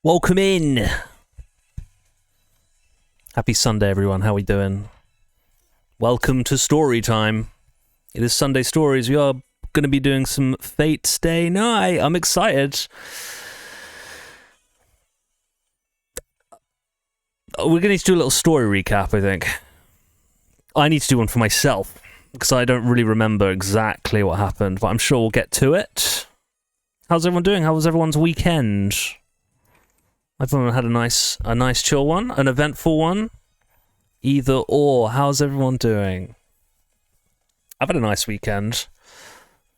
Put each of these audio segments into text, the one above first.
Welcome in. Happy Sunday, everyone. How we doing? Welcome to story time. It is Sunday Stories. We are going to be doing some Fate Stay Night. I'm excited. We're going to need to do a little story recap, I think. I need to do one for myself, because I don't really remember exactly what happened, but I'm sure we'll get to it. How's everyone doing? How was everyone's weekend? Everyone had a nice chill one, an eventful one. Either or. How's everyone doing? I've had a nice weekend.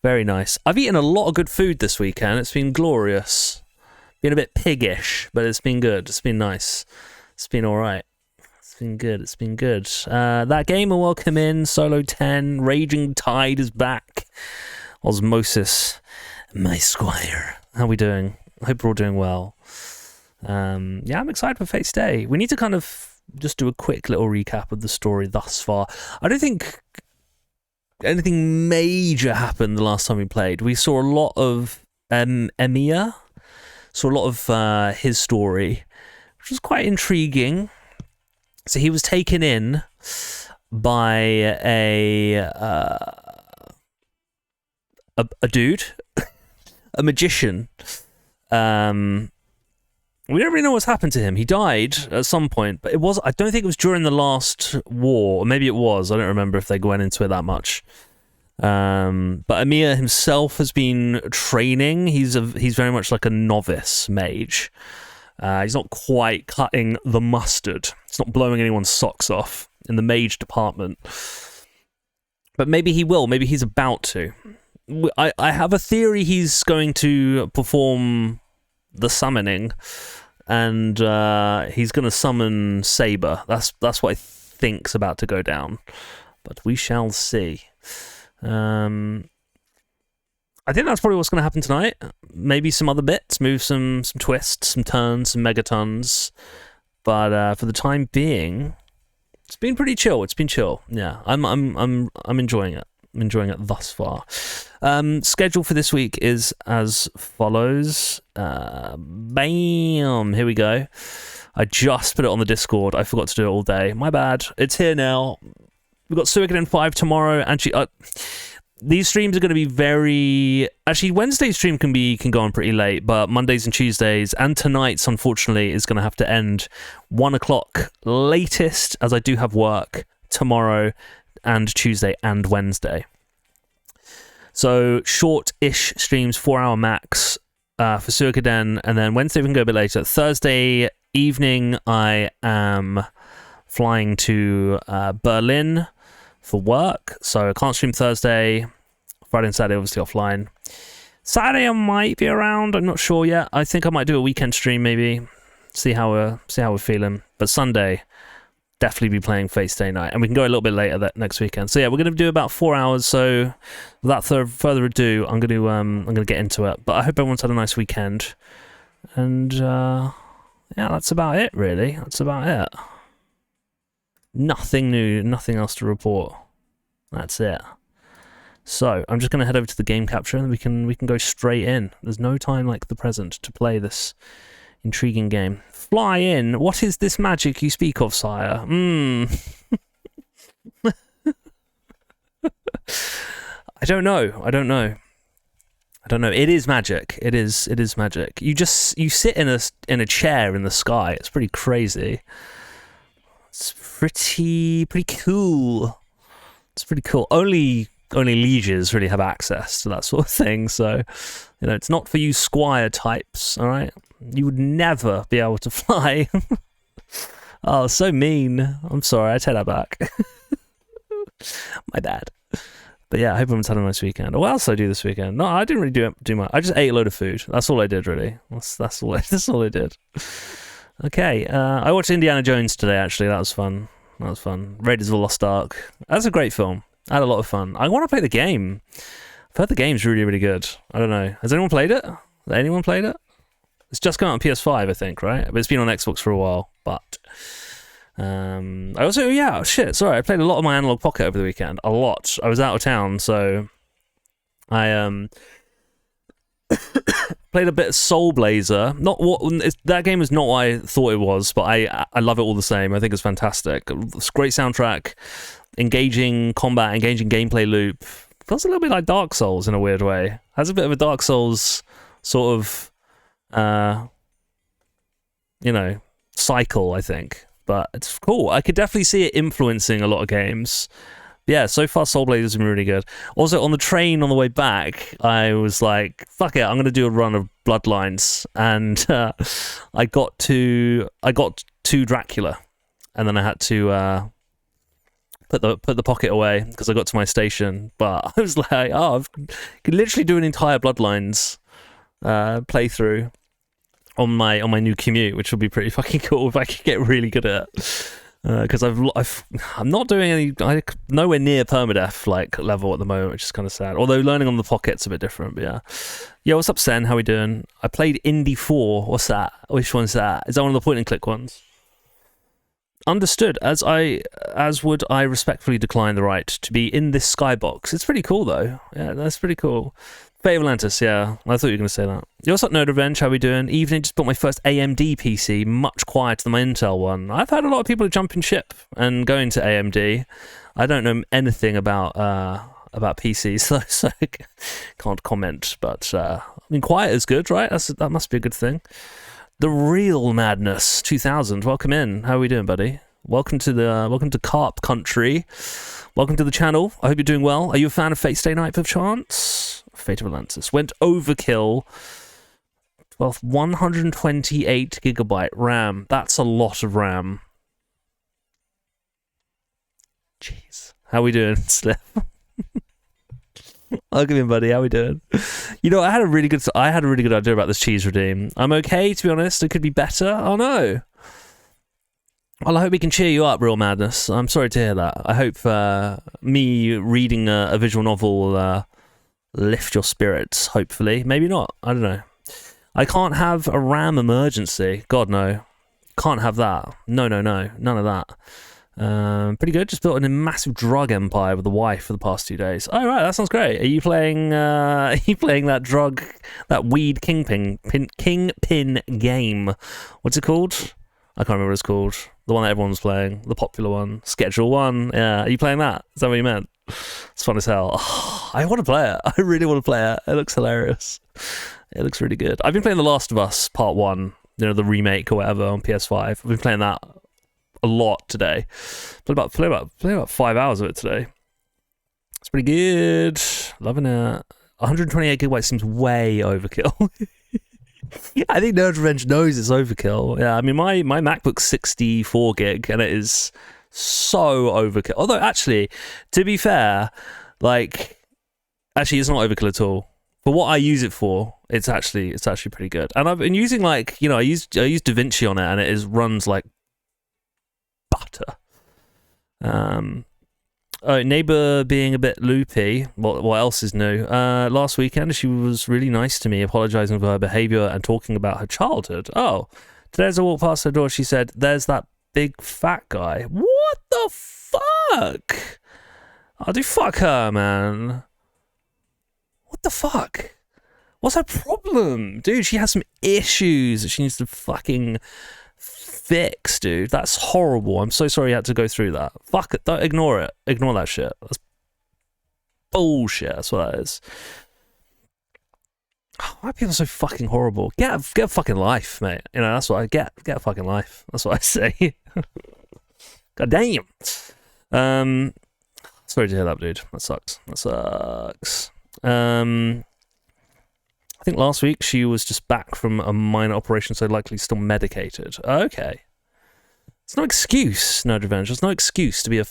Very nice. I've eaten a lot of good food this weekend. It's been glorious. Been a bit piggish, but it's been good. It's been nice. It's been alright. It's been good. It's been good. That gamer, welcome in. Solo 10. Raging Tide is back. Osmosis. My squire. How we doing? I hope we're all doing well. Yeah, I'm excited for Fate Stay. We need to kind of just do a quick little recap of the story thus far. I don't think anything major happened the last time we played. We saw a lot of Emiya, saw a lot of his story, which was quite intriguing. So he was taken in by a dude, a magician. We don't really know what's happened to him. He died at some point, but I don't think it was during the last war, or maybe it was. I don't remember if they went into it that much. But Emiya himself has been training. He's very much like a novice mage. He's not quite cutting the mustard. He's not blowing anyone's socks off in the mage department. But maybe he will. Maybe he's about to. I have a theory he's going to perform the summoning, and he's going to summon Saber. That's what I think's about to go down, but we shall see. I think that's probably what's going to happen tonight. Maybe some other bits, move some twists, some turns, some megatons, but for the time being, it's been pretty chill. It's been chill. Yeah, I'm enjoying it. I'm enjoying it thus far. Schedule for this week is as follows. Bam! Here we go. I just put it on the Discord. I forgot to do it all day. My bad. It's here now. We've got Suikoden 5 tomorrow. Actually, these streams are going to be very... Actually, Wednesday's stream can go on pretty late, but Mondays and Tuesdays, and tonight's, unfortunately, is going to have to end 1 o'clock latest, as I do have work tomorrow and Tuesday and Wednesday. So short-ish streams, 4-hour max for Suikoden, and then Wednesday we can go a bit later. Thursday evening I am flying to Berlin for work, so I can't stream Thursday. Friday and Saturday obviously offline. Saturday I might be around, I'm not sure yet. I think I might do a weekend stream maybe. See how we're feeling. But Sunday, definitely be playing Fate Stay Night, and we can go a little bit later that next weekend. So yeah, we're going to do about 4 hours. So without further ado, I'm going to get into it. But I hope everyone's had a nice weekend, and yeah, that's about it. Really, that's about it. Nothing new, nothing else to report. That's it. So I'm just going to head over to the game capture, and we can go straight in. There's no time like the present to play this intriguing game. Fly in. What is this magic you speak of, sire? I don't know. It is magic. It is magic. You sit in a chair in the sky. It's pretty crazy. It's pretty cool. It's pretty cool. Only lieges really have access to that sort of thing. So, it's not for you squire types. All right. You would never be able to fly. Oh, so mean. I'm sorry, I take that back. My bad. But yeah, I hope everyone's had a nice weekend. What else did I do this weekend? No, I didn't really do much. I just ate a load of food. That's all I did, really. That's all I did. Okay, I watched Indiana Jones today, actually. That was fun. Raiders of the Lost Ark. That's a great film. I had a lot of fun. I want to play the game. I've heard the game's really, really good. I don't know. Has anyone played it? It's just come out on PS5, I think, right? But it's been on Xbox for a while. But I also, I played a lot of my Analog Pocket over the weekend. A lot. I was out of town, so I Played a bit of Soul Blazer. That game is not what I thought it was, but I love it all the same. I think it's fantastic. It's a great soundtrack, engaging combat, engaging gameplay loop. Feels a little bit like Dark Souls in a weird way. Has a bit of a Dark Souls sort of, cycle, I think. But it's cool. I could definitely see it influencing a lot of games. Yeah, so far Soul Blaze has been really good. Also, on the train on the way back, I was like, fuck it, I'm going to do a run of Bloodlines. And I got to Dracula. And then I had to put the pocket away because I got to my station. But I was like, I could literally do an entire Bloodlines playthrough on my new commute, which would be pretty fucking cool if I could get really good at it. Because I'm not doing nowhere near permadeath like level at the moment, which is kind of sad. Although learning on the pocket's a bit different, but yeah. What's up, Sen? How we doing? I played Indy 4. What's that? Which one's that? Is that one of the point and click ones? Understood. As would I respectfully decline the right to be in this skybox. It's pretty cool though. Yeah, that's pretty cool. Fate of Atlantis, yeah. I thought you were going to say that. Yo, what's up, Nerd Revenge? How we doing? Evening, just bought my first AMD PC, much quieter than my Intel one. I've had a lot of people jumping ship and going to AMD. I don't know anything about PCs, so I can't comment. But, quiet is good, right? That must be a good thing. The Real Madness 2000, welcome in. How are we doing, buddy? Welcome to Carp Country. Welcome to the channel. I hope you're doing well. Are you a fan of Fate Stay Night, perchance? Fate of Atlantis went overkill. 128 gigabyte RAM. That's a lot of RAM. Jeez. How we doing, Slip? Welcome in, buddy. How we doing? I had a really good idea about this cheese redeem. I'm okay, to be honest. It could be better. Oh no. Well, I hope we can cheer you up, Real Madness. I'm sorry to hear that. I hope me reading a visual novel will lift your spirits, hopefully. Maybe not. I don't know. I can't have a RAM emergency. God, no. Can't have that. No. None of that. Pretty good. Just built a massive drug empire with the wife for the past 2 days. Oh, right. That sounds great. Are you playing that weed kingpin game? What's it called? I can't remember what it's called. The one that everyone's playing. The popular one. Schedule 1. Yeah. Are you playing that? Is that what you meant? It's fun as hell. Oh, I want to play it. I really want to play it. It looks hilarious. It looks really good. I've been playing The Last of Us Part 1, the remake or whatever on PS5. I've been playing that a lot today. Played about 5 hours of it today. It's pretty good. Loving it. 128 gigabytes seems way overkill. I think Nerd Revenge knows it's overkill. Yeah, I mean, my MacBook's 64 gig, and it is so overkill. Although, actually, to be fair, it's not overkill at all. For what I use it for, it's actually pretty good. And I've been using I use DaVinci on it, and it runs like butter. Neighbor being a bit loopy. What else is new? Last weekend, she was really nice to me, apologizing for her behavior and talking about her childhood. Oh, today as I walked past her door, she said, "There's that big fat guy." What the fuck? Oh, dude, fuck her, man. What the fuck? What's her problem? Dude, she has some issues that she needs to fucking fix, dude. That's horrible. I'm so sorry you had to go through that. Fuck it. Don't ignore it. Ignore that shit. That's bullshit. That's what that is. Why are people so fucking horrible? Get a fucking life, mate. That's what I get. Get a fucking life. That's what I say. God damn. Sorry to hear that, dude. That sucks. I think last week she was just back from a minor operation, so likely still medicated. Okay. It's no excuse, Nerd Revenge. There's no excuse to be a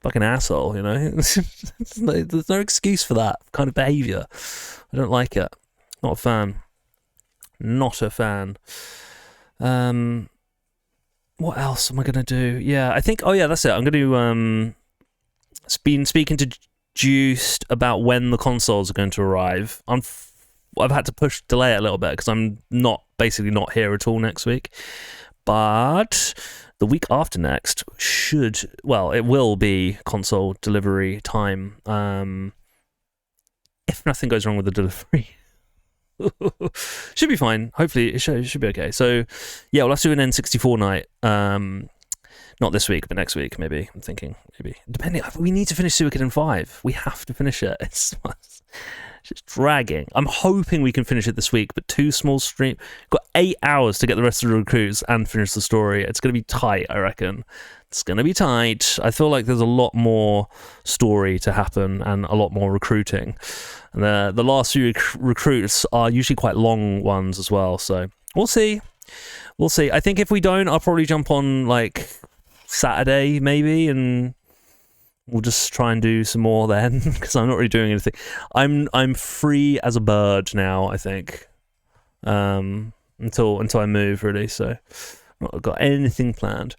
fucking asshole, There's no excuse for that kind of behaviour. I don't like it. Not a fan. Not a fan. What else am I gonna do? Yeah, I think. Oh yeah, that's it. I'm gonna been speaking to Juiced about when the consoles are going to arrive. I've had to delay it a little bit because I'm basically not here at all next week. But the week after next it will be console delivery time. If nothing goes wrong with the delivery. Should be fine. Hopefully, it should be okay. So, yeah, we'll have to do an N64 night. Not this week, but next week, maybe. I'm thinking, maybe. Depending, we need to finish Suikoden 5. We have to finish it. It's just dragging. I'm hoping we can finish it this week, but 2 small stream. Got 8 hours to get the rest of the recruits and finish the story. It's going to be tight, I reckon. It's going to be tight. I feel like there's a lot more story to happen and a lot more recruiting. And the last few recruits are usually quite long ones as well, so we'll see. We'll see. I think if we don't, I'll probably jump on, like, Saturday, maybe, and we'll just try and do some more then, because I'm not really doing anything. I'm free as a bird now, I think, until I move, really, so I've not got anything planned.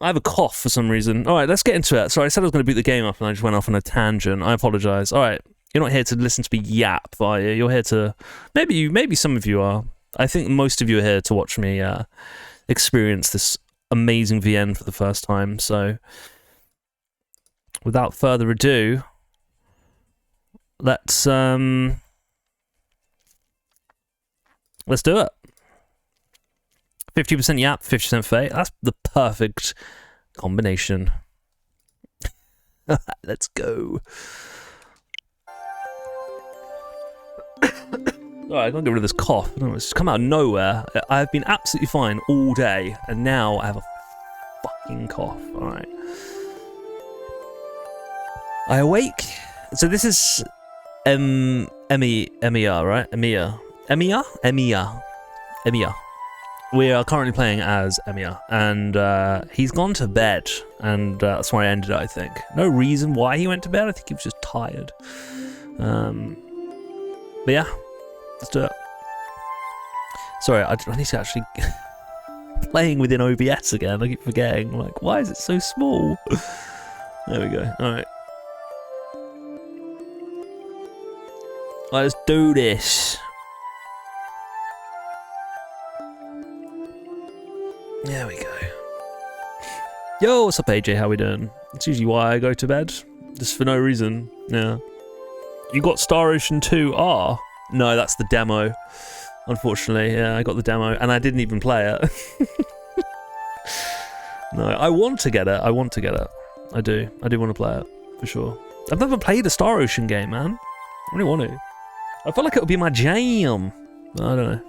I have a cough for some reason. All right, let's get into it. Sorry, I said I was going to boot the game up and I just went off on a tangent. I apologise. All right, you're not here to listen to me yap, are you? You're here to... Maybe some of you are. I think most of you are here to watch me experience this amazing VN for the first time. So, without further ado, let's do it. 50% yap, 50% fate. That's the perfect combination. Let's go. Alright, I gotta get rid of this cough. It's come out of nowhere. I've been absolutely fine all day, and now I have a fucking cough. Alright. I awake. So this is Emiya, right? Emiya. We are currently playing as Emiya, and he's gone to bed, and that's where I ended it, I think. No reason why he went to bed, I think he was just tired. But yeah, let's do it. Sorry, I need to actually... playing within OBS again, I keep forgetting. Like, why is it so small? There we go, alright. Let's do this. There we go. Yo, what's up, AJ? How we doing? It's usually why I go to bed. Just for no reason. Yeah. You got Star Ocean 2R? No, that's the demo. Unfortunately, yeah, I got the demo, and I didn't even play it. No, I want to get it. I want to get it. I do. I do want to play it, for sure. I've never played a Star Ocean game, man. I really want to. I feel like it would be my jam. I don't know.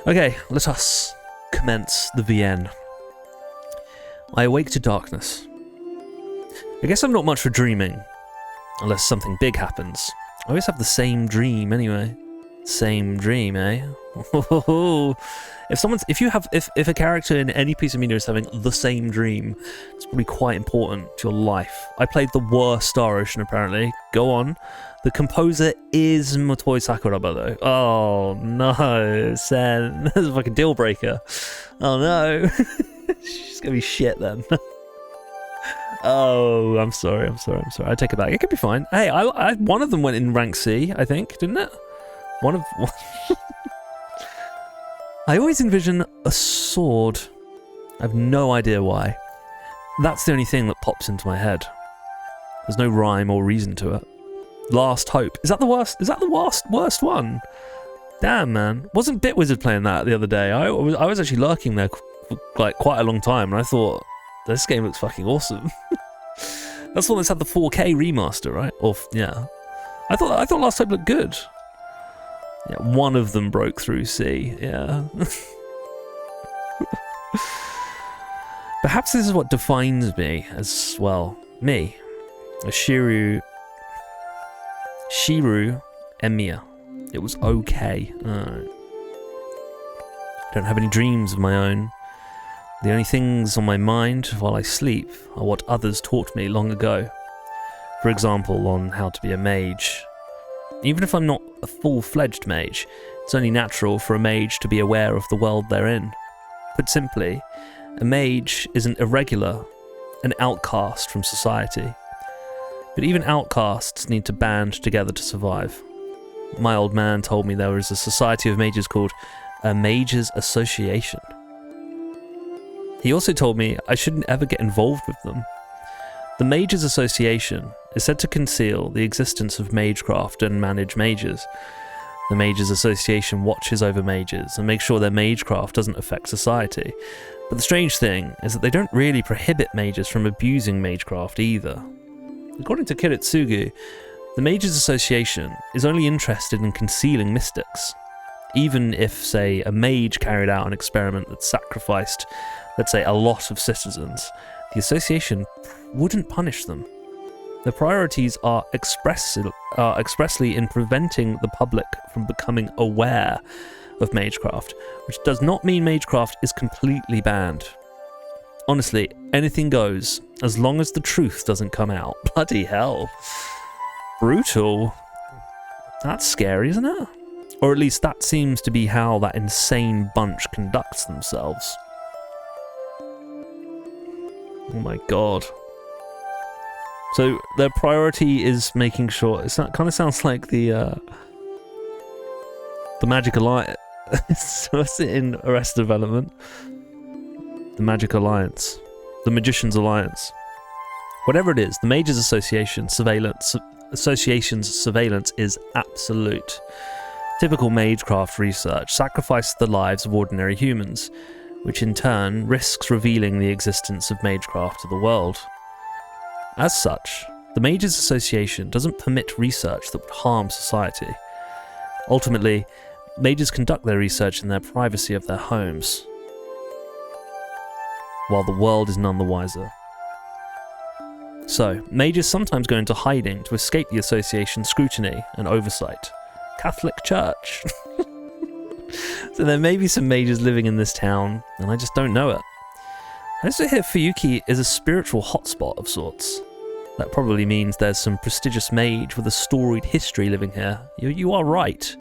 Okay, let us commence the VN. I awake to darkness. I guess I'm not much for dreaming, unless something big happens. I always have the same dream anyway. Same dream, eh? If a character in any piece of media is having the same dream, it's probably quite important to your life. I played the worst Star Ocean, apparently. Go on. The composer is Motoi Sakuraba, though. Oh, no. Sen. That's like a deal breaker. Oh, no. She's gonna be shit, then. Oh, I'm sorry. I take it back. It could be fine. Hey, one of them went in rank C, I think, didn't it? One. I always envision a sword. I have no idea why. That's the only thing that pops into my head. There's no rhyme or reason to it. Last Hope. Is that the worst? Is that the worst one? Damn, man. Wasn't Bitwizard playing that the other day? I was actually lurking there for like quite a long time, and I thought this game looks fucking awesome. That's the one that's had the 4K remaster, right? Or yeah. I thought Last Hope looked good. Yeah, one of them broke through C, yeah. Perhaps this is what defines me as, well, me. A Shiru Emiya. It was okay. Alright. Don't have any dreams of my own. The only things on my mind while I sleep are what others taught me long ago. For example, on how to be a mage. Even if I'm not a full-fledged mage, it's only natural for a mage to be aware of the world they're in. Put simply, a mage is an irregular, an outcast from society. But even outcasts need to band together to survive. My old man told me there was a society of mages called a Mages Association. He also told me I shouldn't ever get involved with them. The Mages Association is said to conceal the existence of magecraft and manage mages. The Mages Association watches over mages and makes sure their magecraft doesn't affect society. But the strange thing is that they don't really prohibit mages from abusing magecraft either. According to Kiritsugu, the Mages Association is only interested in concealing mystics. Even if, say, a mage carried out an experiment that sacrificed, let's say, a lot of citizens, the association wouldn't punish them. Their priorities are expressly in preventing the public from becoming aware of magecraft, which does not mean magecraft is completely banned. Honestly, anything goes, as long as the truth doesn't come out. Bloody hell. Brutal. That's scary, isn't it? Or at least that seems to be how that insane bunch conducts themselves. Oh my god. So their priority is making sure... It kind of sounds like the Magic Alliance. So what's it in Arrested Development? The Magic Alliance. The Magician's Alliance. Whatever it is, the Mages Association's surveillance is absolute. Typical magecraft research sacrifices the lives of ordinary humans, which in turn risks revealing the existence of magecraft to the world. As such, the Mages Association doesn't permit research that would harm society. Ultimately, mages conduct their research in their privacy of their homes, while the world is none the wiser. So, mages sometimes go into hiding to escape the association's scrutiny and oversight. Catholic Church. So there may be some mages living in this town, and I just don't know it. I also hear Fuyuki is a spiritual hotspot of sorts. That probably means there's some prestigious mage with a storied history living here. You are right.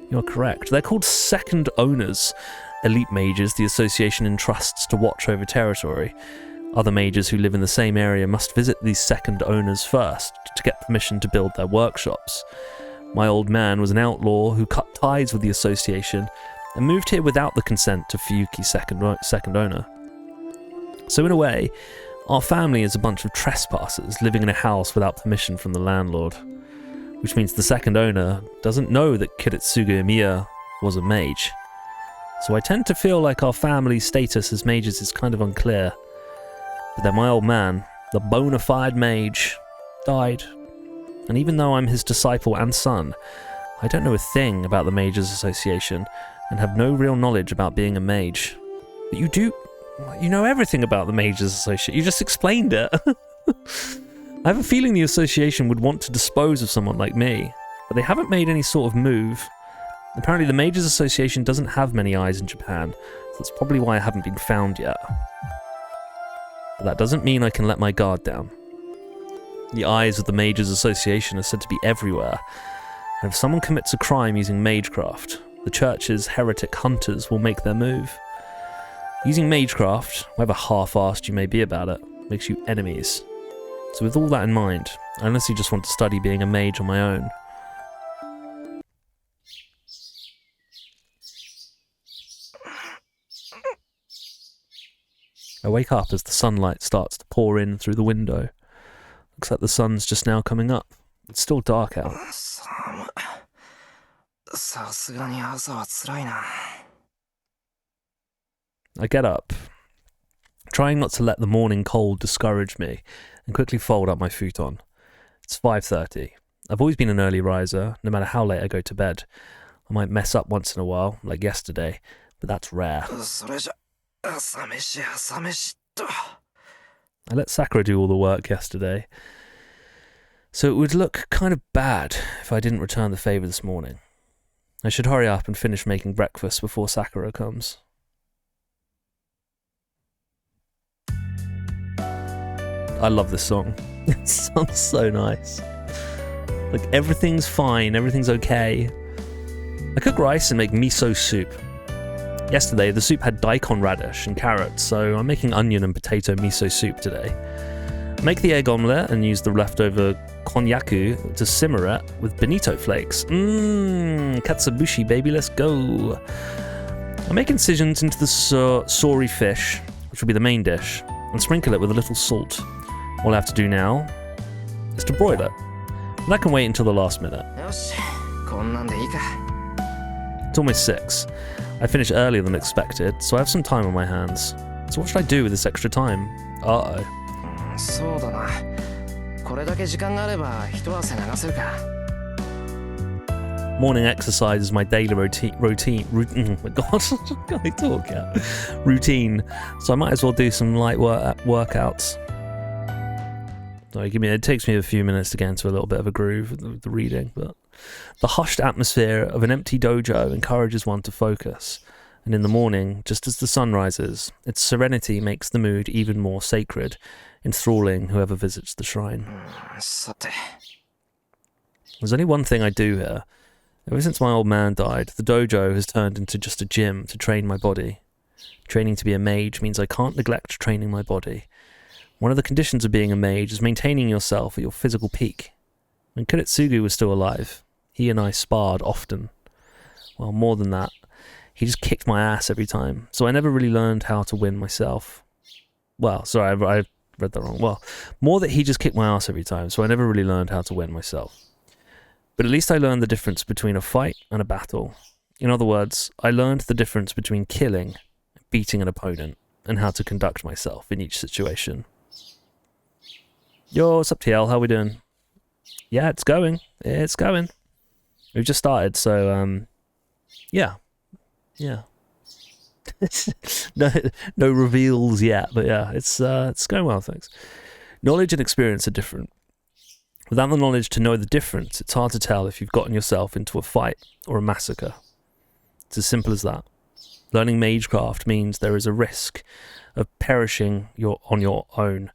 You are correct. They're called second owners, elite mages the association entrusts to watch over territory. Other mages who live in the same area must visit these second owners first to get permission to build their workshops. My old man was an outlaw who cut ties with the association and moved here without the consent of Fuyuki's second owner. So in a way, our family is a bunch of trespassers living in a house without permission from the landlord, which means the second owner doesn't know that Kiritsugu Emiya was a mage. So I tend to feel like our family's status as mages is kind of unclear. But then my old man, the bona fide mage, died. And even though I'm his disciple and son, I don't know a thing about the Mages Association and have no real knowledge about being a mage. But you do... You know everything about the Mages Association. You just explained it. I have a feeling the association would want to dispose of someone like me, but they haven't made any sort of move. Apparently the Mages Association doesn't have many eyes in Japan, so that's probably why I haven't been found yet. But that doesn't mean I can let my guard down. The eyes of the Mages Association are said to be everywhere, and if someone commits a crime using magecraft, the church's heretic hunters will make their move. Using magecraft, however half-assed you may be about it, makes you enemies. So with all that in mind, I honestly just want to study being a mage on my own. I wake up as the sunlight starts to pour in through the window. Looks like the sun's just now coming up. It's still dark out. I get up, trying not to let the morning cold discourage me, and quickly fold up my futon. It's 5:30. I've always been an early riser, no matter how late I go to bed. I might mess up once in a while, like yesterday, but that's rare. I let Sakura do all the work yesterday, so it would look kind of bad if I didn't return the favour this morning. I should hurry up and finish making breakfast before Sakura comes. I love this song. It sounds so nice. Like, everything's fine, everything's okay. I cook rice and make miso soup. Yesterday, the soup had daikon radish and carrots, so I'm making onion and potato miso soup today. I make the egg omelette and use the leftover konnyaku to simmer it with bonito flakes. Katsuobushi, baby, let's go. I make incisions into the sori fish, which will be the main dish, and sprinkle it with a little salt. All I have to do now is to broil it. And that can wait until the last minute. よし、こんなんでいいか。 It's almost 6. I finished earlier than expected, so I have some time on my hands. So what should I do with this extra time? Uh-oh. そうだな。これだけ時間があれば一汗流せるか。 Morning exercise is my daily routine. Oh my god, can I talk yet? Routine. So I might as well do some light workouts. Sorry, it takes me a few minutes to get into a little bit of a groove with the reading, but the hushed atmosphere of an empty dojo encourages one to focus. And in the morning, just as the sun rises, its serenity makes the mood even more sacred, enthralling whoever visits the shrine. さて。 There's only one thing I do here. Ever since my old man died, the dojo has turned into just a gym to train my body. Training to be a mage means I can't neglect training my body. One of the conditions of being a mage is maintaining yourself at your physical peak. When Kuretsugu was still alive, he and I sparred often. Well, more than that, he just kicked my ass every time, so I never really learned how to win myself. Well, sorry, I read that wrong. Well, more that he just kicked my ass every time, so I never really learned how to win myself. But at least I learned the difference between a fight and a battle. In other words, I learned the difference between killing, beating an opponent, and how to conduct myself in each situation. Yo, what's up, TL? How we doing? Yeah, it's going. It's going. We've just started, so, yeah. Yeah. no reveals yet, but yeah, it's going well, thanks. Knowledge and experience are different. Without the knowledge to know the difference, it's hard to tell if you've gotten yourself into a fight or a massacre. It's as simple as that. Learning magecraft means there is a risk of perishing on your own,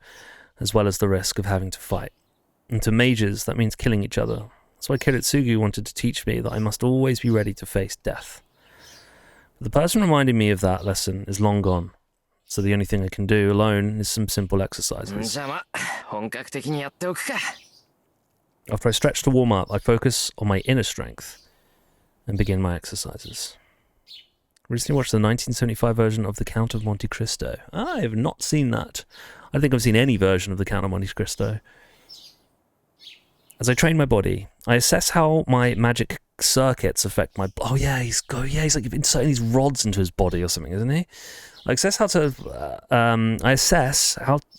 as well as the risk of having to fight. And to mages, that means killing each other. That's why Kiritsugu wanted to teach me that I must always be ready to face death. But the person reminding me of that lesson is long gone, so the only thing I can do alone is some simple exercises. じゃあま、本格的にやっておくか。 After I stretch to warm up, I focus on my inner strength and begin my exercises. Recently watched the 1975 version of The Count of Monte Cristo. I have not seen that. I don't think I've seen any version of The Count of Monte Cristo. As I train my body, I assess how my magic circuits affect my... Oh yeah, he's like inserting these rods into his body or something, isn't he? I assess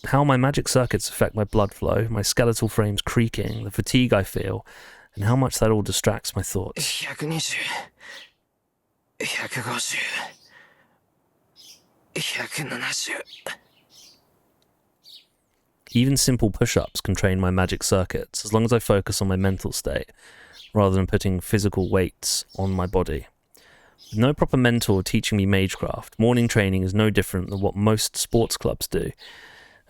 how my magic circuits affect my blood flow, my skeletal frame's creaking, the fatigue I feel, and how much that all distracts my thoughts. 120、150、170。 Even simple push-ups can train my magic circuits, as long as I focus on my mental state, rather than putting physical weights on my body. With no proper mentor teaching me magecraft, morning training is no different than what most sports clubs do,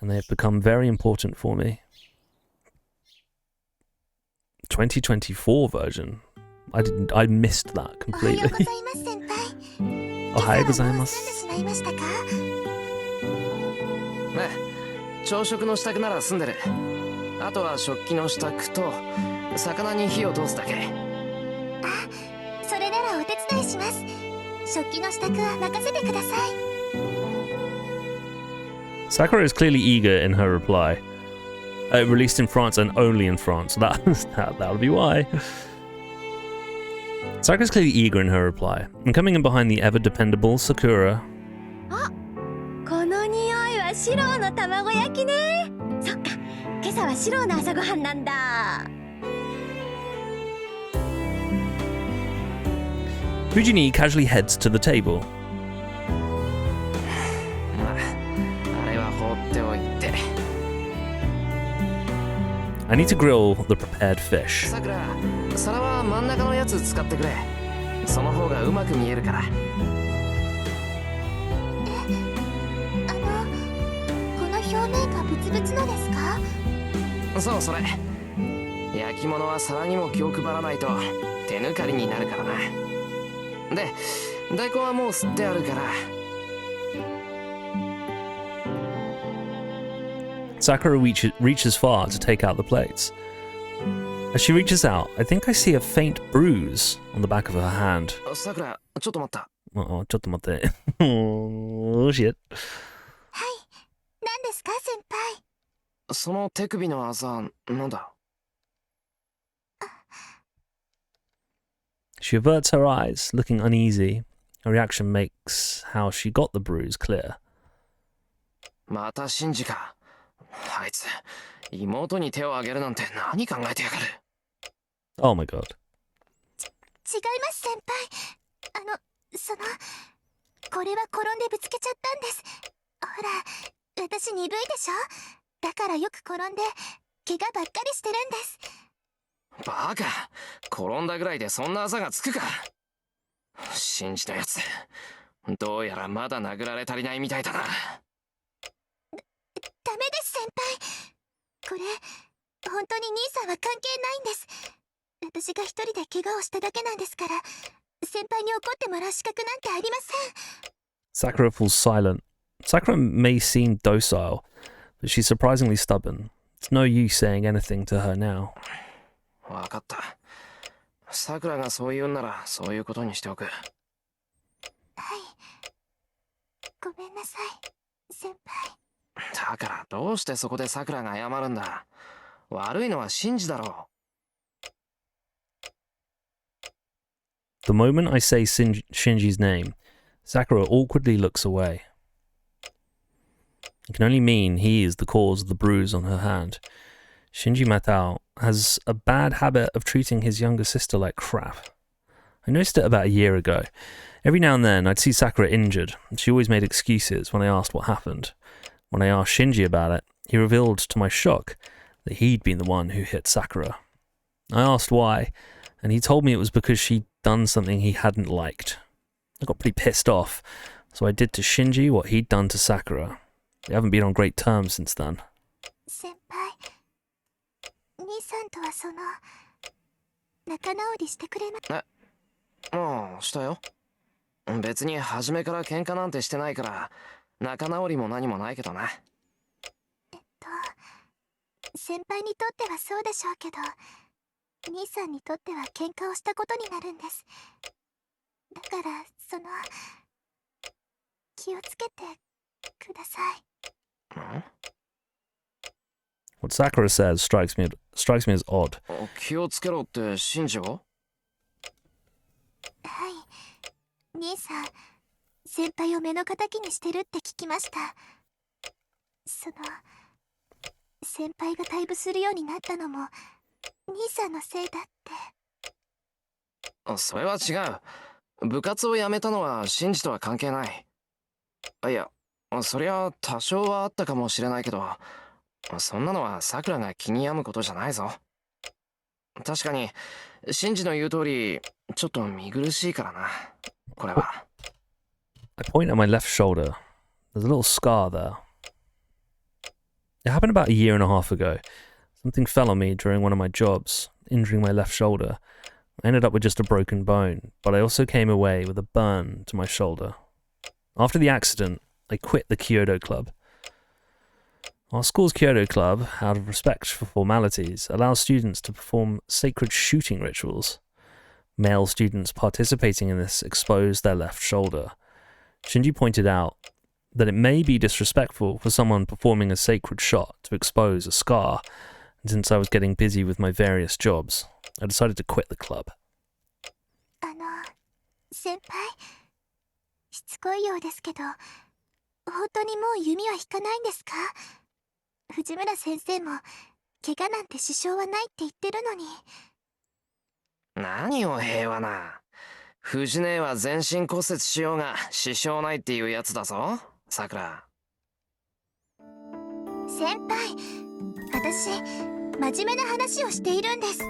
and they have become very important for me. 2024 version. I missed that completely. Ohayou gozaimasu. ね、朝食の支度なら済んでる。あとは食器の支度と魚に火を通すだけ。あ、それならお手伝いします。食器の支度は任せてください。Sakura is clearly eager in her reply. Released in France and only in France. That'll be why. Sakura's clearly eager in her reply. And coming in behind the ever-dependable Sakura... あ、この匂いはシローの卵焼きね。そっか、今朝はシローの朝ごはんなんだ。 Fujini casually heads to the table. まあ、あれは放っておいて。 I need to grill the prepared fish. さくら、皿は真ん中のやつ使ってくれ。その方がうまく見えるから。この表面がブツブツのですか？そう、それ。焼き物は皿にも気を配らないと手抜かりになるからな。で、大根はもう吸ってあるから。 Sakura reaches far to take out the plates. As she reaches out, I think I see a faint bruise on the back of her hand. さくら、ちょっと待った。ちょっと待って。Oh shit. はい、何ですか先輩？その手首のあざ、なんだ？ She averts her eyes, looking uneasy. Her reaction makes how she got the bruise clear. またシンジか。あいつ、妹に手を挙げるなんて何考えてやがる。Oh my god. 違います先輩。これは転んでぶつけちゃったんです。ほら、私鈍いでしょ。だからよく転んで怪我ばっかりしてるんです。バカ、転んだぐらいでそんなあざがつくか。シンジのやつ、どうやらまだ殴られ足りないみたいだな。ダメです先輩。これ本当に兄さんは関係ないんです。私が一人で怪我をしただけなんですから、先輩に怒ってもらう資格なんてありません。 Sakura falls silent. Sakura may seem docile, but she's surprisingly stubborn. It's no use saying anything to her now. わかった。さくらがそう言うんならそういうことにしておく。はい。ごめんなさい、先輩。だからどうしてそこでさくらが謝るんだ。悪いのはシンジだろう。The moment I say Shinji's name, Sakura awkwardly looks away. It can only mean he is the cause of the bruise on her hand. Shinji Matao has a bad habit of treating his younger sister like crap. I noticed it about a year ago. Every now and then I'd see Sakura injured, and she always made excuses when I asked what happened. When I asked Shinji about it, he revealed to my shock that he'd been the one who hit Sakura. I asked why, and he told me it was because she'd done something he hadn't liked. I got pretty pissed off, so I did to Shinji what he'd done to Sakura. We haven't been on great terms since then. 先輩、兄さんとは仲直りしてくれま。もうしたよ。別に初めから喧嘩なんてしてないから仲直りも何もないけどな。先輩にとってはそうでしょうけど、兄さんにとっては喧嘩をしたことになるんです。だから気をつけてください。What Sakura says strikes me as odd. 気をつけろってシンジを？はい。兄さん、先輩を目の敵にしてるって聞きました。先輩が退部するようになったのも兄さんのせいだって。それは違う。部活を辞めたのはシンジとは関係ない。いや、そりゃ多少はあったかもしれないけど、そんなのはさくらが気に病むことじゃないぞ。確かにシンジの言う通りちょっと見苦しいからな、これは。I point at my left shoulder. There's a little scar there. It happened about a year and a half ago. Something fell on me during one of my jobs, injuring my left shoulder. I ended up with just a broken bone, but I also came away with a burn to my shoulder. After the accident, I quit the Kyoto Club. Our school's Kyoto Club, out of respect for formalities, allows students to perform sacred shooting rituals. Male students participating in this expose their left shoulder. Shinji pointed out that it may be disrespectful for someone performing a sacred shot to expose a scar, and since I was getting busy with my various jobs, I decided to quit the club. 先輩、しつこいようですけど、本当にもう弓は引かないんですか？藤村先生も怪我なんて支障はないって言ってるのに。何を平和な。藤姉は全身骨折しようが支障ないっていうやつだぞ、さくら。先輩、私真面目な話をしているんです。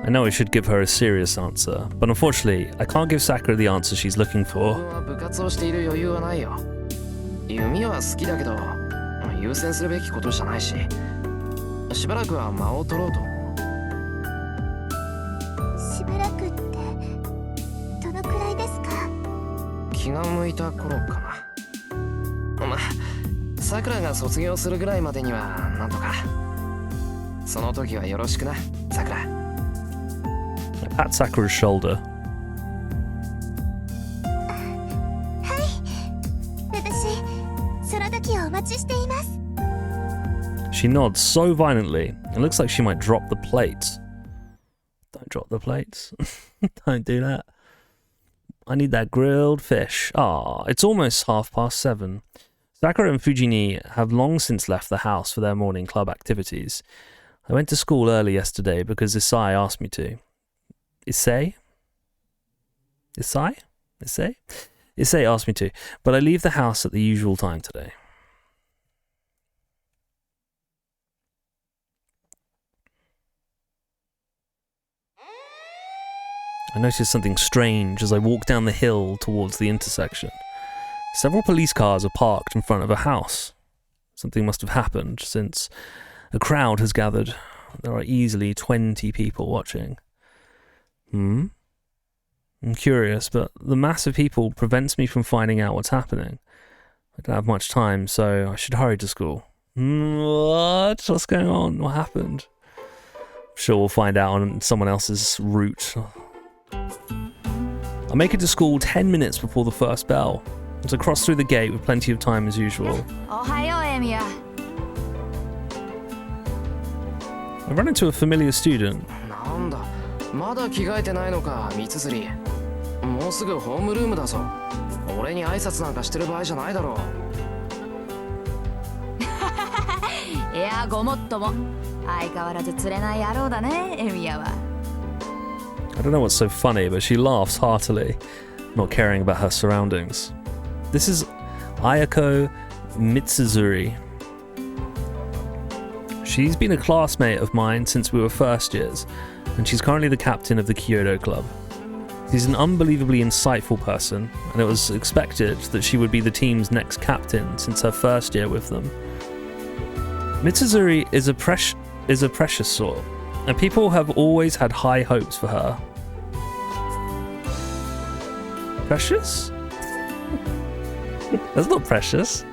I know I should give her a serious answer, but unfortunately, I can't give Sakura the answer she's looking for. 自分は部活をしている余裕はないよ。弓は好きだけど、優先するべきことじゃないし、しばらくは間を取ろうと思う。しばらくってどのくらいですか？気が向いた頃かな。まあ、さくらが卒業するぐらいまでにはなんとか。その時はよろしくな、さくら。I pat Sakura's shoulder. はい、私その時をお待ちしています。 She nods so violently, it looks like she might drop the plates. Don't drop the plates. Don't do that. I need that grilled fish. It's almost 7:30. Sakura and Fujini have long since left the house for their morning club activities. I went to school early yesterday because Issei asked me to. Issei asked me to, but I leave the house at the usual time today. I noticed something strange as I walked down the hill towards the intersection. Several police cars are parked in front of a house. Something must have happened since a crowd has gathered. There are easily 20 people watching. I'm curious, but the mass of people prevents me from finding out what's happening. I don't have much time, so I should hurry to school. What? What's going on? What happened? I'm sure we'll find out on someone else's route. I make it to school 10 minutes before the first bell. As I cross through the gate with plenty of time as usual. I run into a familiar student. なんだ、まだ着替えてないのか、三辻。もうすぐホームルームだぞ。俺に挨拶なんかしてる場合じゃないだろう。いや、ごもっとも。相変わらず釣れない野郎だね、エミヤは。I don't know what's so funny, but she laughs heartily, not caring about her surroundings. This is Ayako Mitsuzuri. She's been a classmate of mine since we were first years, and she's currently the captain of the Kyoto Club. She's an unbelievably insightful person, and it was expected that she would be the team's next captain since her first year with them. Mitsuzuri is a precious sort, and people have always had high hopes for her. Precious? That's not precious.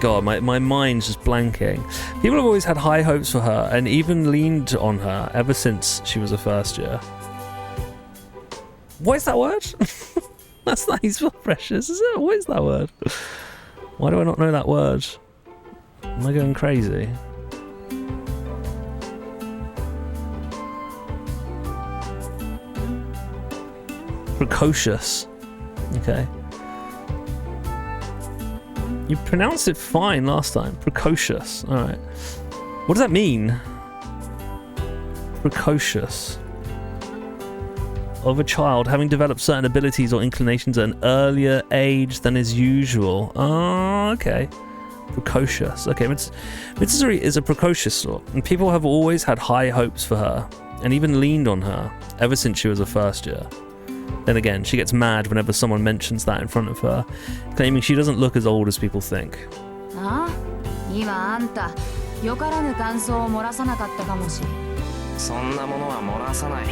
God, my mind's just blanking. People have always had high hopes for her and even leaned on her ever since she was a first year. What is that word? That's not how you spell precious, is it? What is that word? Why do I not know that word? Am I going crazy? Precocious. Okay. You pronounced it fine last time. Precocious. Alright. What does that mean? Precocious. Of a child having developed certain abilities or inclinations at an earlier age than is usual. Oh, okay. Precocious. Okay, Mitsuzuri is a precocious sort, and people have always had high hopes for her, and even leaned on her, ever since she was a first year. Then again, she gets mad whenever someone mentions that in front of her, claiming she doesn't look as old as people think. ああ、今あんた、よからぬ感想を漏らさなかったかもし。そんなものは漏らさない。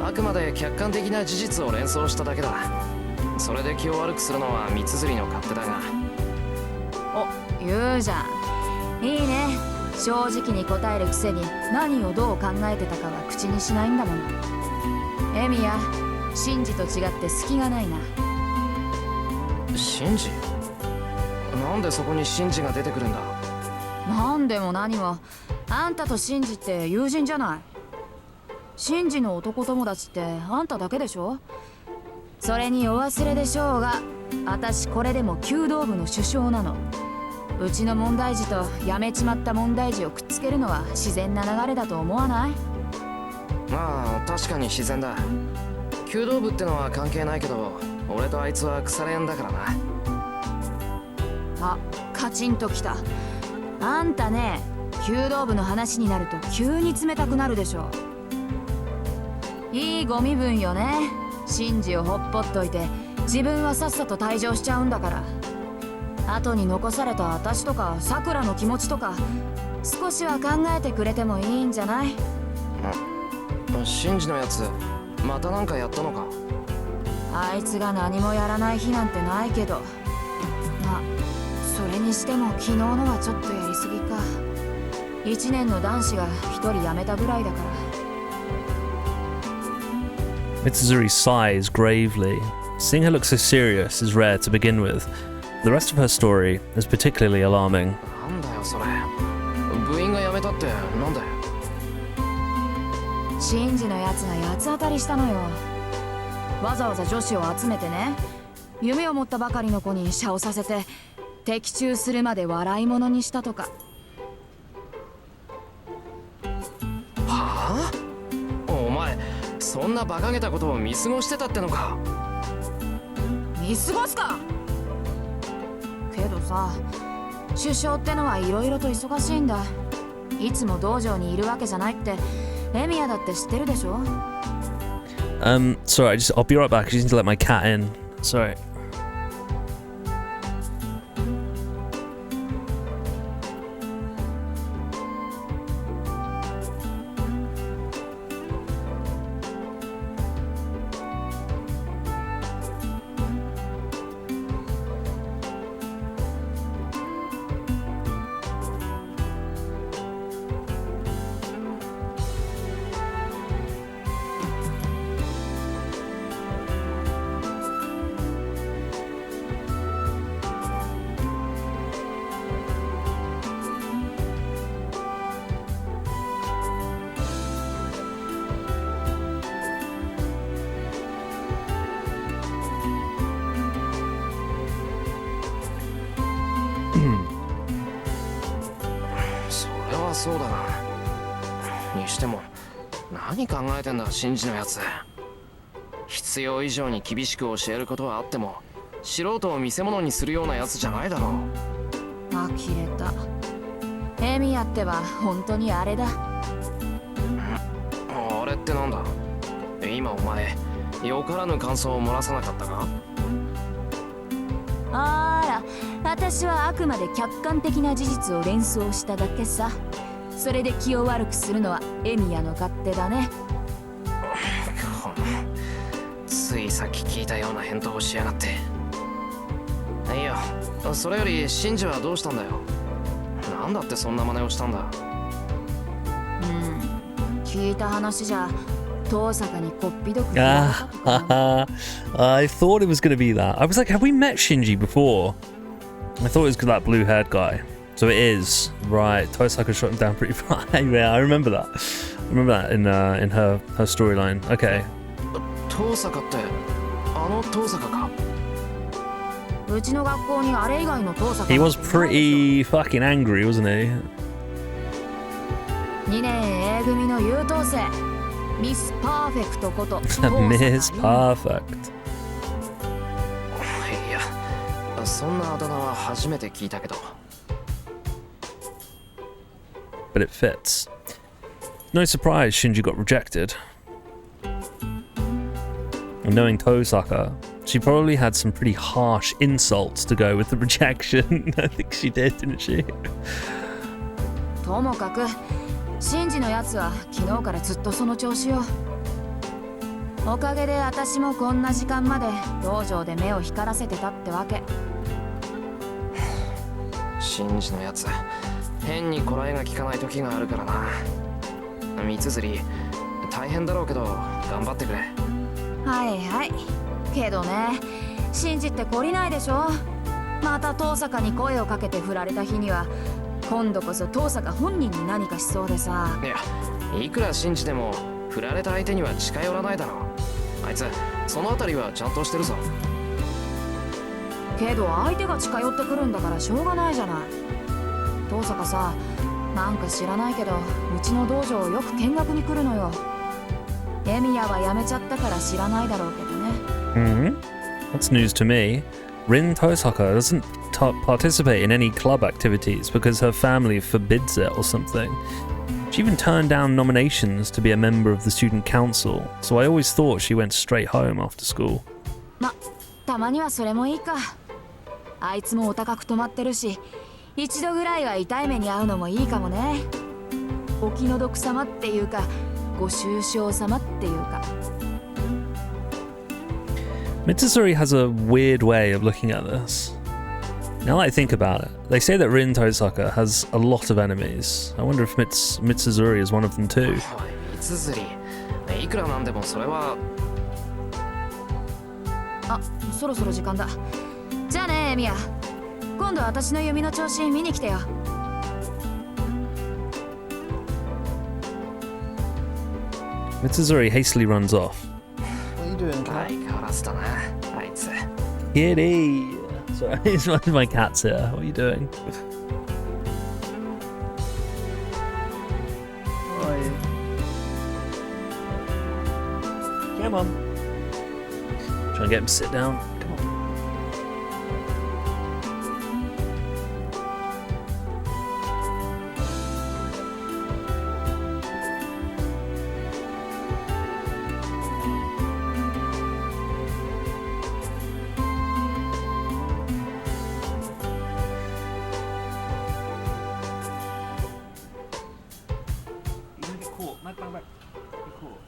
あくまで客観的な事実を連想しただけだ。それで気を悪くするのは三辻の勝手だが。お、言うじゃん。いいね。正直に答えるくせに何をどう考えてたかは口にしないんだもの。エミヤ。シンジと違って隙がないな。シンジ？なんでそこにシンジが出てくるんだ？なんでも何も、あんたとシンジって友人じゃない。シンジの男友達ってあんただけでしょ。それにお忘れでしょうが、私これでも弓道部の首相なの。うちの問題児と辞めちまった問題児をくっつけるのは自然な流れだと思わない？まあ確かに自然だ。弓道部ってのは関係ないけど、俺とあいつは腐れ縁だからな。あ、カチンときた。あんたね、弓道部の話になると急に冷たくなるでしょ。いいご身分よね。シンジをほっぽっといて、自分はさっさと退場しちゃうんだから。後に残された私とかさくらの気持ちとか、少しは考えてくれてもいいんじゃない？シンジのやつ。またなんかやったのか？あいつが何もやらない日なんてないけど、まあそれにしても昨日のはちょっとやりすぎか。1年の男子が1人辞めたぐらいだから。Mitsuzuri sighs gravely. Seeing her look so serious is rare to begin with. The rest of her story is particularly alarming. なんだよそれ。部員が辞めたってなんだよ。シンジのやつが八つ当たりしたのよ。わざわざ女子を集めてね、夢を持ったばかりの子にシャをさせて的中するまで笑い物にしたとか。はあ？お前そんな馬鹿げたことを見過ごしてたってのか。見過ごすか。けどさ、首相ってのはいろいろと忙しいんだ。いつも道場にいるわけじゃないってエミヤだって知ってるでしょ。Sorry, I'll be right back. I just need to let my cat in. Sorry.そうだな。にしても何考えてんだシンジのやつ。必要以上に厳しく教えることはあっても素人を見せ物にするようなやつじゃないだろう。呆れた。エミヤっては本当にあれだ。あれってなんだ。今お前よからぬ感想を漏らさなかったか。あら、私はあくまで客観的な事実を連想しただけさ。それで気を悪くするのはエミヤの勝手だね。ついさっき聞いたような返答をしやがって。いや、それよりシンジはどうしたんだよ。なんだってそんな真似をしたんだ。聞いた話じゃ遠坂にこっぴどく言われたとかな。I thought it was going to be that. I was like, have we met Shinji before? I thought it was that blue-haired guy. So it is. Right. Tosaka shot him down pretty far. Yeah, I remember that. I remember that in her storyline. Okay. 遠坂ってあの遠坂か。うちの学校にあれ以外の遠坂。 He was pretty fucking angry, wasn't he? 2年 A 組の優等生ミスパーフェクトこと Miss Perfect. いや、そんなあだ名は初めて聞いたけど。But it fits. No surprise Shinji got rejected. And knowing Tosaka, she probably had some pretty harsh insults to go with the rejection. I think she did, didn't she? ともかくシンジのやつは昨日からずっとその調子よ。おかげで私もこんな時間まで道場で目を光らせてたってわけ。シンジのやつ変にこらえが効かない時があるからな。三つ釣り大変だろうけど頑張ってくれ。はいはい。けどね、シンジって懲りないでしょ。また遠坂に声をかけて振られた日には今度こそ遠坂本人に何かしそうでさ。いや、いくらシンジでも振られた相手には近寄らないだろう。あいつそのあたりはちゃんとしてるぞ。けど相手が近寄ってくるんだからしょうがないじゃない。遠坂さ、なんか知らないけどうちの道場をよく見学に来るのよ。エミヤは辞めちゃったから知らないだろうけどね。That's news to me. Rin Tosaka doesn't participate in any club activities because her family forbids it or something. She even turned down nominations to be a member of the student council, so I always thought she went straight home after school. たまにはそれもいいか。あいつもお高く止まってるし、一度ぐらいは痛い目に遭うのもいいかもね。お気の毒様っていうか、ご愁傷様っていうか。Mitsuzuri has a weird way of looking at this. Now that I think about it, they say that Rin Tosaka has a lot of enemies. I wonder if Mitsuzuri is one of them too. 三つ釣りいくらなんでもそれは。あ、そろそろ時間だ。じゃあねエミヤ、今度私の弓の調子見に来てよ。Mitsuzuri hastily runs off. What are you doing, cat? 相変わらずだな、あいつ。 Kitty! Sorry, it's one of my cats here. What are you doing? Come on. Try and get him to sit down. Come on. You're gonna get caught. Back. Get caught.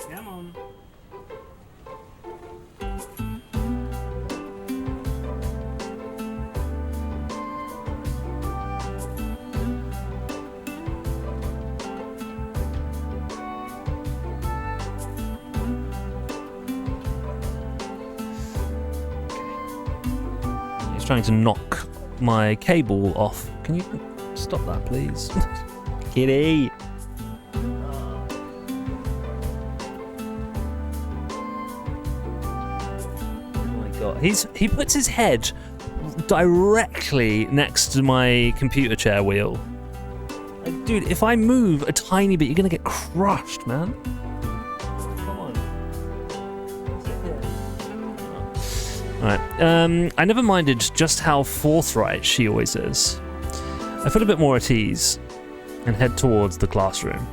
Come on. He's trying to knock my cable off. Can you stop that, please? Kitty! Oh my god. He puts his head directly next to my computer chair wheel. Like, dude, if I move a tiny bit, you're gonna get crushed, man. Come on. Alright, I never minded just how forthright she always is. I feel a bit more at ease and head towards the classroom.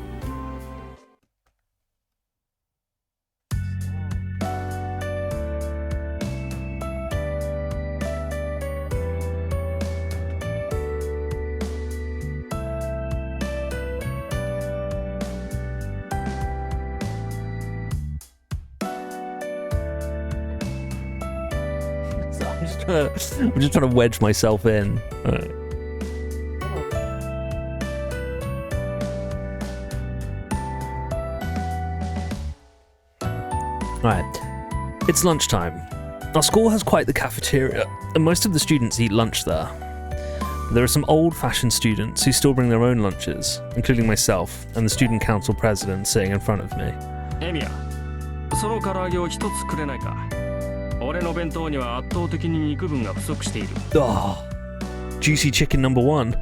I'm just trying to wedge myself in. Right, it's lunchtime. Our school has quite the cafeteria, and most of the students eat lunch there. There are some old-fashioned students who still bring their own lunches, including myself and the student council president sitting in front of me. エミヤ、その唐揚げを一つくれないか。俺の弁当には圧倒的に肉分が不足している。Oh, juicy chicken number one.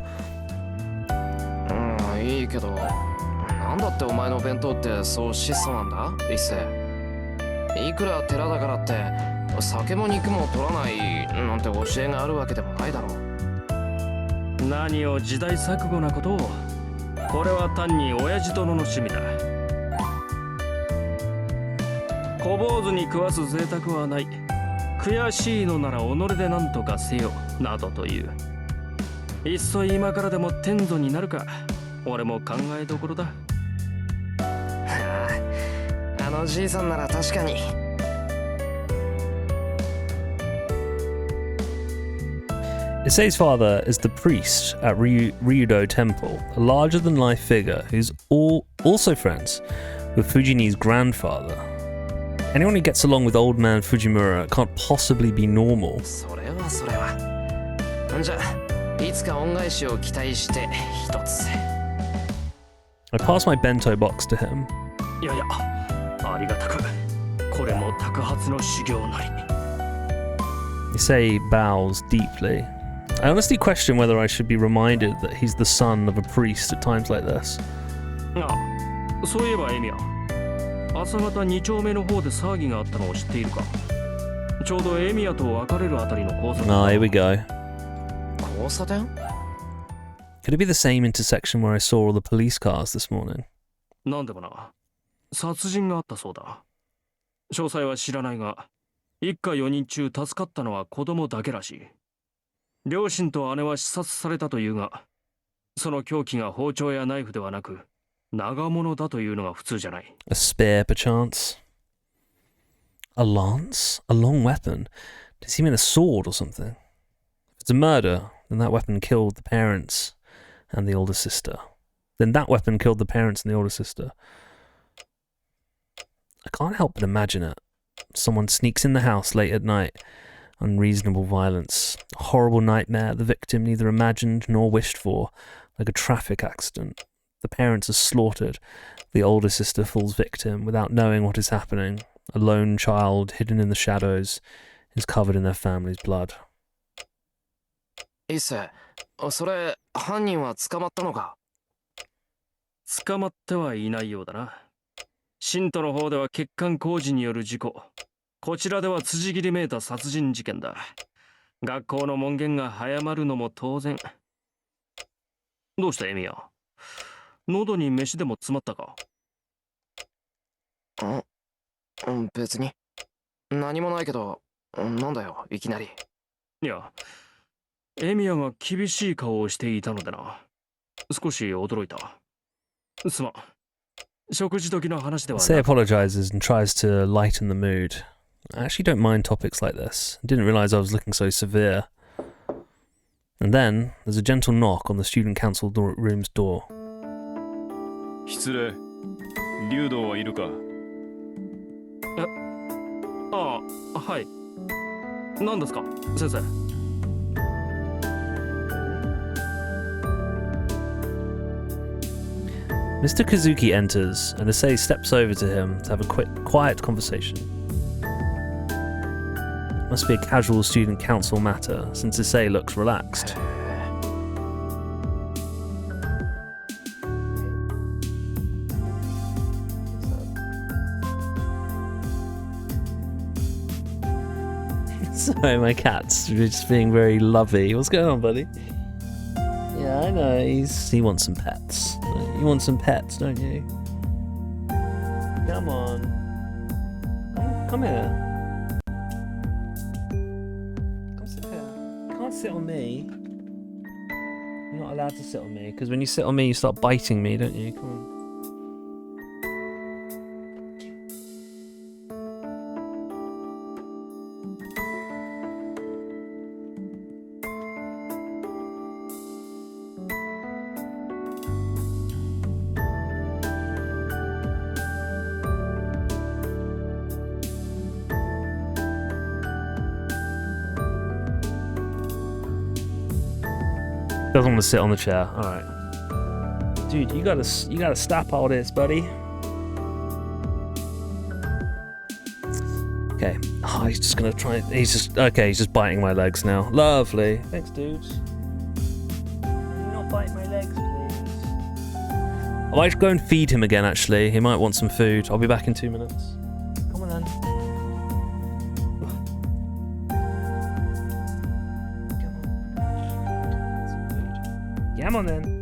いいけど、なんだってお前の弁当ってそう質素なんだ、一世。いくら寺だからって酒も肉も取らないなんて教えがあるわけでもないだろう。何を時代錯誤なことを。これは単に親父殿の趣味だ。小坊主に食わす贅沢はない。悔しいのなら己で何とかせよなどという。いっそ今からでも天祖になるか。俺も考えどころだ。あのじいさんなら確かに。Issei's father is the priest at Ryudo Temple, a larger-than-life figure who's also friends with Fujini's grandfather. Anyone who gets along with old man Fujimura can't possibly be normal. それは。じゃあ、いつか恩返しを期待して一つ。I pass my bento box to him. いや、ありがたく。これも托発の修行なり。Issei bows deeply. I honestly question whether I should be reminded that he's the son of a priest at times like this. そういえばエミヤ、朝方2丁目の方で騒ぎがあったのを知っているか。ちょうどエミヤと別れるあたりの交差点。Ah, here we go. 交差点？ Could it be the same intersection where I saw all the police cars this morning? なんでもな、殺人があったそうだ。詳細は知らないが、一家4人中助かったのは子供だけらしい。両親と姉は刺殺されたというが、その凶器が包丁やナイフではなく、長物だというのが普通じゃない。A spear, perchance? A lance? A long weapon? Does he mean a sword or something? If it's a murder, then that weapon killed the parents and the older sister. I can't help but imagine it. Someone sneaks in the house late at night. Unreasonable violence. A horrible nightmare the victim neither imagined nor wished for, like a traffic accident. The parents are slaughtered. The older sister falls victim without knowing what is happening. A lone child hidden in the shadows is covered in their family's blood. 一世、それ、犯人は捕まったのか？捕まってはいないようだな。信徒の方では欠陥工事による事故。こちらでは辻切りめいた殺人事件だ。学校の門限が早まるのも当然。どうしたエミヤ？喉に飯でも詰まったか？別に。何もないけど、なんだよ、いきなり。いや、エミヤが厳しい顔をしていたのでな。少し驚いた。すまん。食事時の話では Say な。 apologizes and tries to lighten the mood. I actually don't mind topics like this. I didn't realize I was looking so severe. And then there's a gentle knock on the student council room's door. 失礼。竜道はいるか？ああ、はい。何ですか、先生。Mr. Kazuki enters, and Issei steps over to him to have a quiet conversation. Must be a casual student council matter, since Issei looks relaxed. Sorry, my cat's just being very lovey. What's going on, buddy? Yeah, I know. He wants some pets. You want some pets, don't you? Come on. Come here. Come sit here. You can't sit on me. You're not allowed to sit on me, because when you sit on me, you start biting me, don't you? Come on. Doesn't want to sit on the chair. All right, dude, you gotta stop all this, buddy. Okay. Oh, he's just gonna try. He's just biting my legs now. Lovely. Thanks, dude. Can you not bite my legs, please? I might go and feed him again. Actually, he might want some food. I'll be back in 2 minutes. Come on then. Come on then.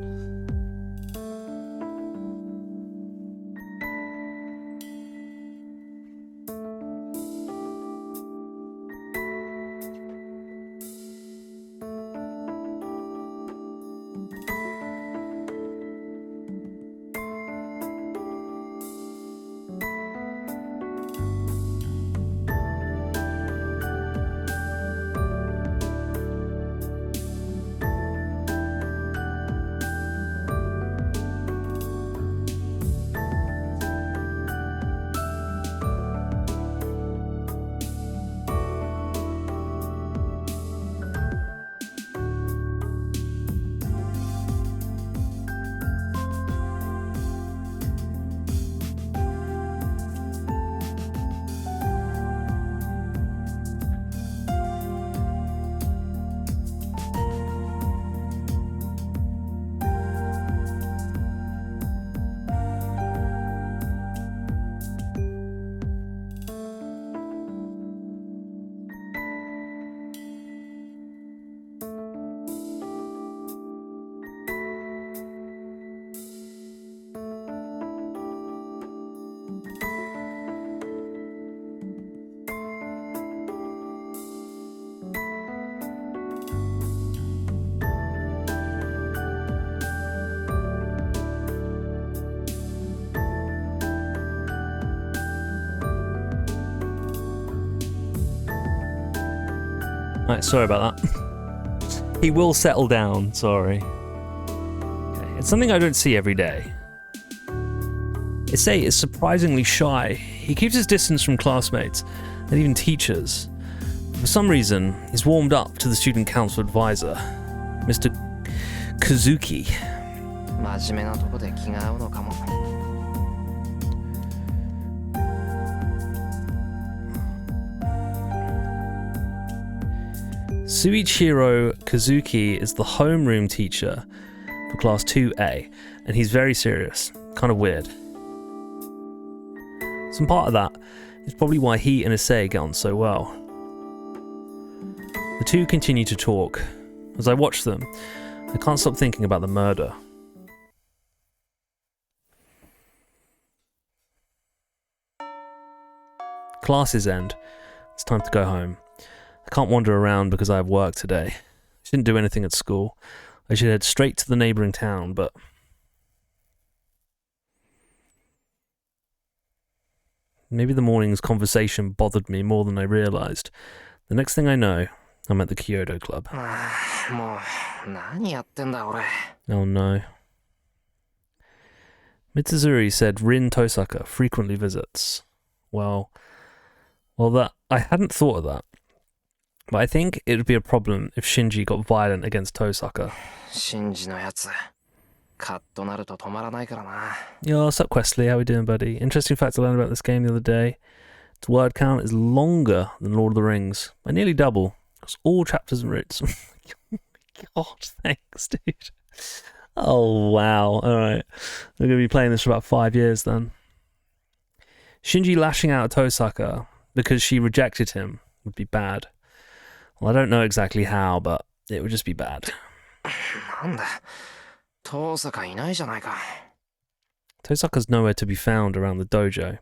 Right, sorry about that. He will settle down, sorry. Okay, it's something I don't see every day. Issei is surprisingly shy. He keeps his distance from classmates and even teachers. For some reason, he's warmed up to the student council advisor, Mr. Kazuki. 真面目なとこで気が合うのかも。Suichiro Kazuki is the homeroom teacher for class 2A, and he's very serious, kind of weird. Some part of that is probably why he and Issei get on so well. The two continue to talk. As I watch them, I can't stop thinking about the murder. Classes end. It's time to go home. I can't wander around because I have work today. I shouldn't do anything at school. I should head straight to the neighbouring town, but... Maybe the morning's conversation bothered me more than I realised. The next thing I know, I'm at the Kyoto Club. もう何やってんだ俺。 Oh no. Mitsuzuri said Rin Tosaka frequently visits. Well, that I hadn't thought of that. But I think it would be a problem if Shinji got violent against Tosaka. シンジのやつカッとなると止まらないからな。 Yo, what's up, Questley? How we doing, buddy? Interesting fact I learned about this game the other day. Its word count is longer than Lord of the Rings, by nearly double. It's all chapters and routes. God, thanks, dude. Oh, wow. Alright. We're going to be playing this for about 5 years then. Shinji lashing out at Tosaka because she rejected him would be bad. Well, I don't know exactly how, but it would just be bad. なんだ遠坂いないじゃないか。 Tosaka's nowhere to be found around the dojo.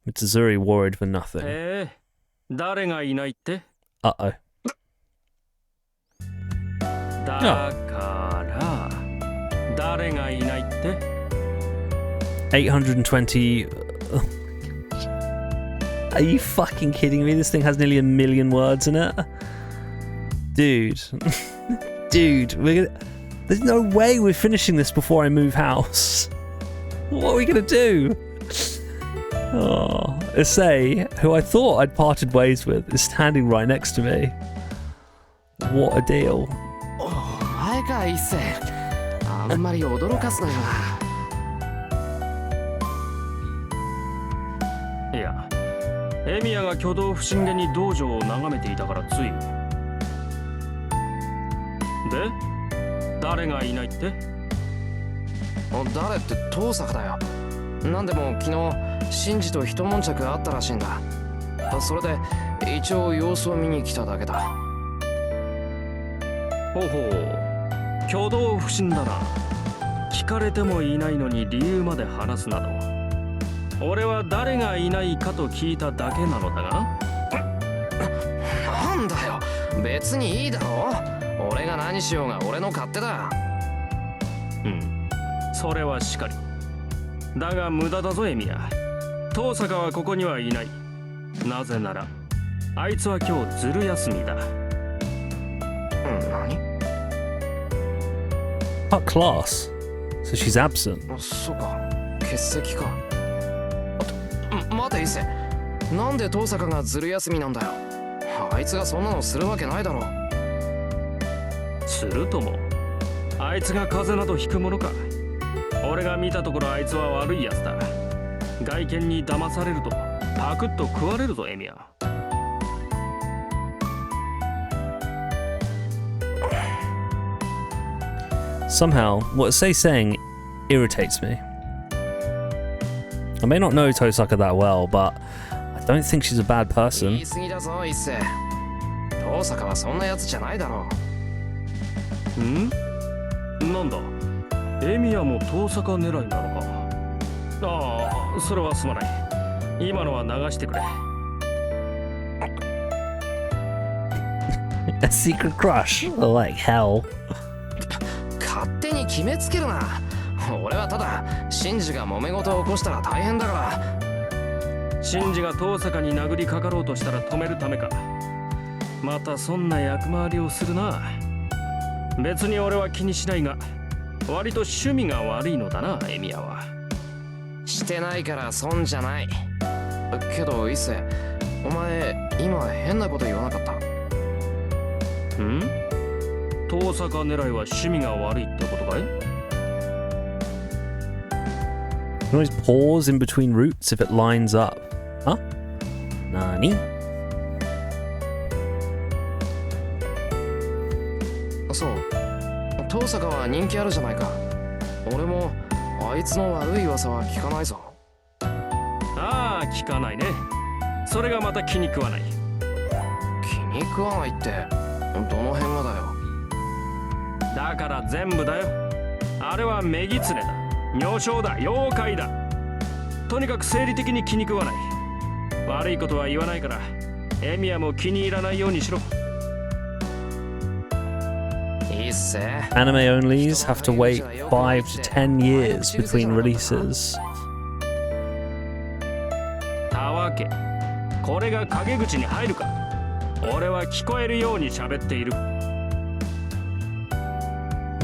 Mitsuzuri worried for nothing. 誰がいないって Uh-oh. だから誰がいないって 820... Are you fucking kidding me? This thing has nearly 1 million words in it. Dude. Dude, there's no way we're finishing this before I move house. What are we gonna do? Oh, Issei, who I thought I'd parted ways with, is standing right next to me. What a deal. お前か一世。あんまり驚かすなよな。いや、エミヤが挙動不審げに道場を眺めていたからつい。で、誰がいないって？誰って遠坂だよ。なんでも昨日シンジと一悶着あったらしいんだ。それで一応様子を見に来ただけだ。ほうほう、挙動不審だな。聞かれてもいないのに理由まで話すなど。俺は誰がいないかと聞いただけなのだが。なんだよ、別にいいだろ。俺が何しようが俺の勝手だ。うん、それはしかり。だが無駄だぞエミヤ。遠坂はここにはいない。なぜならあいつは今日ずる休みだ。何？ What class? So she's absent. そうか、欠席か。待て一世、なんで遠坂がずる休みなんだよ。あいつがそんなのするわけないだろ。するとも、あいつが風邪などひくものか。俺が見たところあいつは悪いやつだ。外見に騙されるとパクッと食われるぞエミヤ。Somehow, what Issei's saying irritates me. I may not know Tosaka that well, but I don't think she's a bad 言 person. い過ぎだぞ一世。遠坂はそんなやつじゃないだろう。ん？なんだ、エミヤも遠坂狙いなのか。ああ、それはすまない。今のは流してくれ。A secret crush? Like hell. 勝手に決めつけるな。俺はただシンジが揉め事を起こしたら大変だから。シンジが遠坂に殴りかかろうとしたら止めるためか。またそんな役回りをするな。別に俺は気にしないが、割と趣味が悪いのだなエミヤは。してないから損じゃない。けど一世、お前今変なこと言わなかった？ん？遠坂狙いは趣味が悪いってことかい？ You can always pause in between routes if it lines up. Huh? Nani? 遠坂は人気あるじゃないか。俺もあいつの悪い噂は聞かないぞ。ああ、聞かないね。それがまた気に食わない。気に食わないってどの辺がだよ。だから全部だよ。あれは女狐だ、女性だ、妖怪だ。とにかく生理的に気に食わない。悪いことは言わないから、エミヤも気に入らないようにしろ。いいっせ。 Anime onlys have to wait 5 to 10 years between releases. たわけ、これが陰口に入るか。俺は聞こえるように喋っている。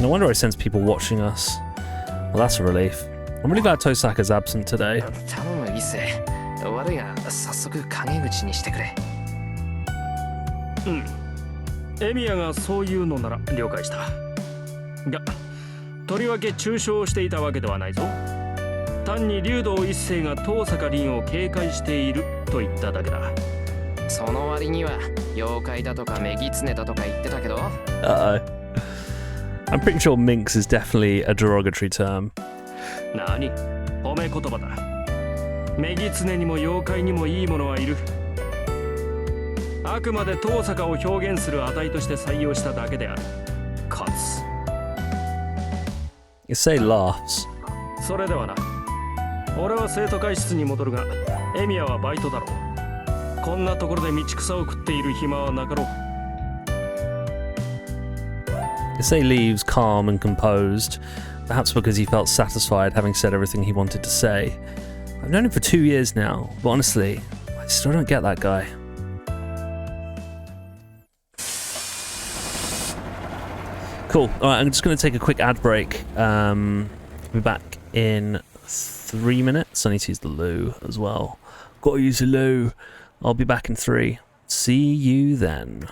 No wonder I sense people watching us. Well, that's a relief. I'm really glad Tosaka's absent today. 頼むいいっせ。悪いが早速陰口にしてくれ。うん。エミヤがそういうのなら了解した。が、とりわけ中傷していたわけではないぞ。単に竜道一世が遠坂凛を警戒していると言っただけだ。その割には妖怪だとか女狐だとか言ってたけど。Uh-oh. I'm pretty sure minx is definitely a derogatory term. 何？褒め言葉だ。女狐にも妖怪にもいいものはいる。あくまで遠坂を表現する値として採用しただけである。かつ。You say laughs. それではな。俺は生徒会室に戻るが、エミヤはバイトだろう。こんなところで道草を食っている暇はなかろう。You say leaves calm and composed, perhaps because he felt satisfied having said everything he wanted to say. I've known him for 2 years now, but honestly, I still don't get that guy. Cool. Alright, I'm just going to take a quick ad break. Be back in 3 minutes. I need to use the loo as well. Gotta use the loo. I'll be back in 3. See you then.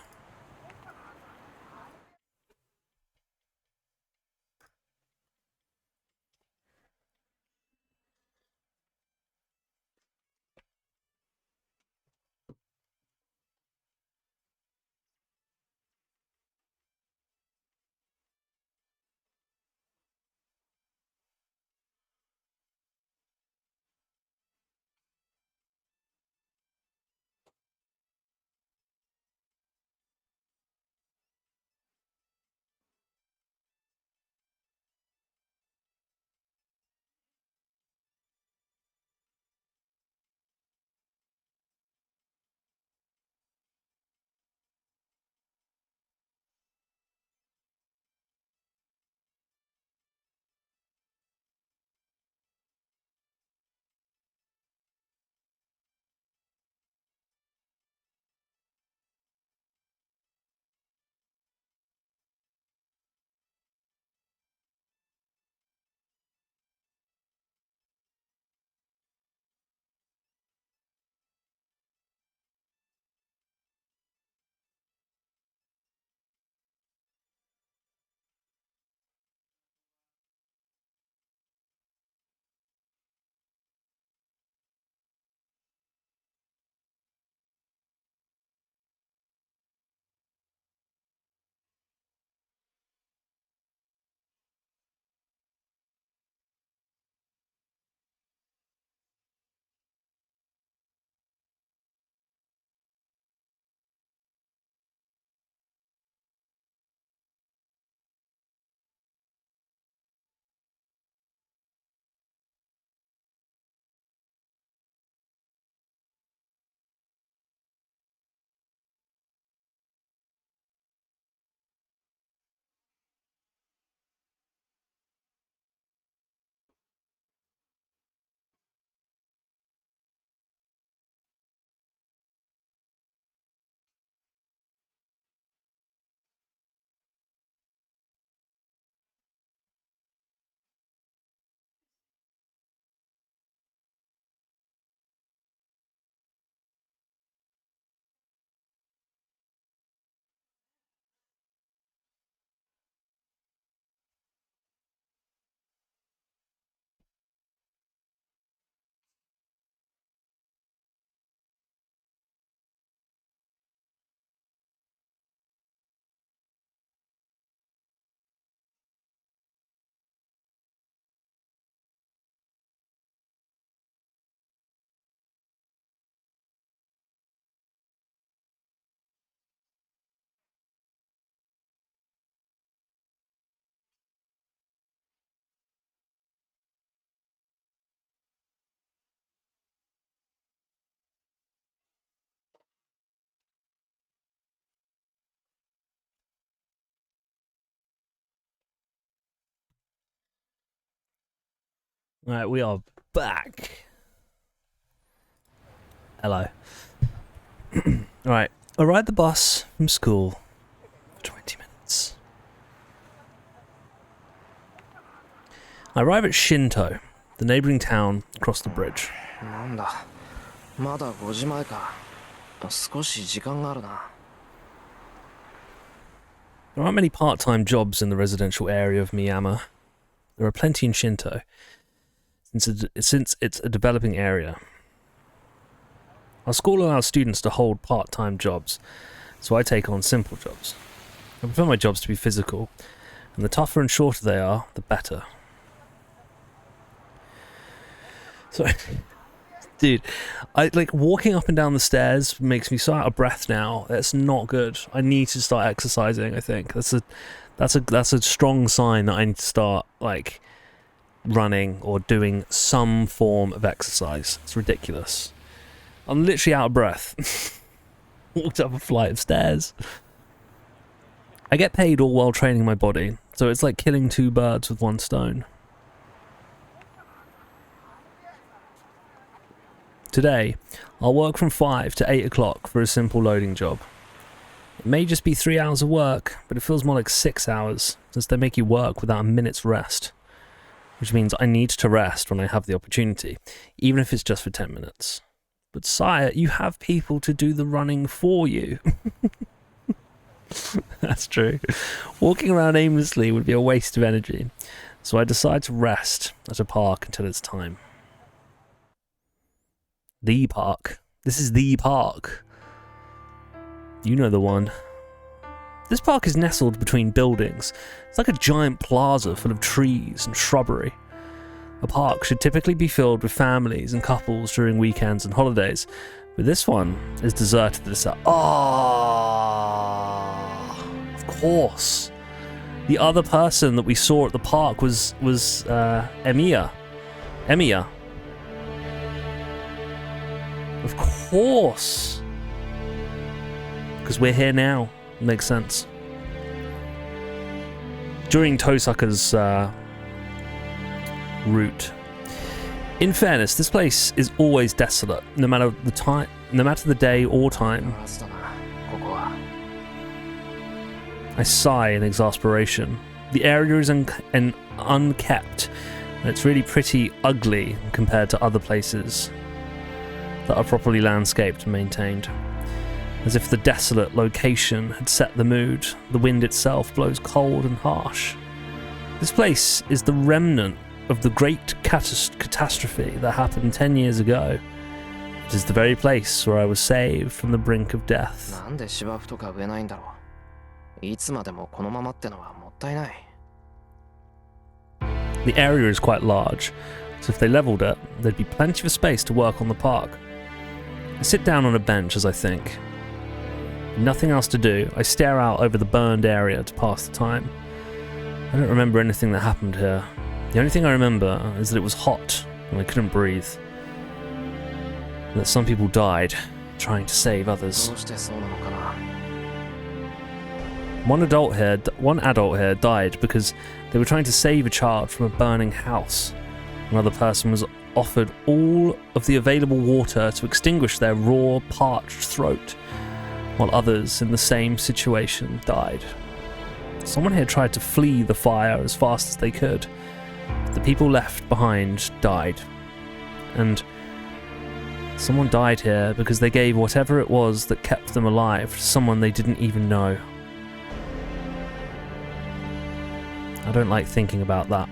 Alright, we are back. Hello. Alright, I ride the bus from school for 20 minutes. I arrive at Shinto, the neighbouring town across the bridge. なんだまだ5時前か少し時間があるな There aren't many part-time jobs in the residential area of Miyama. There are plenty in Shinto, since it's a developing area. Our school allows students to hold part-time jobs, so I take on simple jobs. I prefer my jobs to be physical, and the tougher and shorter they are, the better. So, dude, I like walking up and down the stairs makes me so out of breath now. That's not good. I need to start exercising. I think that's a strong sign that I need to start like running or doing some form of exercise. It's ridiculous. I'm literally out of breath. Walked up a flight of stairs. I get paid all while training my body, so it's like killing two birds with one stone. Today, I'll work from 5 to 8 o'clock for a simple loading job. It may just be 3 hours of work, but it feels more like 6 hours, since they make you work without a minute's rest. Which means I need to rest when I have the opportunity, even if it's just for 10 minutes. But sire, you have people to do the running for you. That's true. Walking around aimlessly would be a waste of energy, so I decide to rest at a park until it's time. The park. This is the park. You know the one. This park is nestled between buildings. It's like a giant plaza full of trees and shrubbery. A park should typically be filled with families and couples during weekends and holidays, but this one is deserted this hour. Oh, of course. The other person that we saw at the park was Emiya. Emiya. Of course. Because we're here now. Makes sense. During Tosaka's route. In fairness, this place is always desolate, no matter the day or time. ラストなここは I sigh in exasperation. The area is unkept, and it's really pretty ugly compared to other places that are properly landscaped and maintained. As if the desolate location had set the mood, the wind itself blows cold and harsh. This place is the remnant of the great catastrophe that happened 10 years ago. It is the very place where I was saved from the brink of death. なんで芝生とか植えないんだろういつまでもこのままってのはもったいない The area is quite large, so if they levelled it, there'd be plenty of space to work on the park. I sit down on a bench as I think. Nothing else to do, I stare out over the burned area to pass the time. I don't remember anything that happened here. The only thing I remember is that it was hot and I couldn't breathe. And that some people died trying to save others. どうしてそうなのかな One adult here died because they were trying to save a child from a burning house. Another person was offered all of the available water to extinguish their raw, parched throat, while others in the same situation died. Someone here tried to flee the fire as fast as they could. The people left behind died. And someone died here because they gave whatever it was that kept them alive to someone they didn't even know. I don't like thinking about that.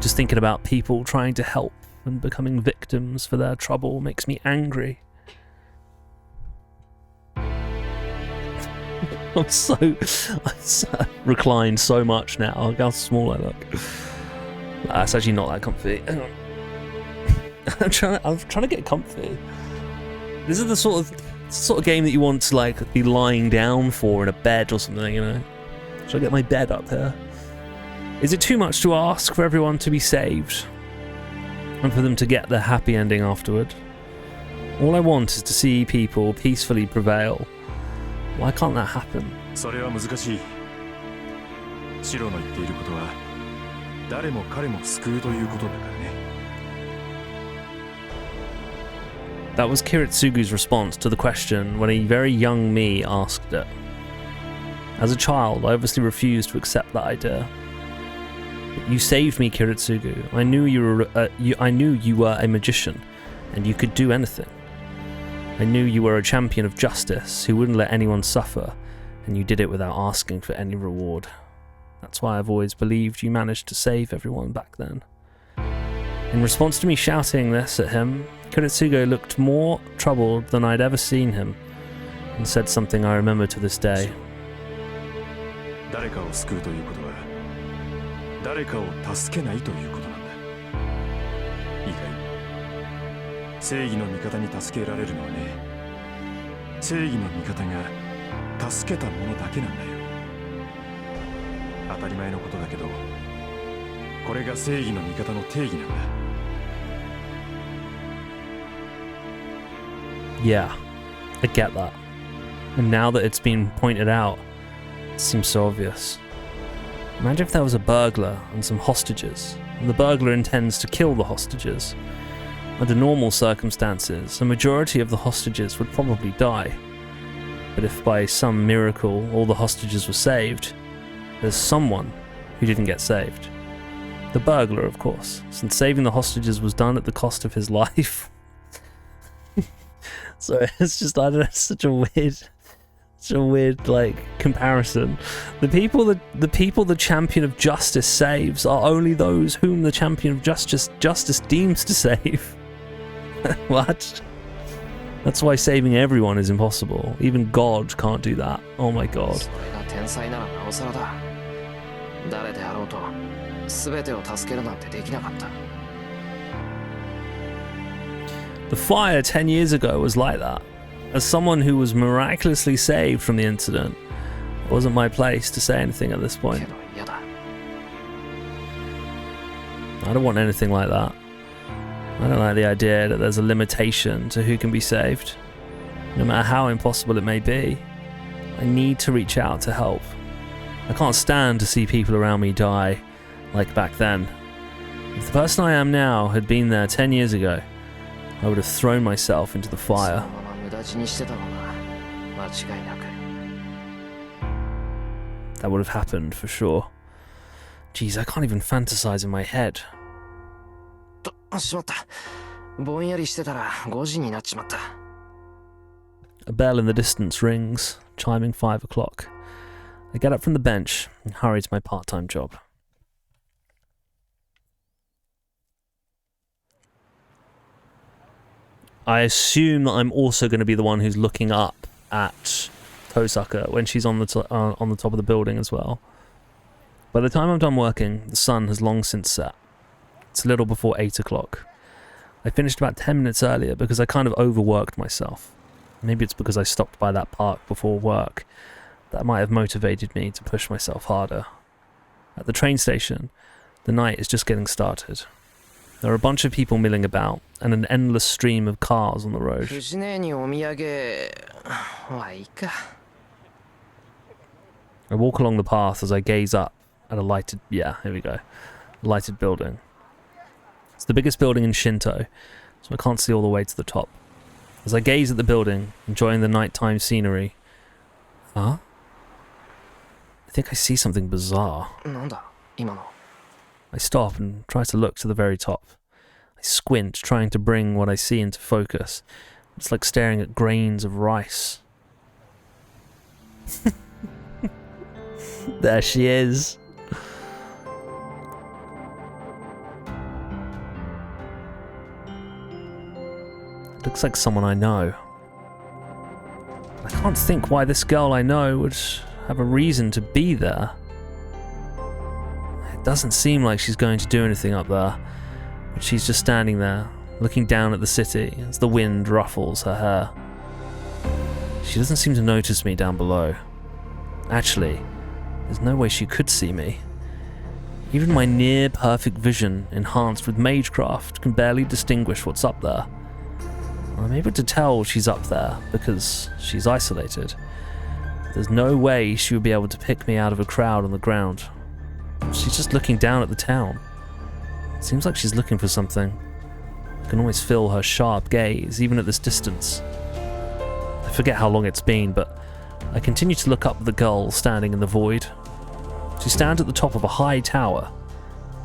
Just thinking about people trying to help and becoming victims for their trouble makes me angry. I'm so reclined so much now. Look how small I look. It's actually not that comfy. Hang on. I'm trying to get comfy. This is the sort of game that you want to like be lying down for in a bed or something, you know. Should I get my bed up here? Is it too much to ask for everyone to be saved and for them to get their happy ending afterward? All I want is to see people peacefully prevail. Why can't that happen? それは難しいシロの言っていることは誰も彼も救うということだからね That was Kiritsugu's response to the question when a very young me asked it. As a child, I obviously refused to accept that idea. You saved me, Kiritsugu. I knew you were a magician, and you could do anything. I knew you were a champion of justice who wouldn't let anyone suffer, and you did it without asking for any reward. That's why I've always believed you managed to save everyone back then. In response to me shouting this at him, Kiritsugu looked more troubled than I'd ever seen him, and said something I remember to this day. 誰かを救うということは誰かを助けないということなんだ。いいかい。正義の味方に助けられるのはね、正義の味方が助けた者だけなんだよ。当たり前のことだけど、これが正義の味方の定義なんだ。Yeah, I get that. And now that it's been pointed out, it seems so obvious. Imagine if there was a burglar and some hostages, and the burglar intends to kill the hostages. Under normal circumstances, a majority of the hostages would probably die. But if by some miracle all the hostages were saved, there's someone who didn't get saved. The burglar, of course, since saving the hostages was done at the cost of his life. So it's just, I don't know, it's such a weird like comparison. The people the champion of justice saves are only those whom the champion of justice deems to save. What? That's why saving everyone is impossible. Even God can't do that. Oh my God. それが天才ならなおさらだ。誰であろうと全てを助けるなんてできなかった。 The fire 10 years ago was like that. As someone who was miraculously saved from the incident, it wasn't my place to say anything at this け point. ど嫌だ。 I don't want anything like that. I don't like the idea that there's a limitation to who can be saved. No matter how impossible it may be, I need to reach out to help. I can't stand to see people around me die like back then. If the person I am now had been there 10 years ago, I would have thrown myself into the そ fire. のまま無駄死にしてたのが間違いなく。 That would have happened for sure. Jeez, I can't even fantasize in my head. と、しまった。ぼんやりしてたら5時になっちまった。 A bell in the distance rings, chiming 5 o'clock. I get up from the bench and hurry to my part-time job. I assume that I'm also going to be the one who's looking up at Kosaka when she's on the top of the building as well. By the time I'm done working, the sun has long since set. It's a little before 8 o'clock. I finished about 10 minutes earlier because I kind of overworked myself. Maybe it's because I stopped by that park before work. That might have motivated me to push myself harder. At the train station, the night is just getting started. There are a bunch of people milling about, and an endless stream of cars on the road. 藤姉にお土産はいいか。 I walk along the path as I gaze up at a lighted... Yeah, here we go. Lighted building. It's the biggest building in Shinto, so I can't see all the way to the top. As I gaze at the building, enjoying the nighttime scenery... Huh? I think I see something bizarre. なんだ今の。 I stop and try to look to the very top. I squint, trying to bring what I see into focus. It's like staring at grains of rice. There she is. Looks like someone I know. I can't think why this girl I know would have a reason to be there. It doesn't seem like she's going to do anything up there, but she's just standing there, looking down at the city as the wind ruffles her hair. She doesn't seem to notice me down below. Actually, there's no way she could see me. Even my near-perfect vision, enhanced with magecraft, can barely distinguish what's up there. I'm able to tell she's up there because she's isolated. There's no way she would be able to pick me out of a crowd on the ground. She's just looking down at the town. Seems like she's looking for something. I can always feel her sharp gaze, even at this distance. I forget how long it's been, but I continue to look up at the girl standing in the void. She stands at the top of a high tower.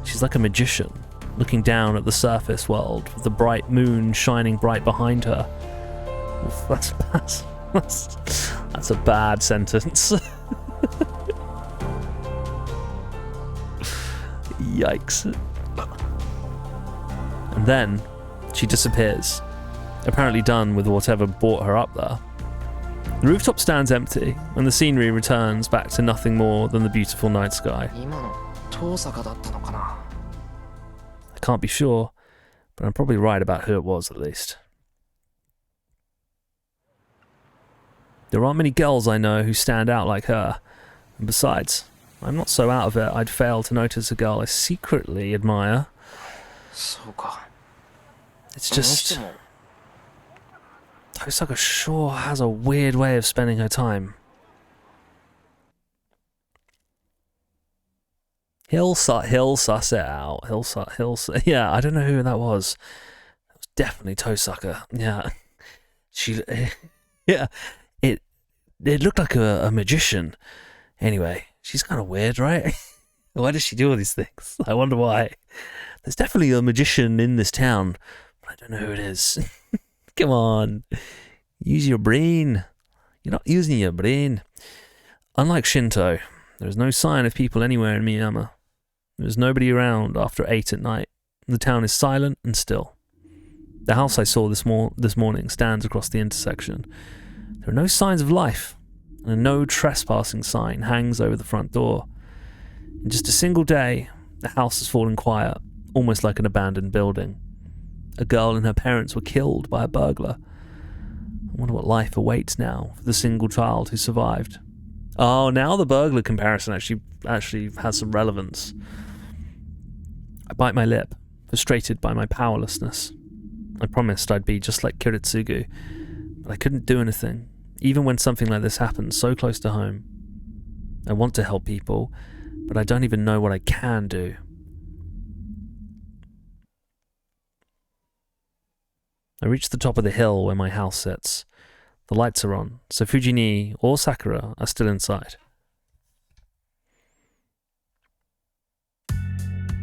She's like a magician, looking down at the surface world, with the bright moon shining bright behind her. Oof, that's a bad sentence. Yikes. And then she disappears, apparently done with whatever brought her up there. The rooftop stands empty, and the scenery returns back to nothing more than the beautiful night sky. 今の遠坂だったのかな。 I can't be sure, but I'm probably right about who it was at least. There aren't many girls I know who stand out like her, and besides, I'm not so out of it I'd fail to notice a girl I secretly admire. そうか。 It's にして just... も Tosaka sure has a weird way of spending her time. He'll suss it out. Yeah, I don't know who that was. It was definitely Tosaka. Yeah. Yeah. It looked like a magician. Anyway, she's kind of weird, right? Why does she do all these things? I wonder why. There's definitely a magician in this town, but I don't know who it is. Come on. Use your brain. You're not using your brain. Unlike Shinto, there is no sign of people anywhere in Miyama. There is nobody around after 8 at night. The town is silent and still. The house I saw this morning stands across the intersection. There are no signs of life, and a no trespassing sign hangs over the front door. In just a single day, the house has fallen quiet, almost like an abandoned building. A girl and her parents were killed by a burglar. I wonder what life awaits now for the single child who survived. Oh, now the burglar comparison actually has some relevance. I bite my lip, frustrated by my powerlessness. I promised I'd be just like Kiritsugu, but I couldn't do anything, even when something like this happens so close to home. I want to help people, but I don't even know what I can do. I reach the top of the hill where my house sits. The lights are on, so Fujini or Sakura are still inside.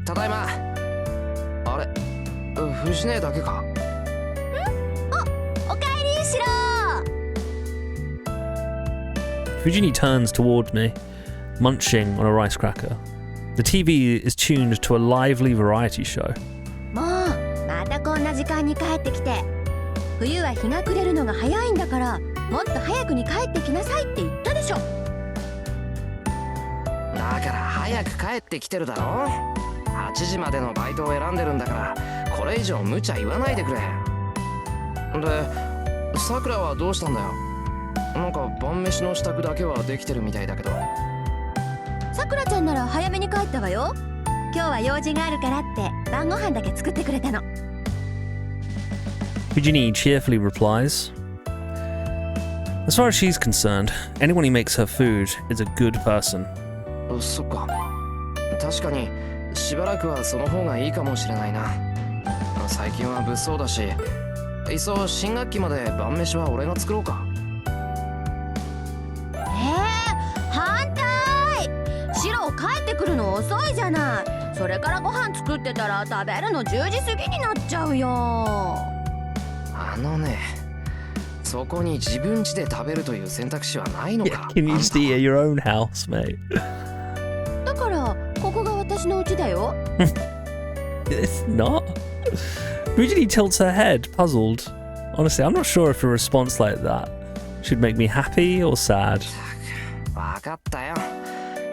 ただいま。あれ、藤姉だけか。おかえりシロ Fujini turns toward me, munching on a rice cracker. The TV is tuned to a lively variety show. もうまたこんな時間に帰ってきて。冬は日が暮れるのが早いんだから、もっと早くに帰ってきなさいって言ったでしょ。だから早く帰ってきてるだろ。8時までのバイトを選んでるんだから、これ以上無茶言わないでくれ。で、さくらはどうしたんだよ。なんか晩飯の支度だけはできてるみたいだけど。さくらちゃんなら早めに帰ったわよ。今日は用事があるからって晩ご飯だけ作ってくれたの。Fujini cheerfully replies, "As far as she's concerned, anyone who makes her food is a good person." そっか。確かにしばらくはその方がいいかもしれないな。最近は物騒だし、いっそ新学期まで晩飯は俺が作ろうか。反対。シロ帰ってくるの遅いじゃない。それからご飯作ってたら食べるの10時過ぎになっちゃうよ。あのね、そこに自分家で食べるという選択肢はないの Yeah, か。 can you just eat at your own house, mate? だからここが私の家だよ。It's not. Fujini tilts her head, puzzled. Honestly, I'm not sure if a response like that should make me happy or sad. わかったよ。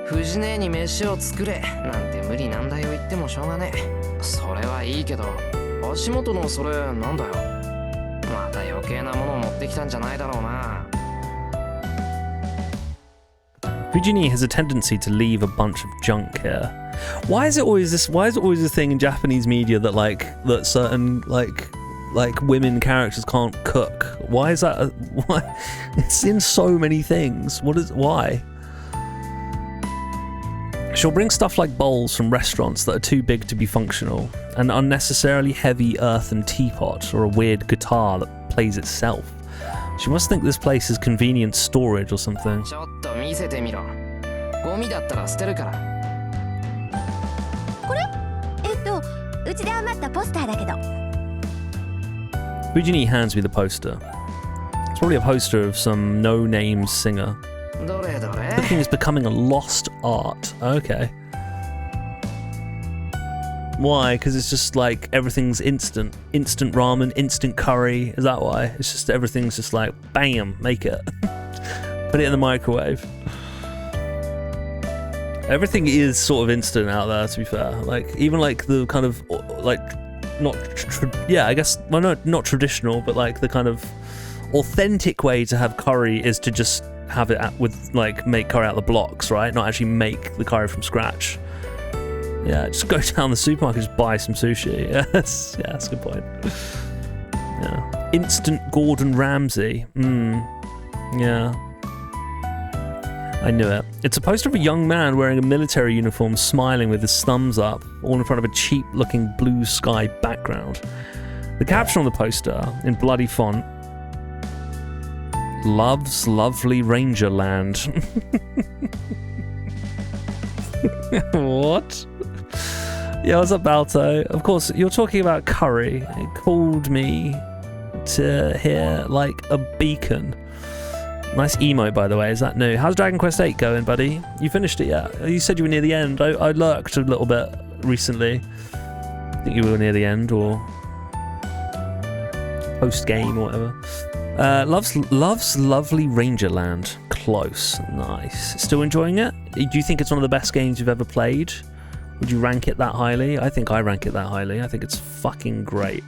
藤姉に飯を作れなんて無理難題を言ってもしょうがねえ。それはいいけど、足元のそれなんだよ。また余計なものを持ってきたんじゃないだろうな。Fujini has a tendency to leave a bunch of junk here. Why is it always a thing in Japanese media that certain women characters can't cook? Why is that? Why? It's in so many things. Why? She'll bring stuff like bowls from restaurants that are too big to be functional, an unnecessarily heavy earthen teapot, or a weird guitar that plays itself. She must think this place is convenient storage or something. ちょっと見せてみろ。ゴミだったら捨てるから。うちで余ったポスターだけど。Fujini hands me the poster. It's probably a poster of some no-name singer. どれどれ The thing is becoming a lost art. Okay. Why? Because it's just like everything's instant. Instant ramen, instant curry. Is that why? It's just everything's just like, bam, make it. Put it in the microwave. Everything is sort of instant out there, to be fair. Like, even like the kind of, like, I guess, well, no, not traditional, but like the kind of authentic way to have curry is to just have it with, like, make curry out of the blocks, right? Not actually make the curry from scratch. Yeah, just go down the supermarket, just buy some sushi. Yes, yeah, that's a good point. Yeah. Instant Gordon Ramsay. Yeah. I knew it. It's a poster of a young man wearing a military uniform, smiling with his thumbs up, all in front of a cheap-looking blue sky background. The caption on the poster, in bloody font, "Love's lovely Ranger Land." What? Yeah, what's up, Balto? Of course, you're talking about curry. It called me to hear like a beacon. Nice emote, by the way. Is that new? How's Dragon Quest VIII going, buddy? You finished it yet? You said you were near the end. I lurked a little bit recently. I think you were near the end or post-game or whatever. Love's lovely Ranger Land. Close. Nice. Still enjoying it? Do you think it's one of the best games you've ever played? Would you rank it that highly? I think I rank it that highly. I think it's fucking great.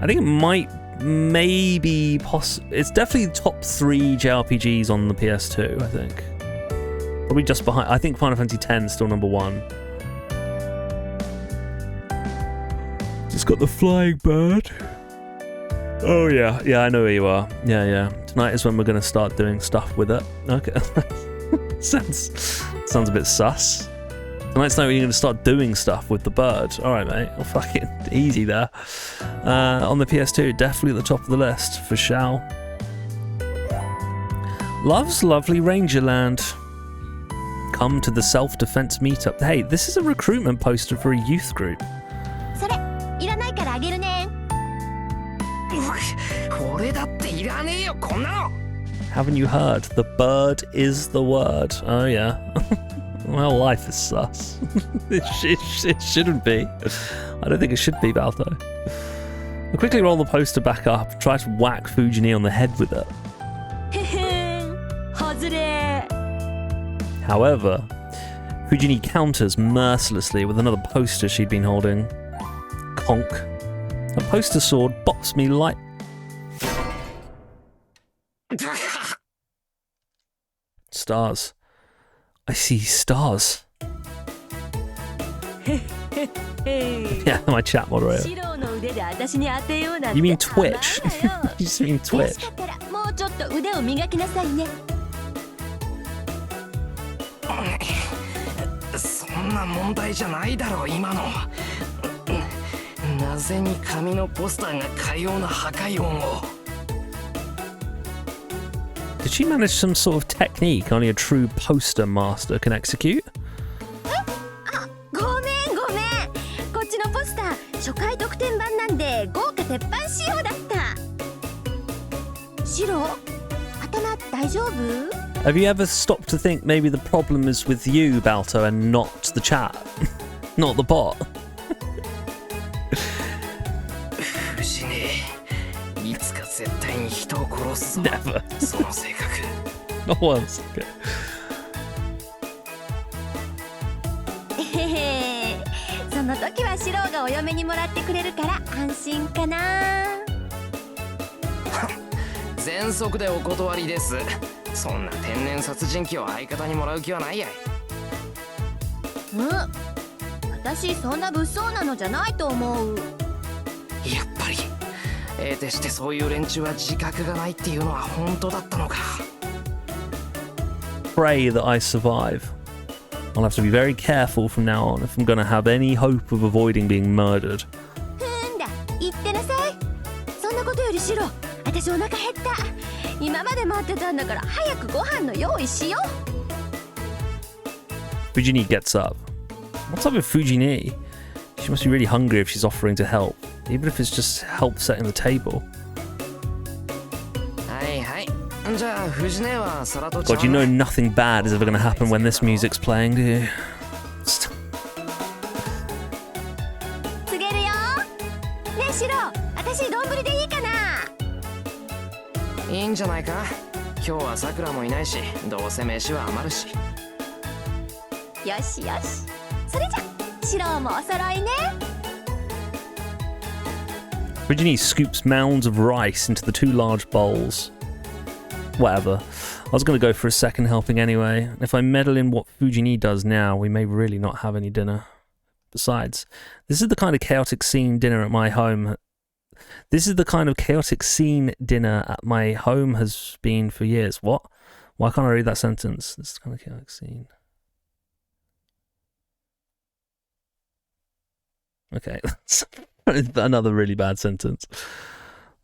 I think it might maybe it's definitely top 3 JRPGs on the PS2, I think. Probably just behind. I think Final Fantasy X is still number 1. Just got the flying bird. Oh yeah, I know where you are. Yeah. Tonight is when we're gonna start doing stuff with it. Okay. sounds a bit sus. Tonight's night when you're going to start doing stuff with the bird. Alright, mate. Well, fucking easy there. On the PS2, definitely at the top of the list, for Shao. Love's lovely Ranger Land. Come to the self-defense meetup. Hey, this is a recruitment poster for a youth group. それいらないからあげるね。俺だっていらねえよ、こんなの。 Haven't you heard? The bird is the word. Oh, yeah. Well, life is sus. It shouldn't be. I don't think it should be, Balto. I'll quickly roll the poster back up and try to whack Fujini on the head with it. However, Fujini counters mercilessly with another poster she'd been holding. Conk. A poster sword bops me like... Stars. I see stars. Yeah, my chat moderator. You mean Twitch? You just mean Twitch. もうちょっと腕を磨きなさいね。そんな問題じゃないだろう、今の。なぜに紙のポスターがかような破壊音を。 Did she manage some sort of technique only a true poster master can execute? ごめん。こっちのポスター初回特典版なんで豪華鉄板仕様だった。シロ、頭大丈夫？ Have you ever stopped to think maybe the problem is with you, Balto, and not the chat? Not the bot? しねえ。いつか絶対に人を殺すぞ。 Never. その性格。 Not once. Okay. その時はシロがお嫁にもらってくれるから安心かな。全速でお断りです。そんな天然殺人鬼を相方にもらう気はないやい。私そんな物騒なのじゃないと思う。やっぱり得てしてそういう連中は自覚がないっていうのは本当だったのか。 Pray that I survive. I'll have to be very careful from now on if I'm going to have any hope of avoiding being murdered. ふんだ、言ってなさい。そんなことよりシロ、私お腹減った。今まで待ってたんだから早くご飯の用意しよう。 Fujini gets up. What's up with Fujini? She must be really hungry if she's offering to help, even if it's just help setting the table. はいはい。じゃあ藤姉は皿と茶 God, you know nothing bad is ever going to happen when this music's playing, do you? 告げるよ。ねえシロ、私丼でいいかな。いいんじゃないか。今日はさくらもいないし、どうせ飯は余るし。よしよし。それじゃ、シロもお揃いね。 Fujini scoops mounds of rice into the 2 large bowls. Whatever. I was going to go for a second helping anyway. If I meddle in what Fujini does now, we may really not have any dinner. Besides, this is the kind of chaotic scene dinner at my home. This is the kind of chaotic scene dinner at my home has been for years. What? Why can't I read that sentence? This is the kind of chaotic scene. Okay, that's another really bad sentence.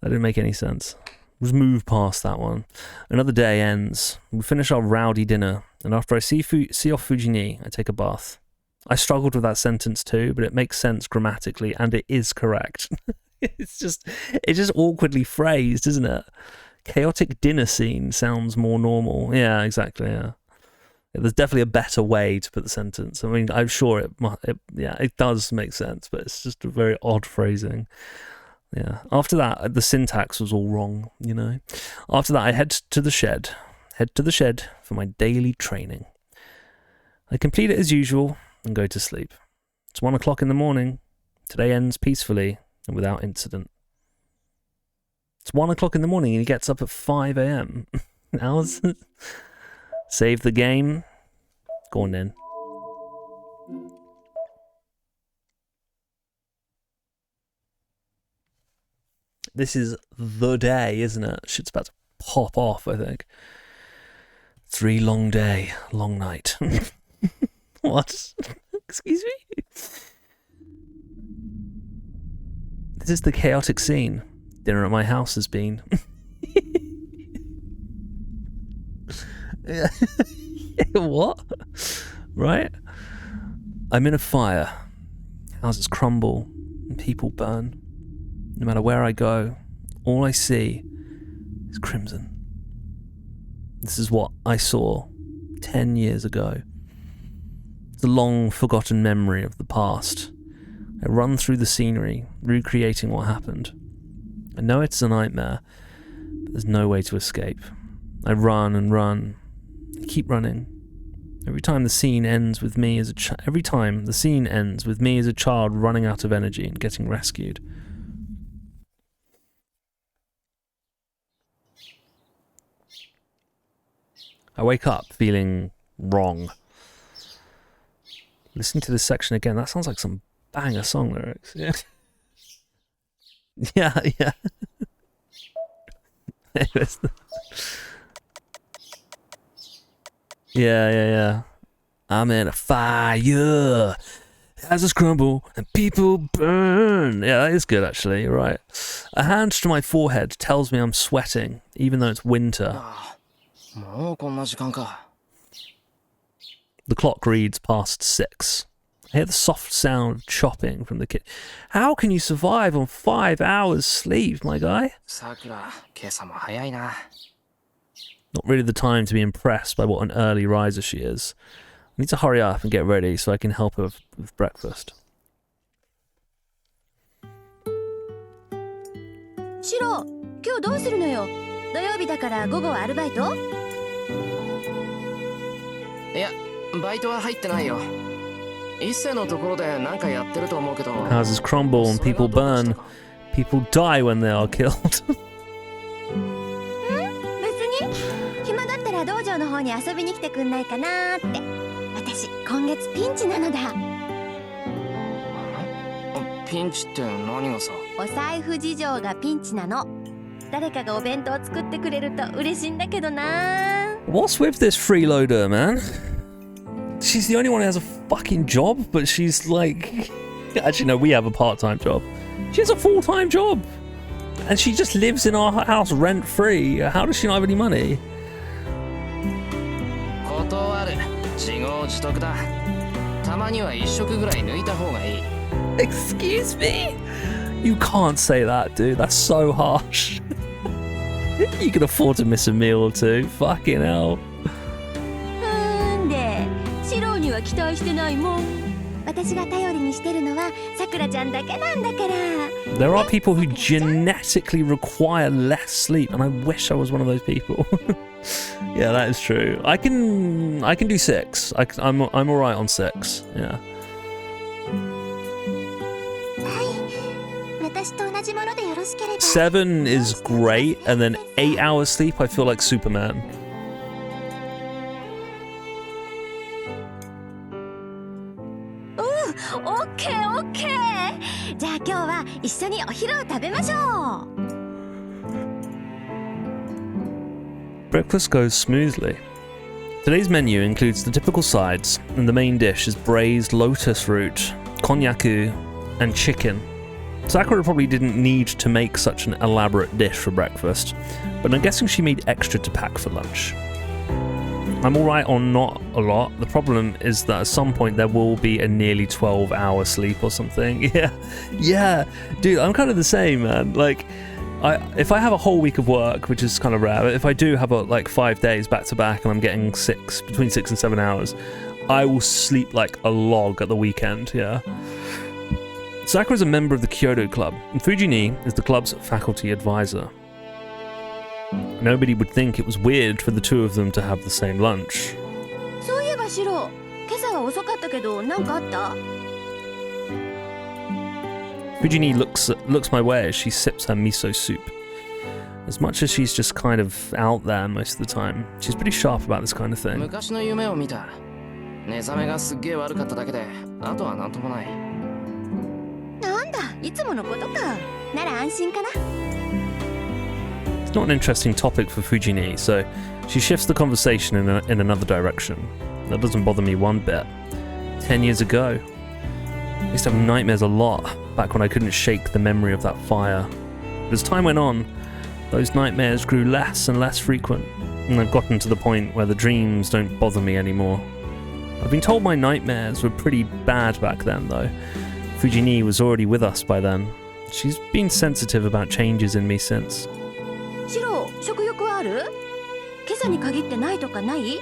That didn't make any sense. Let's move past that one. Another day ends. We finish our rowdy dinner, and after I see off Fujini, I take a bath. I struggled with that sentence too, but it makes sense grammatically, and it is correct. It's just awkwardly phrased, isn't it? Chaotic dinner scene sounds more normal. Yeah, exactly. Yeah. There's definitely a better way to put the sentence. I mean, I'm sure it does make sense, but it's just a very odd phrasing. Yeah. After that, the syntax was all wrong, you know. After that, I head to the shed for my daily training. I complete it as usual and go to sleep. It's 1 o'clock in the morning. Today ends peacefully and without incident. It's 1 o'clock in the morning and he gets up at 5 a.m. How's save the game? Go on then. This is the day, isn't it? Shit's about to pop off, I think. 3 long day, long night. What? Excuse me? This is the chaotic scene dinner at my house has been. What? Right? I'm in a fire. Houses crumble and people burn. No matter where I go, all I see is crimson. This is what I saw 10 years ago. It's a long forgotten memory of the past. I run through the scenery, recreating what happened. I know it's a nightmare, but there's no way to escape. I run and run. I keep running. Every time the scene ends with me as a child running out of energy and getting rescued. I wake up feeling wrong. Listen to this section again. That sounds like some banger song lyrics. Yeah. Yeah. Yeah. I'm in a fire. Houses crumble and people burn. Yeah, that is good actually. You're right. A hand to my forehead tells me I'm sweating, even though it's winter. もうこんな時間か。 The clock reads past 6. I hear the soft sound of chopping from the kitchen. How can you survive on 5 hours sleep, my guy? さくら、今朝も早いな。 Not really the time to be impressed by what an early riser she is. I need to hurry up and get ready so I can help her with breakfast. シロ、今日どうするのよ。土曜日だから午後はアルバイト？いや、バイトは入ってないよ。一世のところで何かやってると思うけど。Houses crumble and people burn. People die when they are killed. 別に暇だったら道場の方に遊びに来てくんないかなって。私今月ピンチなのだ。ピンチって何がさ。お財布事情がピンチなの。誰かがお弁当を作ってくれると嬉しいんだけどな。 What's with this freeloader, man? She's the only one who has a fucking job, but she's like... Actually, no, we have a part-time job. She has a full-time job. And she just lives in our house rent-free. How does she not have any money? 断る。自業自得だ。たまには一食ぐらい抜いた方がいい。Excuse me? You can't say that, dude. That's so harsh. You can afford to miss a meal or two. Fucking hell. でシローには期待してないもん。私が頼りにしてるのはさくらちゃんだけなんだから。 There are people who genetically require less sleep, and I wish I was one of those people. Yeah, that is true. I can do 6. I'm alright on 6. Yeah. はい。私と同じものでよろしければ。 7 is great, and then 8 hours sleep, I feel like Superman. オッケーオッケー。じゃあ今日は一緒にお昼を食べましょう。 Breakfast goes smoothly. Today's menu includes the typical sides, and the main dish is braised lotus root, konnyaku, and chicken. Sakura probably didn't need to make such an elaborate dish for breakfast, but I'm guessing she made extra to pack for lunch. I'm alright on not a lot. The problem is that at some point there will be a nearly 12-hour sleep or something. Yeah, dude, I'm kind of the same, man. Like, if I have a whole week of work, which is kind of rare, but if I do have like 5 days back to back and I'm getting between 6 and 7 hours, I will sleep like a log at the weekend. Yeah. Sakura is a member of the Kyoto Club, and Fujini is the club's faculty advisor. Nobody would think it was weird for the two of them to have the same lunch. そういえばシロー、今朝は遅かったけど何かあった？ Fujini looks my way as she sips her miso soup. As much as she's just kind of out there most of the time, she's pretty sharp about this kind of thing. 昔の夢を見た。寝覚めがすっげえ悪かっただけで、あとはなんともない。なんだ、いつものことか。なら安心かな。 It's not an interesting topic for Fujini, so she shifts the conversation in another direction. That doesn't bother me one bit. 10 years ago, I used to have nightmares a lot, back when I couldn't shake the memory of that fire. But as time went on, those nightmares grew less and less frequent, and I've gotten to the point where the dreams don't bother me anymore. I've been told my nightmares were pretty bad back then, though. Fujini was already with us by then. She's been sensitive about changes in me since. シロー、食欲はある？今朝に限ってないとかない？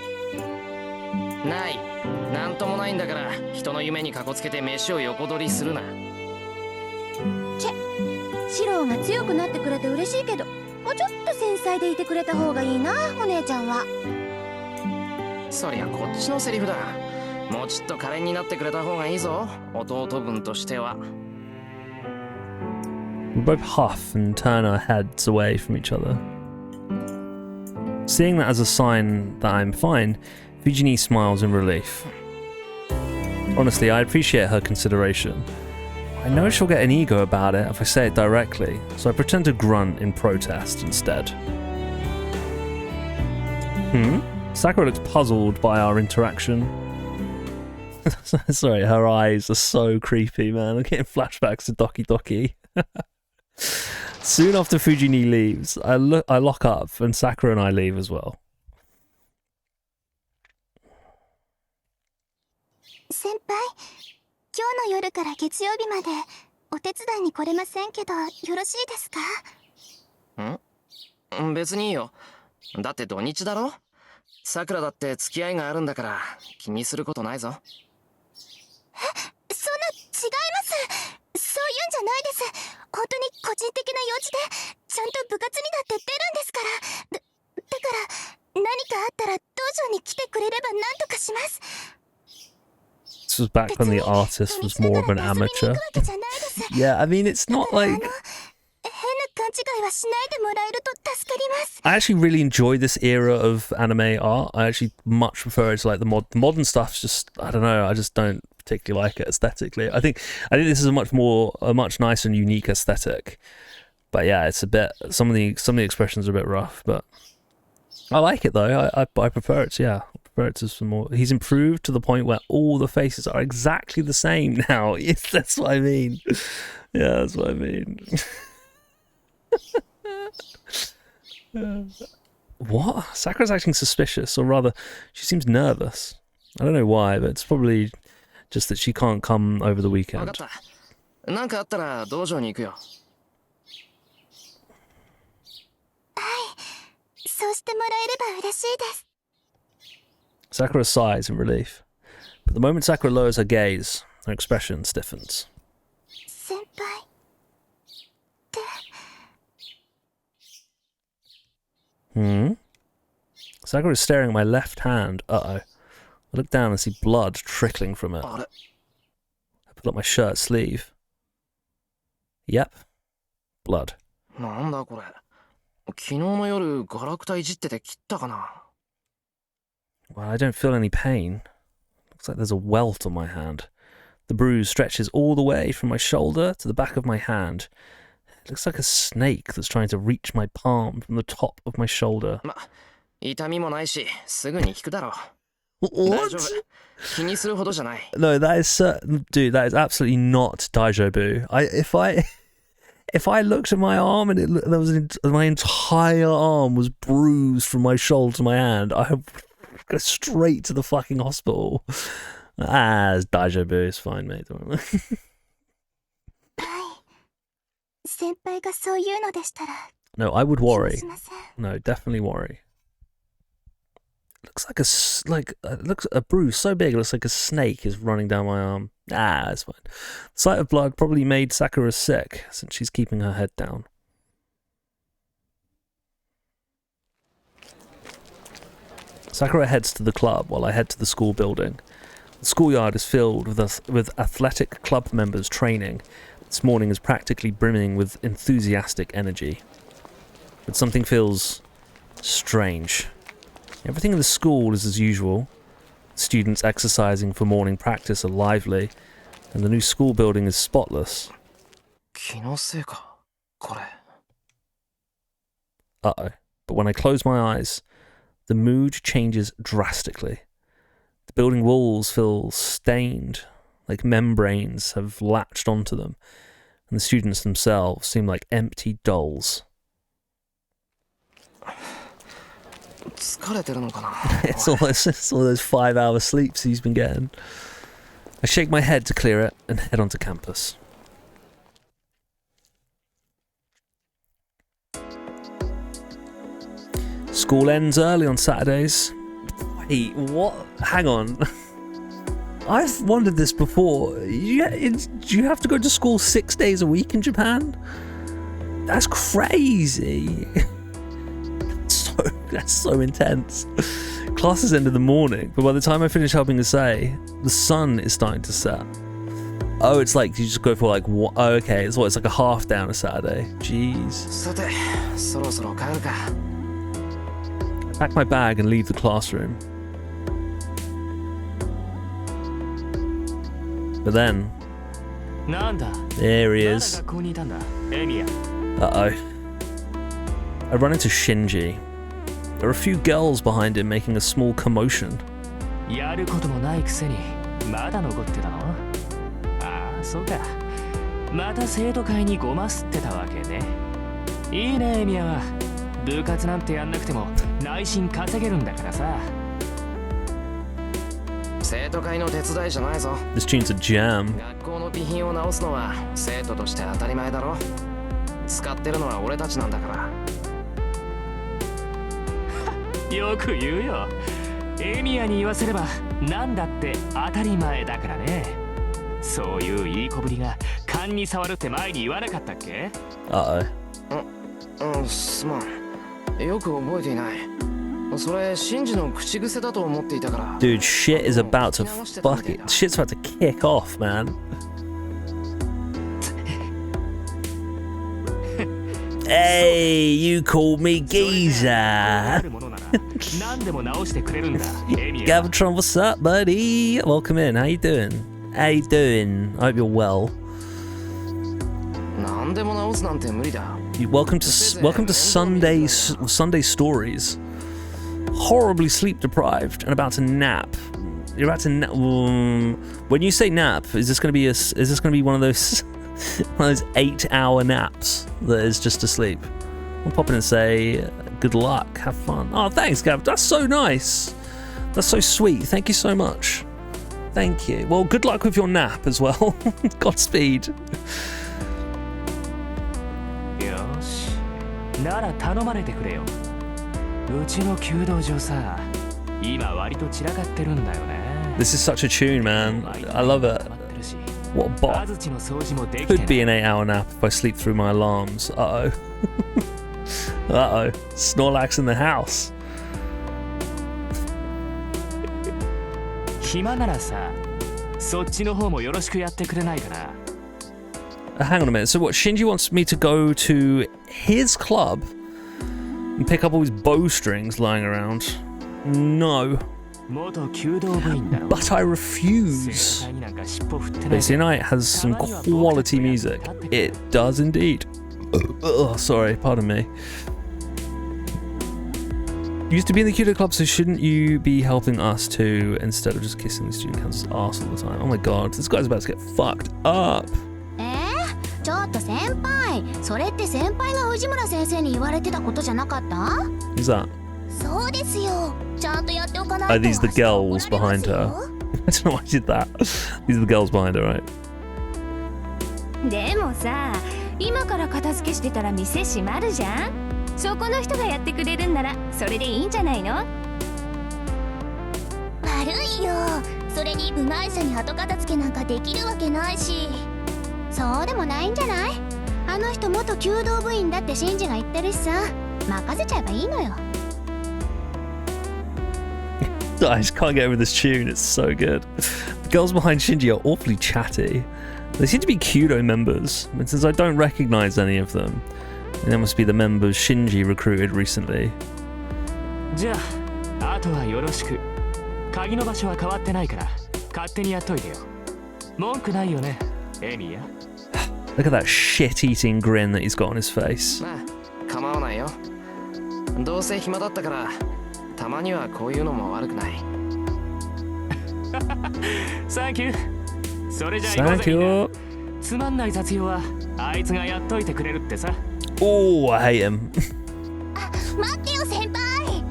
ない。なんともないんだから、人の夢にかこつけて飯を横取りするな。シローが強くなってくれて嬉しいけど、もうちょっと繊細でいてくれた方がいいな、お姉ちゃんは。そりゃこっちのセリフだ。もうちょっと可憐になってくれた方がいいぞ、弟分としては。We both huff and turn our heads away from each other. Seeing that as a sign that I'm fine, Fujini smiles in relief. Honestly, I appreciate her consideration. I know she'll get an ego about it if I say it directly, so I pretend to grunt in protest instead. Sakura looks puzzled by our interaction. Sorry, her eyes are so creepy, man. I'm getting flashbacks to Doki Doki. Soon after Fujini leaves, I lock up, and Sakura and I leave as well. 先輩、今日の夜から月曜日までお手伝いに来れませんけど、よろしいですか？別にいいよ。だって土日だろ？さくらだって付き合いがあるんだから気にすることないぞ。そんな、違います。そういうんじゃないです。本当に個人的な用事でちゃんと部活にだって出るんですから。だから何かあったら道場に来てくれれば何とかします。 This was back when the artist was more of an amateur. Yeah, I mean, it's not like... I actually really enjoy this era of anime art. I actually much prefer it to like the modern stuff's just, I don't know, I just don't particularly like it aesthetically. I think this is a much nicer and unique aesthetic. But yeah, it's a bit, some of the expressions are a bit rough, but I like it though. I prefer it, yeah. I predators for more. He's improved to the point where all the faces are exactly the same now. Yes, that's what I mean. Yeah, that's what I mean. What? Sakura's acting suspicious, or rather, she seems nervous. I don't know why, but it's probably just that she can't come over the 分 weekend. かった。なんかあったら道場に行くよ。そうしてもらえれば嬉しいです。 Sakura sighs in relief. But the moment Sakura lowers her gaze, her expression stiffens. 先輩って Hmm? Sakura is staring at my left hand. Uh-oh. I look down and see blood trickling from it. あれ I pull up my shirt sleeve. Yep. Blood. なんだこれ。昨日の夜ガラクタいじってて切ったかな。 Well, I don't feel any pain. Looks like there's a welt on my hand. The bruise stretches all the way from my shoulder to the back of my hand. It looks like a snake that's trying to reach my palm from the top of my shoulder. ま、痛みもないし、すぐに効くだろう。 What? 大丈夫。気にするほどじゃない。 No, that is dude, that is absolutely not Daijobu. If I looked at my arm and my entire arm was bruised from my shoulder to my hand, I would go straight to the fucking hospital. It's Daijobu, it's fine, mate. Don't worry. 先輩がそう言うのでしたら No, I would 気に worry. しません。 No, definitely worry. Looks like it looks a bruise so big it looks like a snake is running down my arm. It's fine. The sight of blood probably made Sakura sick since she's keeping her head down. Sakura heads to the club while I head to the school building. The schoolyard is filled with athletic club members training. This morning is practically brimming with enthusiastic energy. But something feels strange. Everything in the school is as usual. Students exercising for morning practice are lively, and the new school building is spotless. 気のせいか、これ。 Uh-oh. But when I close my eyes, the mood changes drastically. The building walls feel stained, like membranes have latched onto them, and the students themselves seem like empty dolls. 疲れてるのかな。 It's all those 5-hour sleeps he's been getting. I shake my head to clear it and head onto campus. School ends early on Saturdays. Wait, what? Hang on. I've wondered this before. Do you have to go to school 6 days a week in Japan? That's crazy. That's so intense. Classes end in the morning, but by the time I finish helping Issei, the sun is starting to set. Oh, it's like you just go for like what? Oh, okay, it's like a half day on a Saturday. Jeez. さて、そろそろ帰るか。 I pack my bag and leave the classroom. But then, なんだ there he 誰 is. が学校にいたんだエミヤ Uh-oh. I run into Shinji. There are a few girls behind him making a small commotion. やることもないくせにまだ残ってたのああそうかまた生徒会にごますってたわけねいいねエミヤは部活なんてやんなくても内心稼げるんだからさ生徒会の手伝いじゃないぞ。 This tune's a jam. 学校の備品を直すのは生徒として当たり前だろ。使ってるのは俺たちなんだから。よく言うよエミヤに言わせればなんだって当たり前だからねそういういい子ぶりが勘に触るって前に言わなかったっけ Uh-oh. すまん。よく覚えていない。それ、シンジの口癖だと思っていたから。 Dude, shit is about to fuck it. Shit's about to kick off, man. Hey, you called me geezer. 何でも直してくれるんだエミヤ Gavatron, what's up, buddy? Welcome in. How you doing? How you doing? I hope you're well. 何でも直すなんて無理だ。 Welcome to Sunday Stories. horribly sleep deprived and about to nap. You're about to nap. When you say nap, is this going to be one of those 8-hour naps that is just to sleep? I'll pop in and say, good luck, have fun. Oh, thanks, Gav. That's so nice. That's so sweet. Thank you so much. Thank you. Well, good luck with your nap as well. Godspeed. よしなら頼まれてくれようちの弓道場さ今割と散らかってるんだよね This is such a tune, man. I love it. What a bop. Could be an 8-hour nap if I sleep through my alarms. Uh-oh. Uh-oh. Snorlax in the house. 暇ならさそっちの方もよろしくやってくれないかな Hang on a minute. So what, Shinji wants me to go to his club and pick up all his bowstrings lying around? No. 元弓道部員だろ But I refuse. 正解になんか尻尾振ってない This night has some quality music. It does indeed. Oh, sorry, pardon me. You used to be in the Kudo Club, so shouldn't you be helping us too instead of just kissing the student council's ass all the time? Oh my god, this guy's about to get fucked up. ちょっと先輩、それって先輩が藤村先生に言われてたことじゃなかった？ Who's that? そうですよ。ちゃんとやっておかないと。 Are these the girls behind her? I don't know why I did that. These are the girls behind her, right? でもさ、今から片付けしてたら店閉まるじゃん。そこの人がやってくれるんならそれでいいんじゃないの？悪いよ。それに部外者に後片付けなんかできるわけないし。そうでもないんじゃない？あの人元弓道部員だってシンジが言ってるしさ。任せちゃえばいいのよ。I just can't get over this tune, it's so good. The girls behind Shinji are awfully chatty. They seem to be Kudo members, and since I don't recognize any of them, they must be the members Shinji recruited recently. じゃああとはよろしく鍵の場所は変わってないから勝手にやっといてよ文句ないよねエミヤ Look at that shit-eating grin that he's got on his face. まあ構わないよどうせ暇だったからたまにはこういうのも悪くないサンキューそれじゃあ行こうぜ Thank みんな you. つまんない雑用はあいつがやっといてくれるってさ Oh, I hate him. 待ってよ先輩。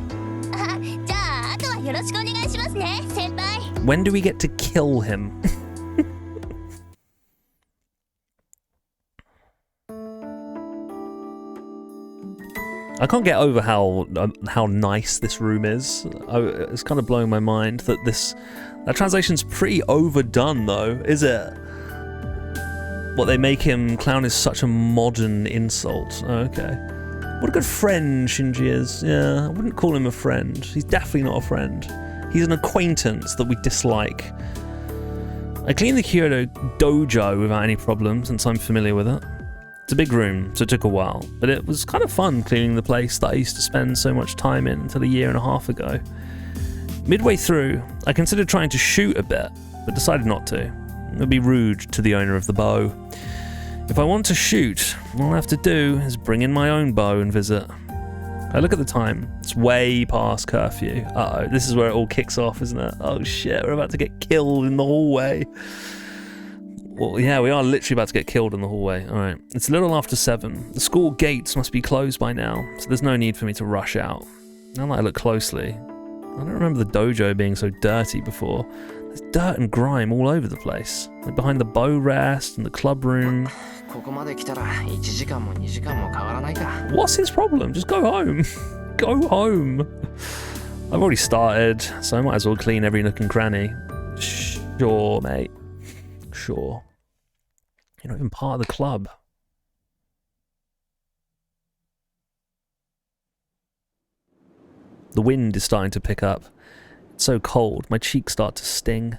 じゃああとはよろしくお願いしますね先輩。 When do we get to kill him? I can't get over how nice this room is. It's kind of blowing my mind that that translation's pretty overdone though, is it? What, they make him clown is such a modern insult. Oh, okay. What a good friend Shinji is. Yeah, I wouldn't call him a friend. He's definitely not a friend. He's an acquaintance that we dislike. I cleaned the Kyoto dojo without any problem since I'm familiar with it. It's a big room, so it took a while, but it was kind of fun cleaning the place that I used to spend so much time in until a year and a half ago. Midway through, I considered trying to shoot a bit, but decided not to. It would be rude to the owner of the bow. If I want to shoot, all I have to do is bring in my own bow and visit. I look at the time. It's way past curfew. Uh-oh, this is where it all kicks off, isn't it? Oh shit, we're about to get killed in the hallway. Well, yeah, we are literally about to get killed in the hallway. Alright, it's a little after 7. The school gates must be closed by now, so there's no need for me to rush out. Now that I look closely, I don't remember the dojo being so dirty before. There's dirt and grime all over the place. Like behind the bow rest and the club room. ここまで来たら1時間も2時間も変わらないか What's his problem? Just go home. Go home. I've already started, so I might as well clean every nook and cranny. Sure, mate. Sure. You're not even part of the club. The wind is starting to pick up. It's so cold, my cheeks start to sting.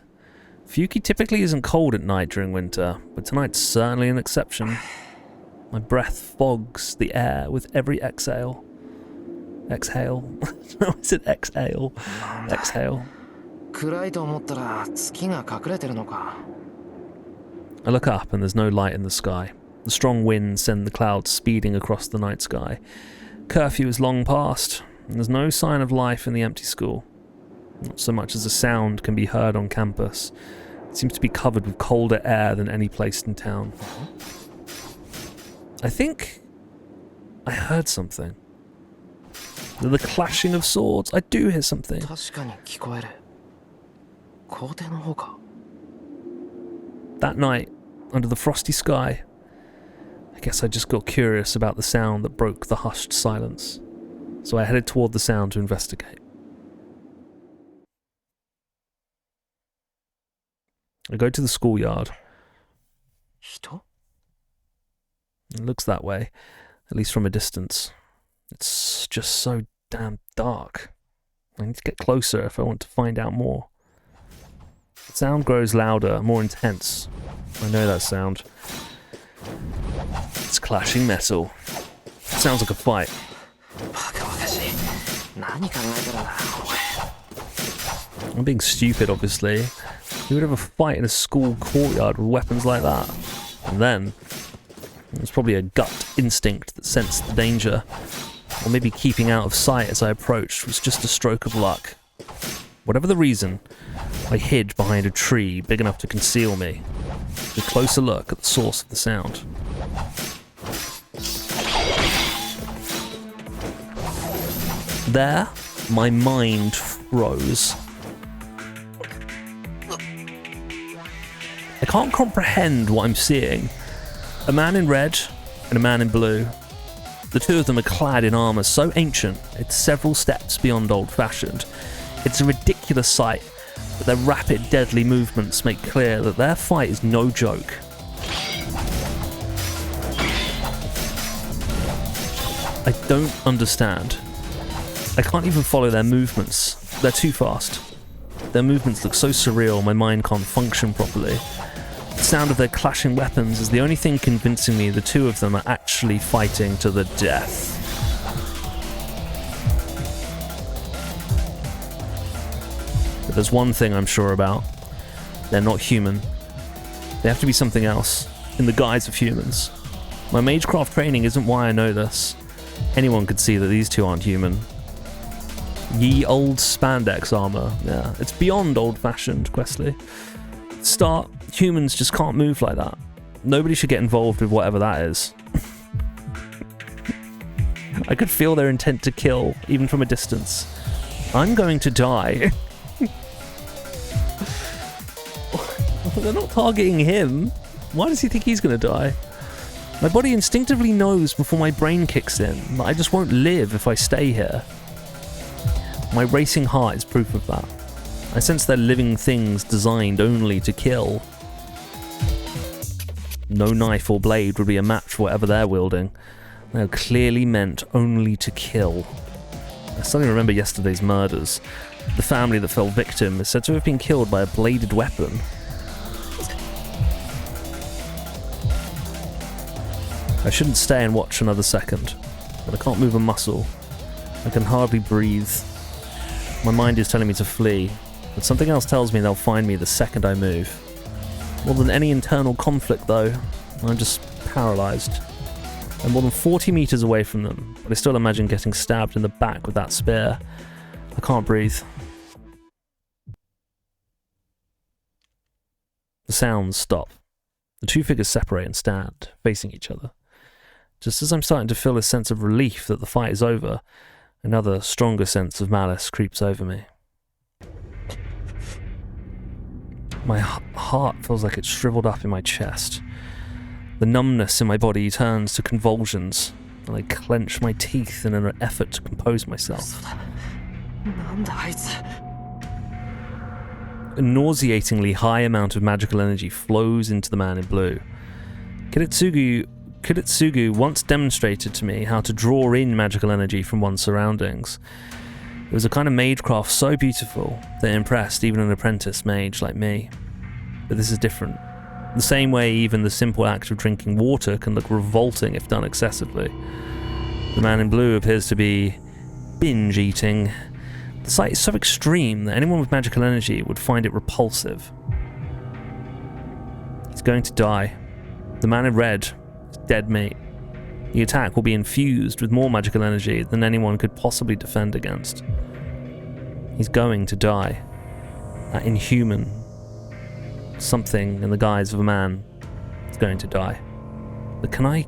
Fuki typically isn't cold at night during winter, but tonight's certainly an exception. My breath fogs the air with every exhale. Exhale? No, I said exhale. Exhale. 暗いと思ったら月が隠れてるのか I look up and there's no light in the sky. The strong winds send the clouds speeding across the night sky. Curfew is long past. There's no sign of life in the empty school. Not so much as a sound can be heard on campus. It seems to be covered with colder air than any place in town. I think I heard something. The clashing of swords. I do hear something. 確かに聞こえる。校庭の方か。 That night, under the frosty sky, I guess I just got curious about the sound that broke the hushed silence. So I headed toward the sound to investigate. I go to the schoolyard. 人? It looks that way, at least from a distance. It's just so damn dark. I need to get closer if I want to find out more. The sound grows louder, more intense. I know that sound. It's clashing metal. It sounds like a fight. バカバカしい。何考えてるんだ、お前。 I'm being stupid, obviously. Who would ever fight in a school courtyard with weapons like that? And then, it was probably a gut instinct that sensed the danger. Or maybe keeping out of sight as I approached was just a stroke of luck. Whatever the reason, I hid behind a tree big enough to conceal me. A closer look at the source of the sound. There, my mind froze. I can't comprehend what I'm seeing. A man in red and a man in blue. The two of them are clad in armour so ancient, it's several steps beyond old-fashioned. It's a ridiculous sight, but their rapid, deadly movements make clear that their fight is no joke. I don't understand. I can't even follow their movements. They're too fast. Their movements look so surreal, my mind can't function properly. The sound of their clashing weapons is the only thing convincing me the two of them are actually fighting to the death. But there's one thing I'm sure about. They're not human. They have to be something else, in the guise of humans. My Magecraft training isn't why I know this. Anyone could see that these two aren't human. Ye old spandex armor. Yeah, it's beyond old-fashioned, Questley. Start, humans just can't move like that. Nobody should get involved with whatever that is. I could feel their intent to kill, even from a distance. I'm going to die. They're not targeting him. Why does he think he's going to die? My body instinctively knows before my brain kicks in that I just won't live if I stay here. My racing heart is proof of that. I sense they're living things designed only to kill. No knife or blade would be a match for whatever they're wielding. They are clearly meant only to kill. I suddenly remember yesterday's murders. The family that fell victim is said to have been killed by a bladed weapon. I shouldn't stay and watch another second, but I can't move a muscle. I can hardly breathe. My mind is telling me to flee, but something else tells me they'll find me the second I move. More than any internal conflict, though, I'm just paralysed. I'm more than 40 metres away from them, but I still imagine getting stabbed in the back with that spear. I can't breathe. The sounds stop. The two figures separate and stand, facing each other. Just as I'm starting to feel a sense of relief that the fight is over, another, stronger sense of malice creeps over me. My heart feels like it's shriveled up in my chest. The numbness in my body turns to convulsions, and I clench my teeth in an effort to compose myself. A nauseatingly high amount of magical energy flows into the man in blue. Kiritsugu once demonstrated to me how to draw in magical energy from one's surroundings. It was a kind of magecraft so beautiful that it impressed even an apprentice mage like me. But this is different. The same way even the simple act of drinking water can look revolting if done excessively. The man in blue appears to be binge eating. The sight is so extreme that anyone with magical energy would find it repulsive. He's going to die. The man in red is dead meat. The attack will be infused with more magical energy than anyone could possibly defend against. He's going to die. That inhuman something in the guise of a man is going to die. But can I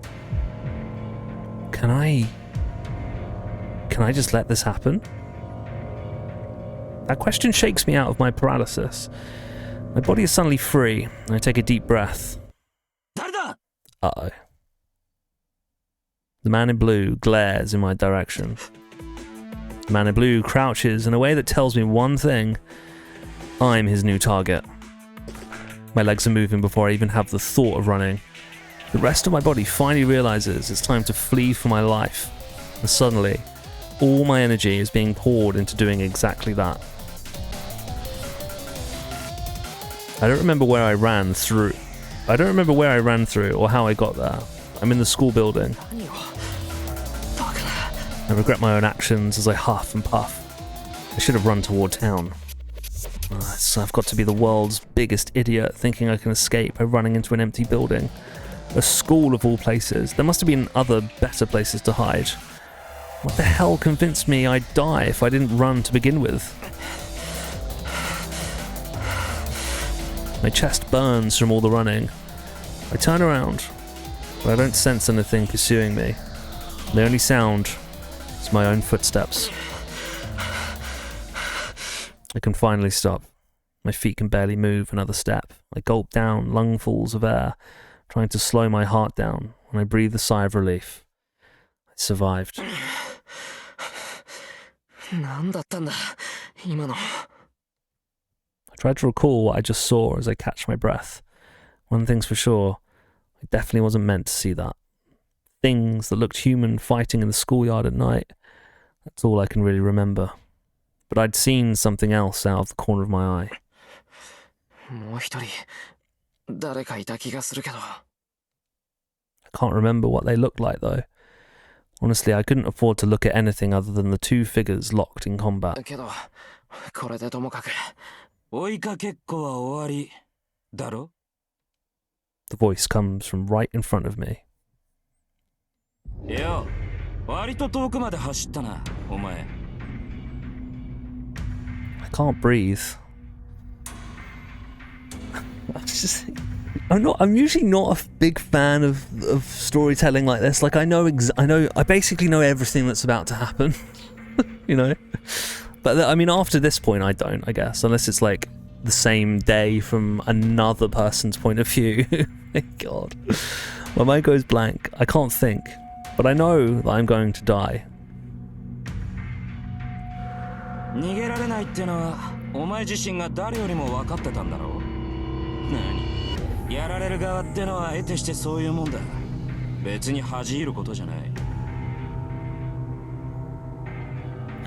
just let this happen? That question shakes me out of my paralysis. My body is suddenly free, and I take a deep breath. Uh-oh. The man in blue glares in my direction. The man in blue crouches in a way that tells me one thing. I'm his new target. My legs are moving before I even have the thought of running. The rest of my body finally realizes it's time to flee for my life. And suddenly, all my energy is being poured into doing exactly that. I don't remember where I ran through or how I got there. I'm in the school building. I regret my own actions as I huff and puff. I should have run toward town. So I've got to be the world's biggest idiot thinking I can escape by running into an empty building. A school of all places. There must have been other better places to hide. What the hell convinced me I'd die if I didn't run to begin with? My chest burns from all the running. I turn around, but I don't sense anything pursuing me. The only sound is my own footsteps. I can finally stop. My feet can barely move another step. I gulp down lungfuls of air, trying to slow my heart down, and I breathe a sigh of relief. I survived. I tried to recall what I just saw as I catch my breath. One thing's for sure, I definitely wasn't meant to see that. Things that looked human fighting in the schoolyard at night, that's all I can really remember. But I'd seen something else out of the corner of my eye. I can't remember what they looked like though. Honestly, I couldn't afford to look at anything other than the two figures locked in combat. The voice comes from right in front of me. I can't breathe. I'm usually not a big fan of storytelling like this. Like I basically know everything that's about to happen, you know. But I mean, after this point, I don't. I guess unless it's like the same day from another person's point of view. My God, my mind goes blank. I can't think, but I know that I'm going to die.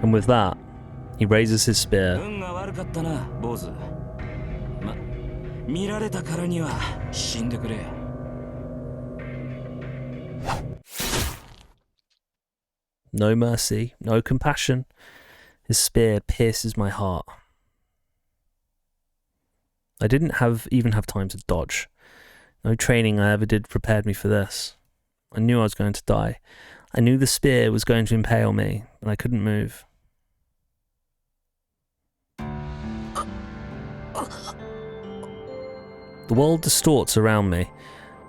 And with that, he raises his spear. No mercy, no compassion. His spear pierces my heart. I didn't even have time to dodge. No training I ever did prepared me for this. I knew I was going to die. I knew the spear was going to impale me, and I couldn't move. The world distorts around me.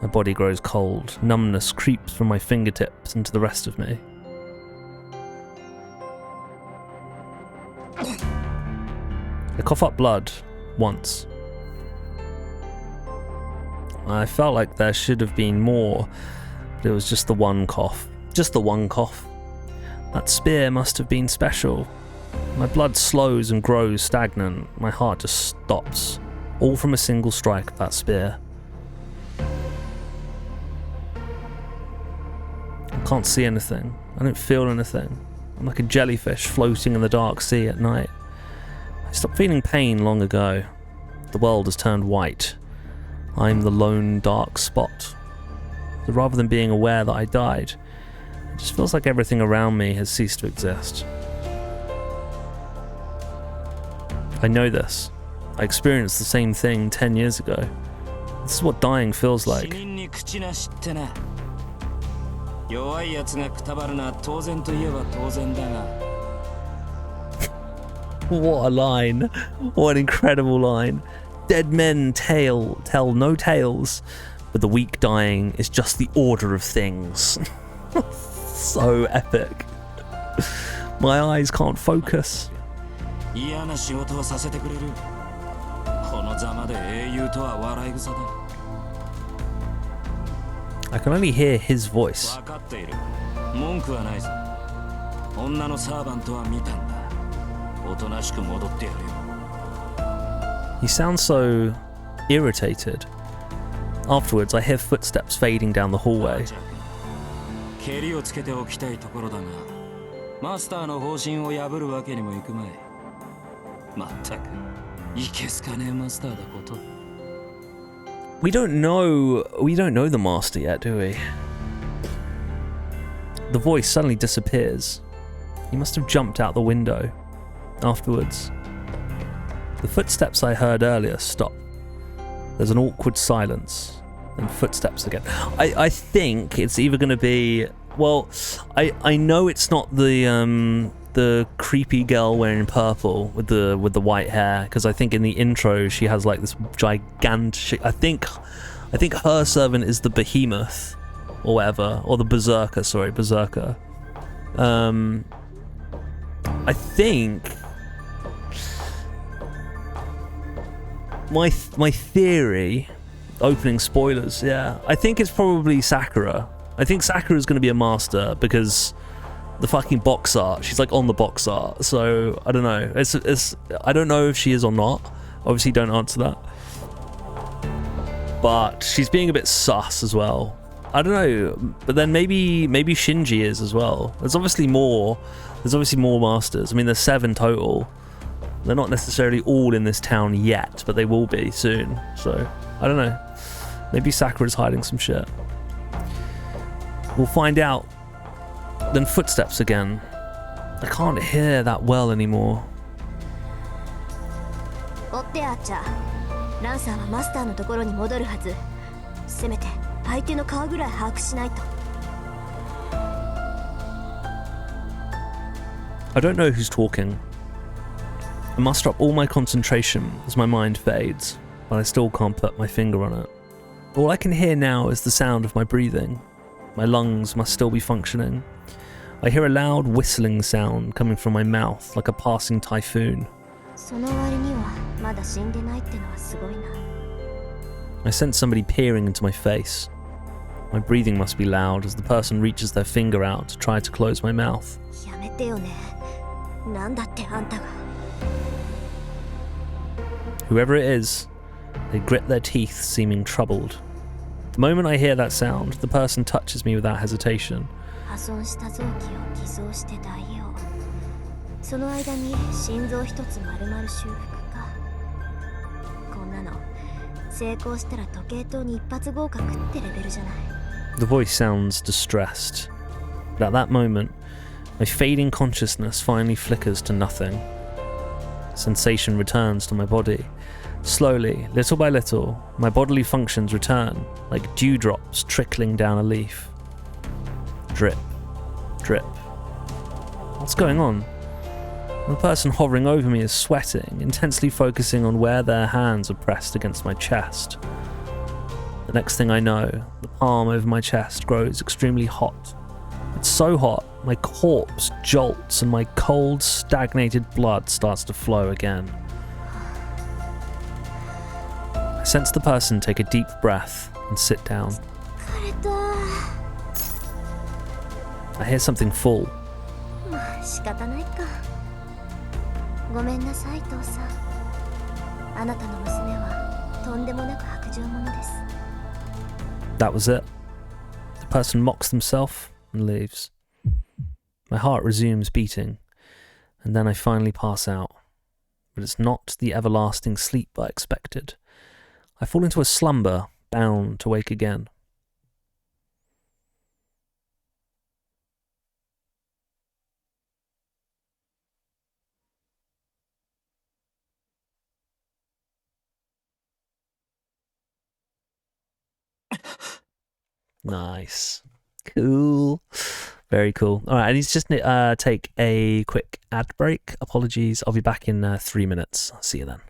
My body grows cold. Numbness creeps from my fingertips into the rest of me. I cough up blood once. I felt like there should have been more, but it was just the one cough. Just the one cough. That spear must have been special. My blood slows and grows stagnant. My heart just stops. All from a single strike of that spear. I can't see anything. I don't feel anything. I'm like a jellyfish floating in the dark sea at night. I stopped feeling pain long ago. The world has turned white. I'm the lone dark spot. So rather than being aware that I died, it just feels like everything around me has ceased to exist. I know this. I experienced the same thing 10 years ago. This is what dying feels like. 弱いやつがくたばるのは当然といえば当然だが。What a line. What an incredible line. Dead men tell no tales, but the weak dying is just the order of things. So epic. My eyes can't focus. 嫌な仕事をさせてくれる。このざまで英雄とは笑い草だ。I can only hear his voice. 分かっている。文句はないぞ。女のサーバントは見たんだ。おとなしく戻ってやるよ。He sounds so irritated. Afterwards, I hear footsteps fading down the hallway. 蹴りをつけておきたいところだが、マスターの方針を破るわけにもいくまい。まったく、いけすかねえマスターだこと。We don't know the master yet, do we? The voice suddenly disappears. He must have jumped out the window. Afterwards, the footsteps I heard earlier stop. There's an awkward silence, and footsteps again. I think it's either going to be, well, I know it's not the creepy girl wearing purple with the white hair, because I think in the intro she has like this gigantic. I think her servant is the behemoth, or whatever, or the berserker. Sorry, berserker. I think my theory, opening spoilers, yeah, I think it's probably Sakura. I think Sakura's going to be a master because the fucking box art, she's like on the box art, so I don't know. It's I don't know if she is or not. Obviously don't answer that. But she's being a bit sus as well. I don't know, but then maybe Shinji is as well. There's obviously more masters. I mean, there's 7 total. They're not necessarily all in this town yet, but they will be soon. So, I don't know. Maybe Sakura's hiding some shit. We'll find out. Then footsteps again. I can't hear that well anymore. 追ってアーチャー。ランサーはマスターのところに戻るはず。せめて相手の顔ぐらい把握しないと。I don't know who's talking. I muster up all my concentration as my mind fades, but I still can't put my finger on it. All I can hear now is the sound of my breathing. My lungs must still be functioning. I hear a loud whistling sound coming from my mouth like a passing typhoon. その割にはまだ死んでないってのはすごいな。I sense somebody peering into my face. My breathing must be loud as the person reaches their finger out to try to close my mouth. やめてよね。なんだってあんたが。Whoever it is, they grit their teeth, seeming troubled. The moment I hear that sound, the person touches me without hesitation. 破損した臓器を偽造して代用。その間に心臓一つ丸々修復か。こんなの成功したら時計塔に一発合格ってレベルじゃない。The voice sounds distressed. But at that moment, my fading consciousness finally flickers to nothing. Sensation returns to my body. Slowly, little by little, my bodily functions return, like dewdrops trickling down a leaf. Drip, drip. What's going on? The person hovering over me is sweating, intensely focusing on where their hands are pressed against my chest. The next thing I know, the palm over my chest grows extremely hot. It's so hot, my corpse jolts and my cold, stagnated blood starts to flow again. I sense the person take a deep breath and sit down. 疲れた。I hear something fall. まあ仕方ないか。ごめんなさい、父さん。あなたの娘はとんでもなく薄情者です。That was it. The person mocks themselves and leaves. My heart resumes beating, and then I finally pass out. But it's not the everlasting sleep I expected. I fall into a slumber, bound to wake again. Nice. Cool. Very cool. All right, I need to just take a quick ad break. Apologies. I'll be back in 3 minutes. I'll see you then.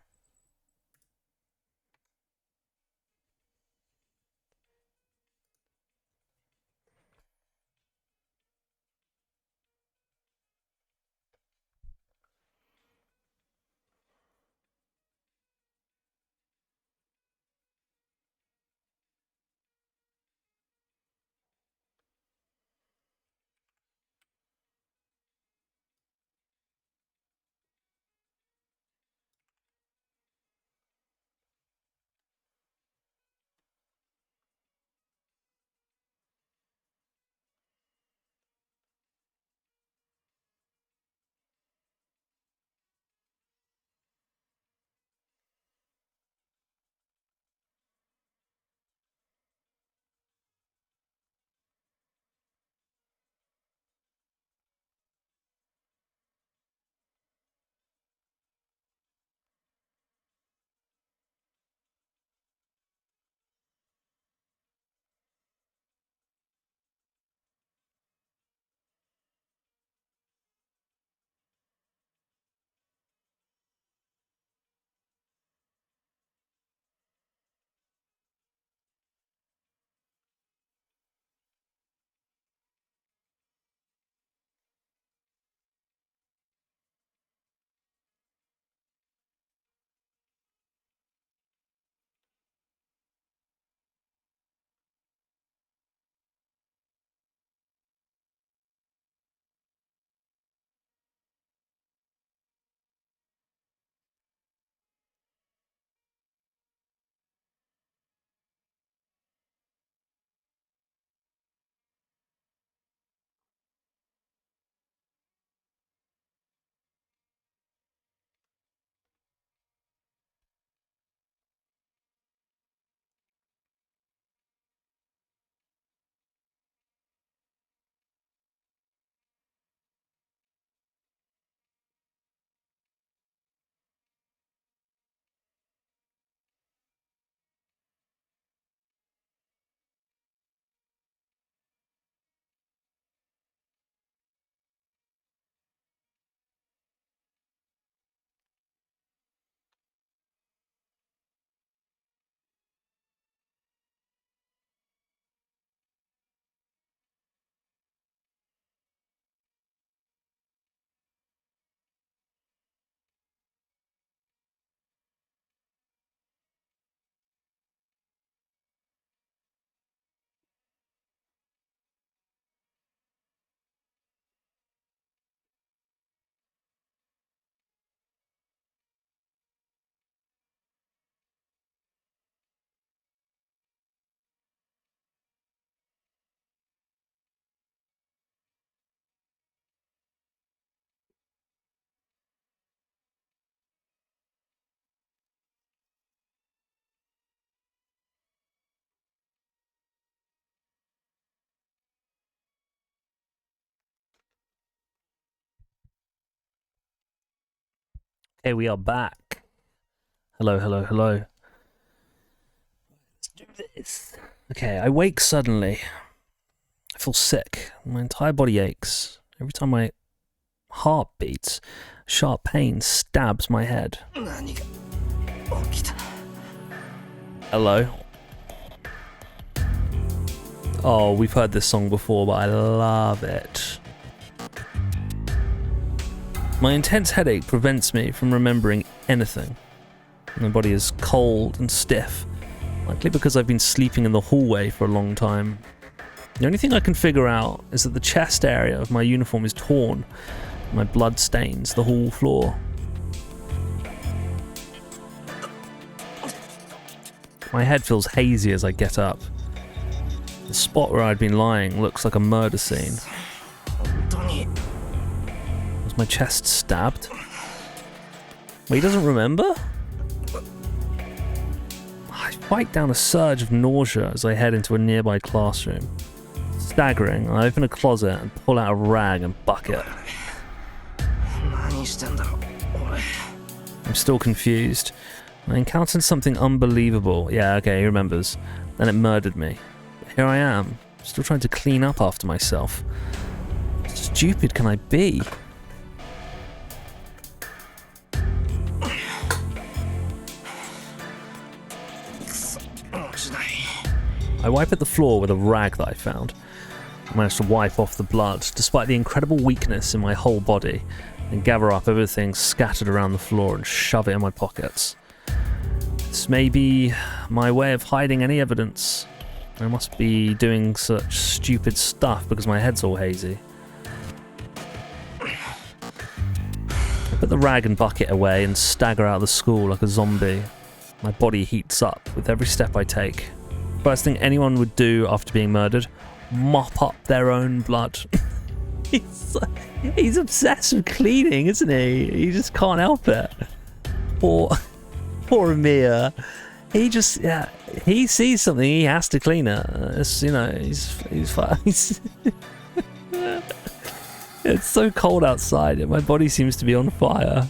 Okay, we are back. Hello, hello, hello. Let's do this. Okay, I wake suddenly. I feel sick. My entire body aches. Every time my heart beats, sharp pain stabs my head. Hello. Oh, we've heard this song before, but I love it. My intense headache prevents me from remembering anything. My body is cold and stiff, likely because I've been sleeping in the hallway for a long time. The only thing I can figure out is that the chest area of my uniform is torn. My blood stains the hall floor. My head feels hazy as I get up. The spot where I'd been lying looks like a murder scene. Was my chest stabbed? Wait, he doesn't remember? I fight down a surge of nausea as I head into a nearby classroom. Staggering, I open a closet and pull out a rag and bucket. I'm still confused. I encountered something unbelievable. Yeah, okay, he remembers. Then it murdered me. Here I am, Still trying to clean up after myself. How stupid can I be? I wipe at the floor with a rag that I found. I managed to wipe off the blood, despite the incredible weakness in my whole body, and gather up everything scattered around the floor and shove it in my pockets. This may be my way of hiding any evidence. I must be doing such stupid stuff because my head's all hazy. I put the rag and bucket away and stagger out of the school like a zombie. My body heats up with every step I take. First thing anyone would do after being murdered, mop up their own blood. He's obsessed with cleaning, isn't he? He just can't help it. Poor Amir. He just, yeah, he sees something, he has to clean it. It's, you know, he's It's so cold outside and my body seems to be on fire.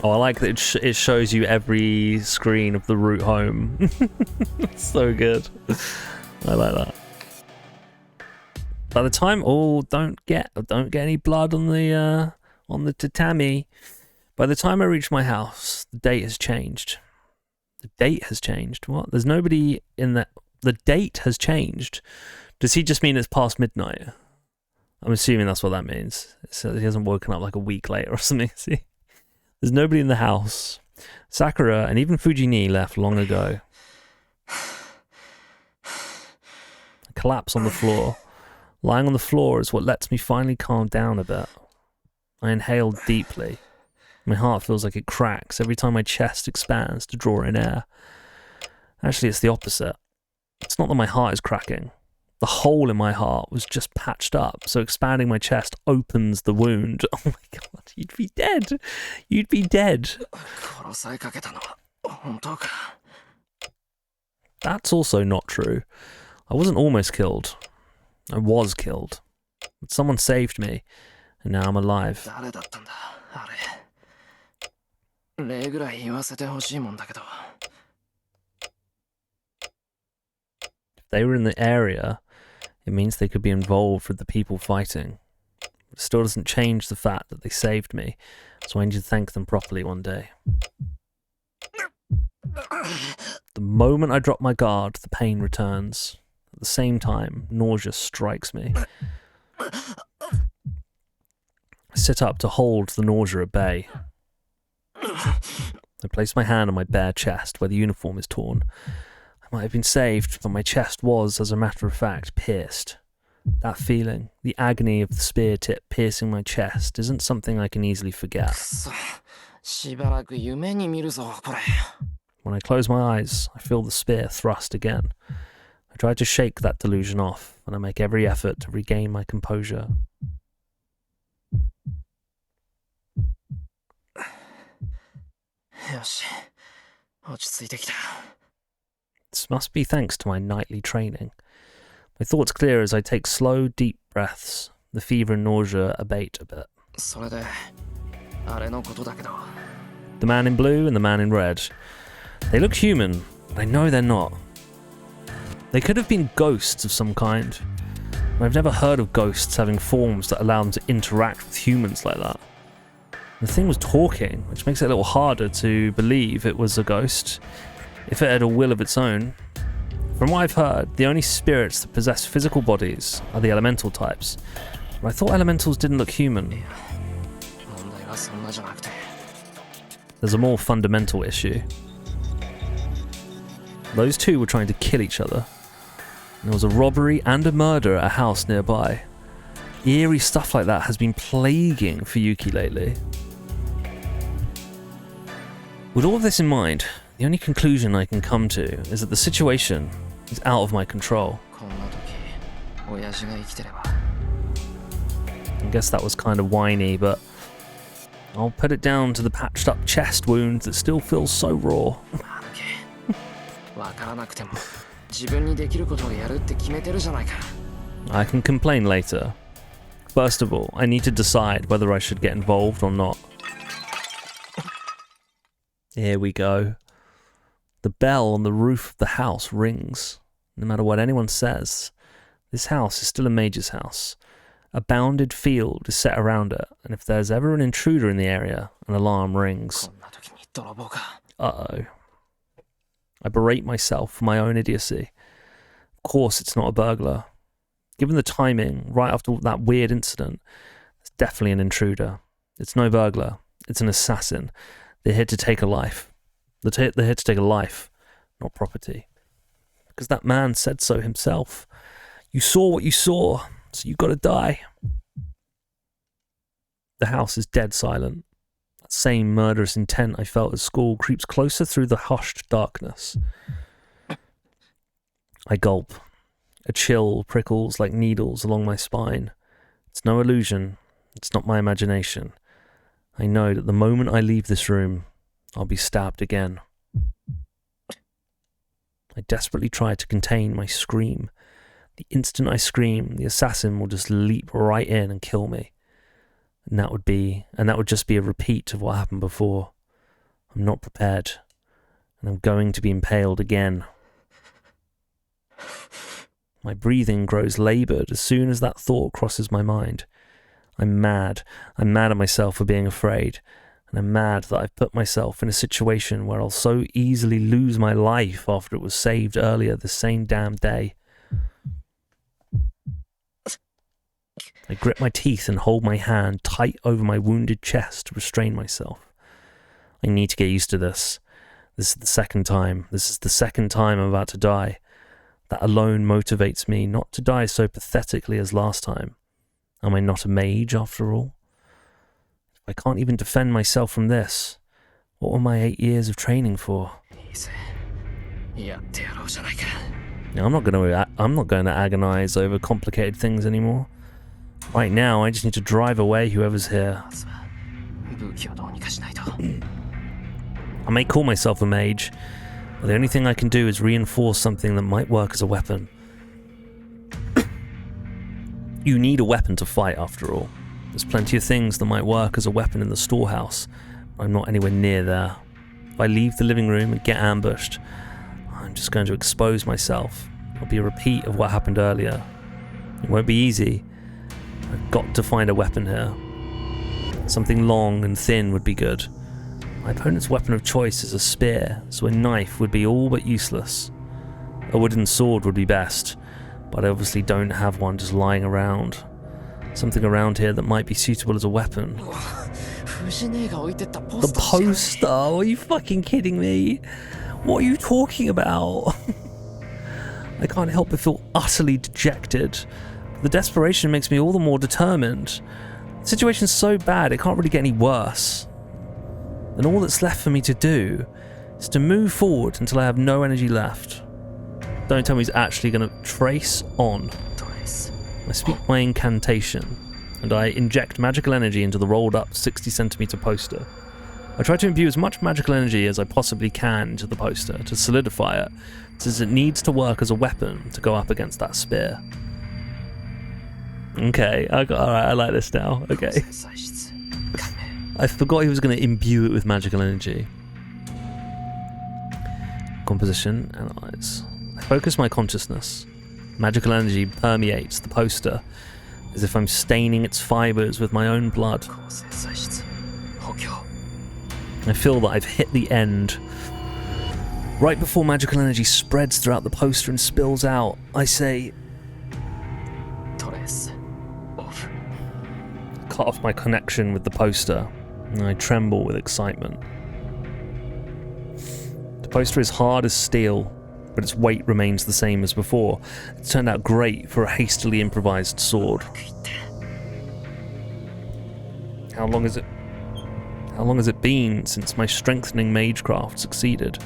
Oh, I like that it shows you every screen of the route home. It's so good. I like that. By the time, don't get any blood on the tatami. By the time I reach my house, the date has changed. The date has changed. What? There's nobody in that. The date has changed. Does he just mean it's past midnight? I'm assuming that's what that means. So he hasn't woken up like a week later or something. See? There's nobody in the house. Sakura and even Fujini left long ago. I collapse on the floor. Lying on the floor is what lets me finally calm down a bit. I inhale deeply. My heart feels like it cracks every time my chest expands to draw in air. Actually, it's the opposite. It's not that my heart is cracking. The hole in my heart was just patched up, so expanding my chest opens the wound. Oh my god, you'd be dead. You'd be dead. That's also not true. I wasn't almost killed. I was killed. But someone saved me, and now I'm alive. If they were in the area, it means they could be involved with the people fighting. It still doesn't change the fact that they saved me, so I need to thank them properly one day. The moment I drop my guard, the pain returns. At the same time, nausea strikes me. I sit up to hold the nausea at bay. I place my hand on my bare chest where the uniform is torn. I might have been saved, but my chest was, as a matter of fact, pierced. That feeling, the agony of the spear tip piercing my chest, isn't something I can easily forget. When I close my eyes, I feel the spear thrust again. I try to shake that delusion off, and I make every effort to regain my composure. This must be thanks to my nightly training. My thoughts clear as I take slow, deep breaths. The fever and nausea abate a bit. The man in blue and the man in red. They look human, but I know they're not. They could have been ghosts of some kind. I've never heard of ghosts having forms that allow them to interact with humans like that. The thing was talking, which makes it a little harder to believe it was a ghost, if it had a will of its own. From what I've heard, the only spirits that possess physical bodies are the elemental types. But I thought elementals didn't look human. There's a more fundamental issue. Those two were trying to kill each other. There was a robbery and a murder at a house nearby. Eerie stuff like that has been plaguing Fuyuki lately. With all of this in mind, the only conclusion I can come to is that the situation is out of my control. I guess that was kind of whiny, but I'll put it down to the patched up chest wound that still feels so raw. I can complain later. First of all, I need to decide whether I should get involved or not. Here we go. The bell on the roof of the house rings. No matter what anyone says, this house is still a mage's house. A bounded field is set around it, and if there's ever an intruder in the area, an alarm rings. Uh-oh. I berate myself for my own idiocy. Of course it's not a burglar. Given the timing, right after that weird incident, it's definitely an intruder. It's no burglar. It's an assassin. They're here to take a life. They're here to take a life, not property. Because that man said so himself. You saw what you saw, so you gotta die. The house is dead silent. That same murderous intent I felt at school creeps closer through the hushed darkness. I gulp. A chill prickles like needles along my spine. It's no illusion. It's not my imagination. I know that the moment I leave this room, I'll be stabbed again. I desperately try to contain my scream. The instant I scream, the assassin will just leap right in and kill me. And that would just be a repeat of what happened before. I'm not prepared, and I'm going to be impaled again. My breathing grows laboured as soon as that thought crosses my mind. I'm mad. I'm mad at myself for being afraid. And I'm mad that I've put myself in a situation where I'll so easily lose my life after it was saved earlier this same damn day. I grip my teeth and hold my hand tight over my wounded chest to restrain myself. I need to get used to this. This is the second time. This is the second time I'm about to die. That alone motivates me not to die so pathetically as last time. Am I not a mage after all? If I can't even defend myself from this, what were my 8 years of training for? Now, I'm not going to agonize over complicated things anymore. Right now, I just need to drive away whoever's here. I may call myself a mage, but the only thing I can do is reinforce something that might work as a weapon. You need a weapon to fight, after all. There's plenty of things that might work as a weapon in the storehouse, but I'm not anywhere near there. If I leave the living room and get ambushed, I'm just going to expose myself. It'll be a repeat of what happened earlier. It won't be easy. I've got to find a weapon here. Something long and thin would be good. My opponent's weapon of choice is a spear, so a knife would be all but useless. A wooden sword would be best, but I obviously don't have one just lying around. Something around here that might be suitable as a weapon. The poster? Are you fucking kidding me? What are you talking about? I can't help but feel utterly dejected. The desperation makes me all the more determined. The situation's so bad, it can't really get any worse. And all that's left for me to do is to move forward until I have no energy left. Don't tell me he's actually going to trace on. I speak my incantation, and I inject magical energy into the rolled up 60 centimeter poster. I try to imbue as much magical energy as I possibly can into the poster to solidify it, since it needs to work as a weapon to go up against that spear. Okay, alright, I like this now. Okay. I forgot he was going to imbue it with magical energy. Composition, analyze. I focus my consciousness. Magical energy permeates the poster, as if I'm staining its fibers with my own blood. I feel that I've hit the end. Right before magical energy spreads throughout the poster and spills out, I say... cut off my connection with the poster, and I tremble with excitement. The poster is hard as steel, but its weight remains the same as before. It's turned out great for a hastily improvised sword. How long has it been since my strengthening magecraft succeeded?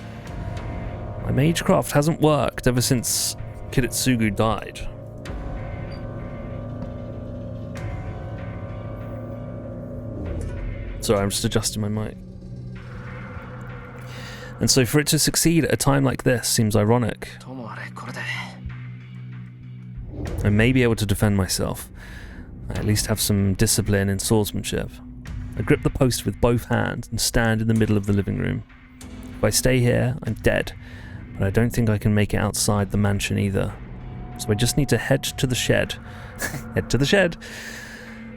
My magecraft hasn't worked ever since Kiritsugu died. Sorry, I'm just adjusting my mic. And so for it to succeed at a time like this seems ironic. I may be able to defend myself. I at least have some discipline in swordsmanship. I grip the post with both hands and stand in the middle of the living room. If I stay here, I'm dead, but I don't think I can make it outside the mansion either. So I just need to head to the shed,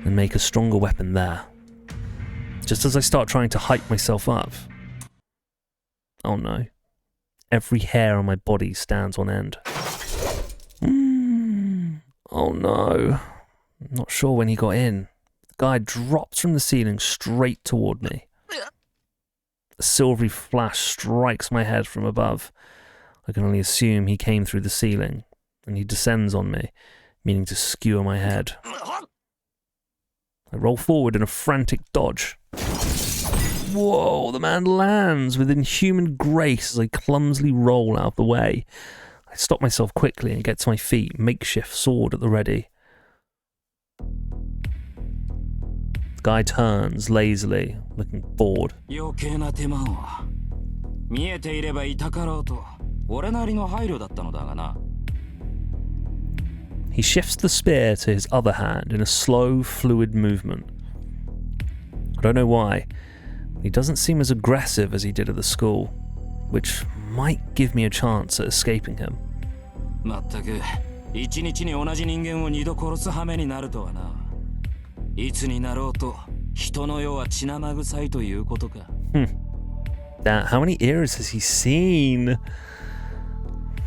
and make a stronger weapon there. Just as I start trying to hype myself up, oh no, every hair on my body stands on end. Oh no, I'm not sure when he got in. The guy drops from the ceiling straight toward me. A silvery flash strikes my head from above. I can only assume he came through the ceiling, and he descends on me, meaning to skewer my head. I roll forward in a frantic dodge. Whoa, the man lands with inhuman grace as I clumsily roll out of the way. I stop myself quickly and get to my feet, makeshift sword at the ready. The guy turns lazily, looking bored. He shifts the spear to his other hand in a slow, fluid movement. I don't know why. He doesn't seem as aggressive as he did at the school, which might give me a chance at escaping him. How many eras has he seen?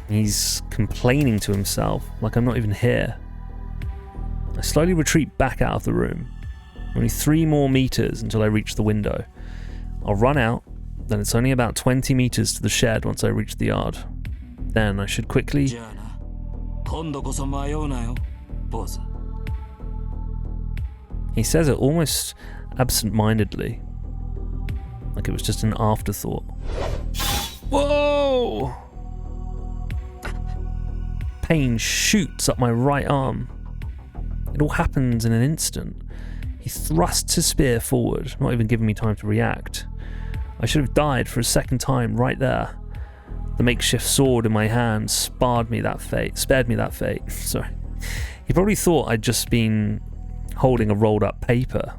He's complaining to himself, like I'm not even here. I slowly retreat back out of the room. Only 3 more meters until I reach the window. I'll run out, then it's only about 20 meters to the shed once I reach the yard. Then I should quickly... He says it almost absent-mindedly, like it was just an afterthought. Whoa! Pain shoots up my right arm. It all happens in an instant. He thrusts his spear forward, not even giving me time to react. I should have died for a second time right there. The makeshift sword in my hand spared me that fate. Sorry. He probably thought I'd just been holding a rolled up paper.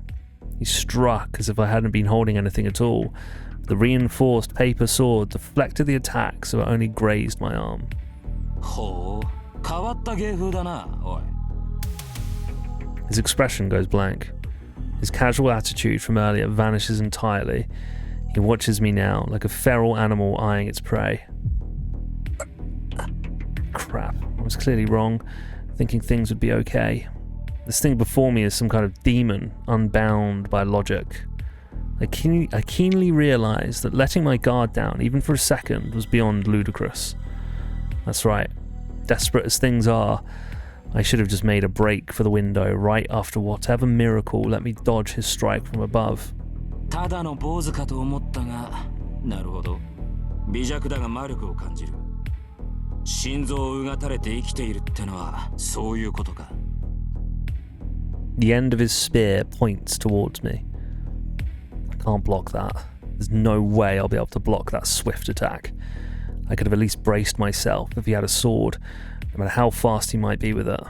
He struck as if I hadn't been holding anything at all. The reinforced paper sword deflected the attack, so it only grazed my arm. His expression goes blank. His casual attitude from earlier vanishes entirely. He watches me now like a feral animal eyeing its prey. Crap, I was clearly wrong, thinking things would be okay. This thing before me is some kind of demon, unbound by logic. I keenly realize that letting my guard down, even for a second, was beyond ludicrous. That's right. Desperate as things are, I should have just made a break for the window right after whatever miracle let me dodge his strike from above. The end of his spear points towards me. I can't block that. There's no way I'll be able to block that swift attack. I could have at least braced myself if he had a sword, no matter how fast he might be with it.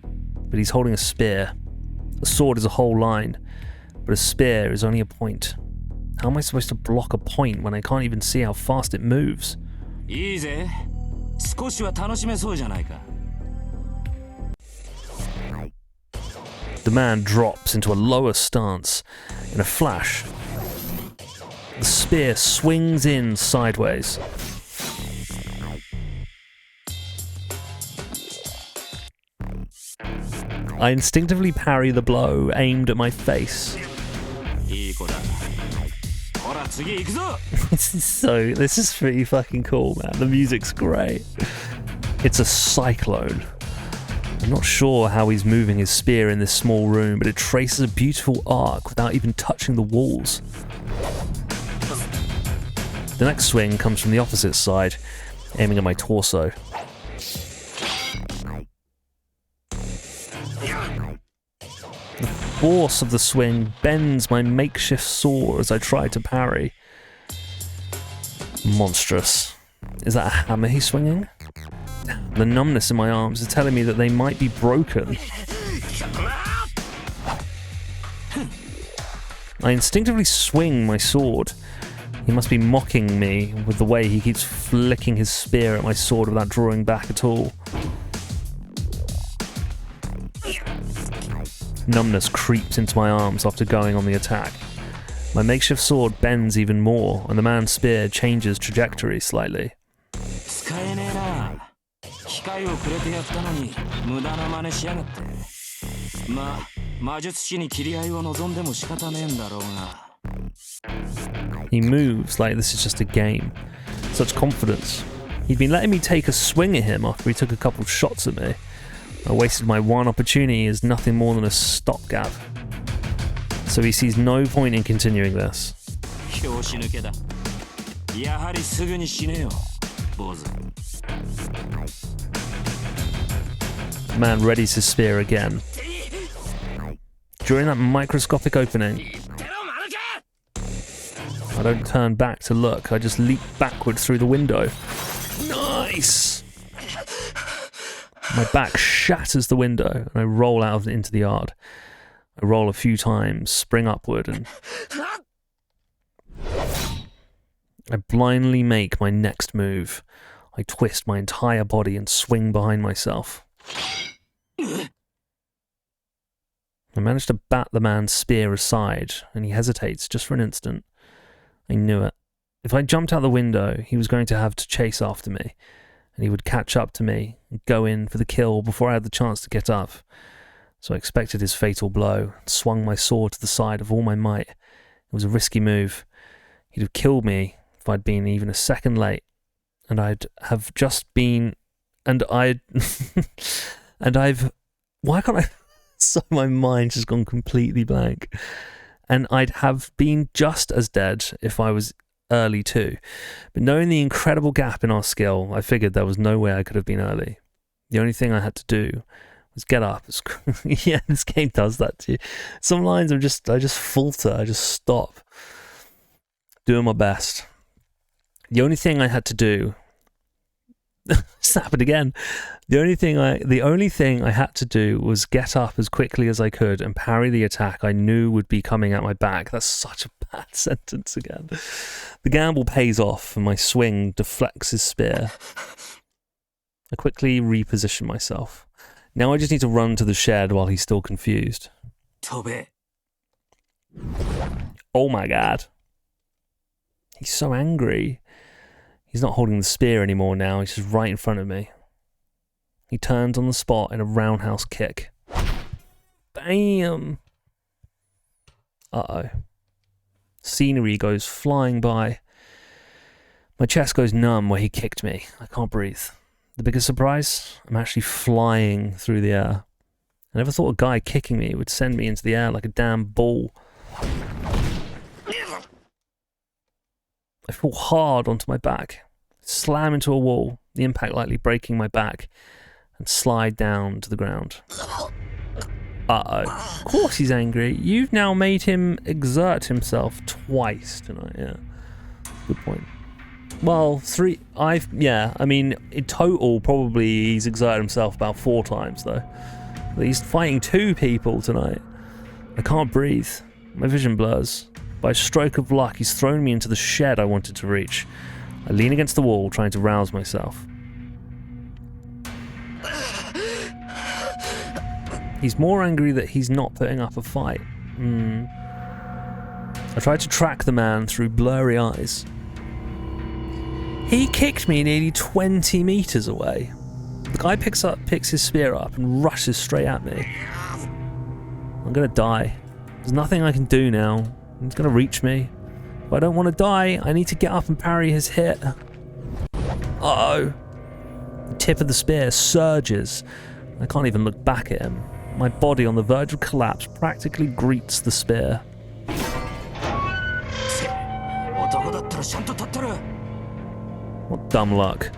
But he's holding a spear. A sword is a whole line, but a spear is only a point. How am I supposed to block a point when I can't even see how fast it moves? The man drops into a lower stance. In a flash, the spear swings in sideways. I instinctively parry the blow aimed at my face. This is pretty fucking cool, man. The music's great. It's a cyclone. I'm not sure how he's moving his spear in this small room, but it traces a beautiful arc without even touching the walls. The next swing comes from the opposite side, aiming at my torso. The force of the swing bends my makeshift sword as I try to parry. Monstrous. Is that a hammer he's swinging? The numbness in my arms is telling me that they might be broken. I instinctively swing my sword. He must be mocking me with the way he keeps flicking his spear at my sword without drawing back at all. Numbness creeps into my arms after going on the attack. My makeshift sword bends even more, and the man's spear changes trajectory slightly. 使えねえな。機会をくれてやったのに無駄な真似しやがって。まあ魔術師に切り合いを望んでも仕方ねえんだろうが。He moves like this is just a game. Such confidence. He'd been letting me take a swing at him after he took a couple shots at me. I wasted my one opportunity as nothing more than a stopgap. So he sees no point in continuing this. 拍子抜けだ。やはりすぐに死ねよ、坊主。 The man readies his spear again. During that microscopic opening, I don't turn back to look, I just leap backward through the window. Nice! My back shatters the window and I roll out into the yard. I roll a few times, spring upward, and I blindly make my next move. I twist my entire body and swing behind myself. I manage to bat the man's spear aside, and he hesitates just for an instant. I knew it. If I jumped out the window, he was going to have to chase after me, and he would catch up to me and go in for the kill before I had the chance to get up. So I expected his fatal blow and swung my sword to the side with all my might. It was a risky move. He'd have killed me if I'd been even a second late, and I'd have just been... And I'd... and I've... Why can't I... So my mind's just gone completely blank. And I'd have been just as dead if I was early too. But knowing the incredible gap in our skill, I figured there was no way I could have been early. The only thing I had to do was get up. Yeah, this game does that to you. Some lines I just falter, I just stop. Doing my best. The only thing I had to do... This happened again. The only thing I had to do was get up as quickly as I could and parry the attack I knew would be coming at my back. That's such a bad sentence again. The gamble pays off and my swing deflects his spear. I quickly reposition myself. Now I just need to run to the shed while he's still confused. Tobe. Oh my god. He's so angry. He's not holding the spear anymore now, he's just right in front of me. He turns on the spot in a roundhouse kick. Bam! Uh-oh. Scenery goes flying by. My chest goes numb where he kicked me. I can't breathe. The biggest surprise? I'm actually flying through the air. I never thought a guy kicking me would send me into the air like a damn ball. I fall hard onto my back, slam into a wall, the impact likely breaking my back, and slide down to the ground. Uh-oh. Of course he's angry. You've now made him exert himself twice tonight, yeah. Good point. Well, in total, probably he's exerted himself about 4 times, though. But he's fighting 2 people tonight. I can't breathe. My vision blurs. By a stroke of luck, he's thrown me into the shed I wanted to reach. I lean against the wall, trying to rouse myself. He's more angry that he's not putting up a fight. I tried to track the man through blurry eyes. He kicked me nearly 20 meters away. The guy picks his spear up and rushes straight at me. I'm gonna die. There's nothing I can do now. He's gonna reach me. If I don't want to die, I need to get up and parry his hit. Uh-oh. The tip of the spear surges. I can't even look back at him. My body on the verge of collapse practically greets the spear. What dumb luck.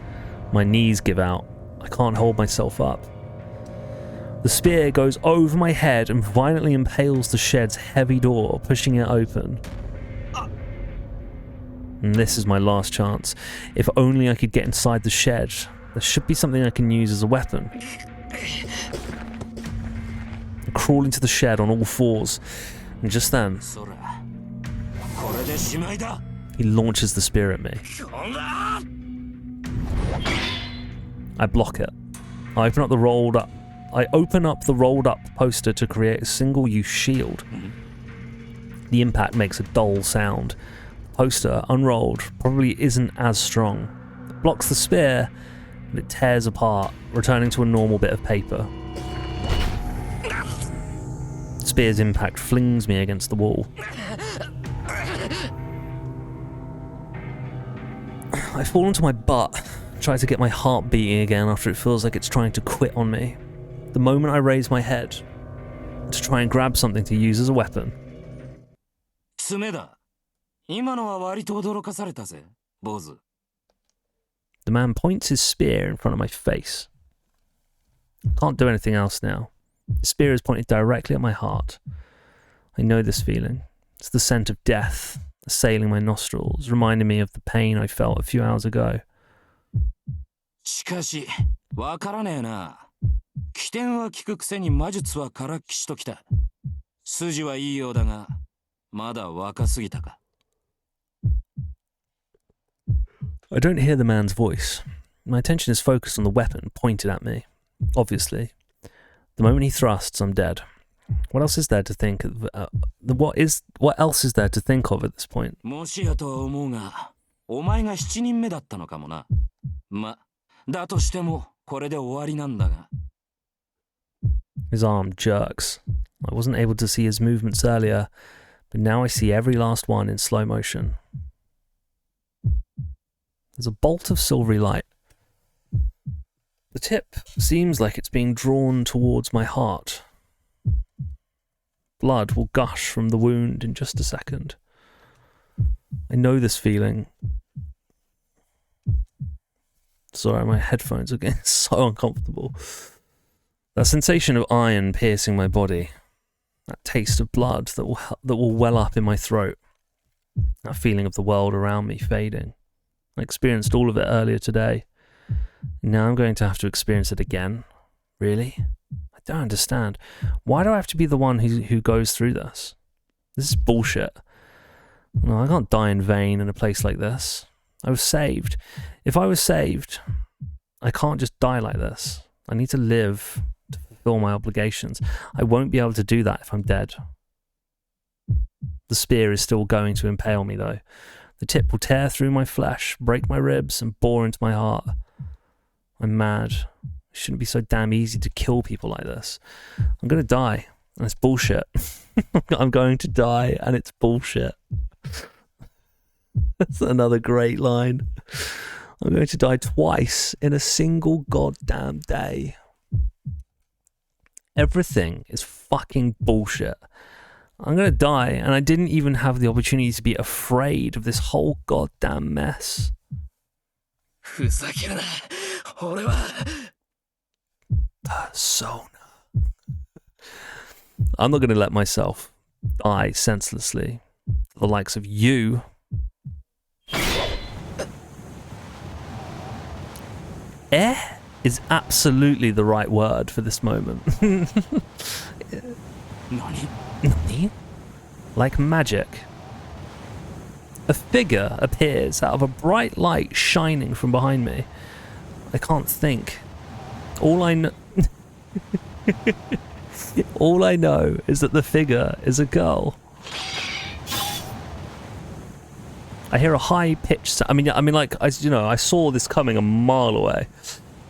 My knees give out. I can't hold myself up. The spear goes over my head and violently impales the shed's heavy door, pushing it open. And this is my last chance. If only I could get inside the shed. There should be something I can use as a weapon. I crawl into the shed on all 4s, and just then, He launches the spear at me. I block it. I open up the rolled up poster to create a single-use shield. The impact makes a dull sound. The poster, unrolled, probably isn't as strong. It blocks the spear, and it tears apart, returning to a normal bit of paper. The spear's impact flings me against the wall. I fall onto my butt, try to get my heart beating again after it feels like it's trying to quit on me. The moment I raise my head to try and grab something to use as a weapon, 爪だ。今のは割と驚かされたぜ、坊主。 the man points his spear in front of my face. I can't do anything else now. The spear is pointed directly at my heart. I know this feeling. It's the scent of death assailing my nostrils, reminding me of the pain I felt a few hours ago. しかし、わからねえな。起点は効くくせに魔術はからっきしときた。筋はいいようだが、まだ若すぎたか。 I don't hear the man's voice. My attention is focused on the weapon pointed at me. Obviously. The moment he thrusts, I'm dead. What else is there to think of? What else is there to think of at this point? もしやとは思うが、お前が7人目だったのかもな。ま、だとしても、これで終わりなんだが。 His arm jerks. I wasn't able to see his movements earlier, but now I see every last one in slow motion. There's a bolt of silvery light. The tip seems like it's being drawn towards my heart. Blood will gush from the wound in just a second. I know this feeling. Sorry, my headphones are getting so uncomfortable. That sensation of iron piercing my body. That taste of blood that will well up in my throat. That feeling of the world around me fading. I experienced all of it earlier today. Now I'm going to have to experience it again. Really? I don't understand. Why do I have to be the one who goes through this? This is bullshit. No, I can't die in vain in a place like this. I was saved. If I was saved, I can't just die like this. I need to live to fulfill my obligations. I won't be able to do that if I'm dead. The spear is still going to impale me though. The tip will tear through my flesh, break my ribs, and bore into my heart. I'm mad. It shouldn't be so damn easy to kill people like this. I'm going to die, and it's bullshit. I'm going to die, and it's bullshit. That's another great line. I'm going to die twice in a single goddamn day. Everything is fucking bullshit. I'm going to die, and I didn't even have the opportunity to be afraid of this whole goddamn mess. ふざけるな。俺は。Persona. I'm not going to let myself die senselessly. The likes of you. Is absolutely the right word for this moment. Nani? Like magic. A figure appears out of a bright light shining from behind me. I can't think. All I know is that the figure is a girl. I hear a high-pitched sound. I mean, like, I saw this coming a mile away.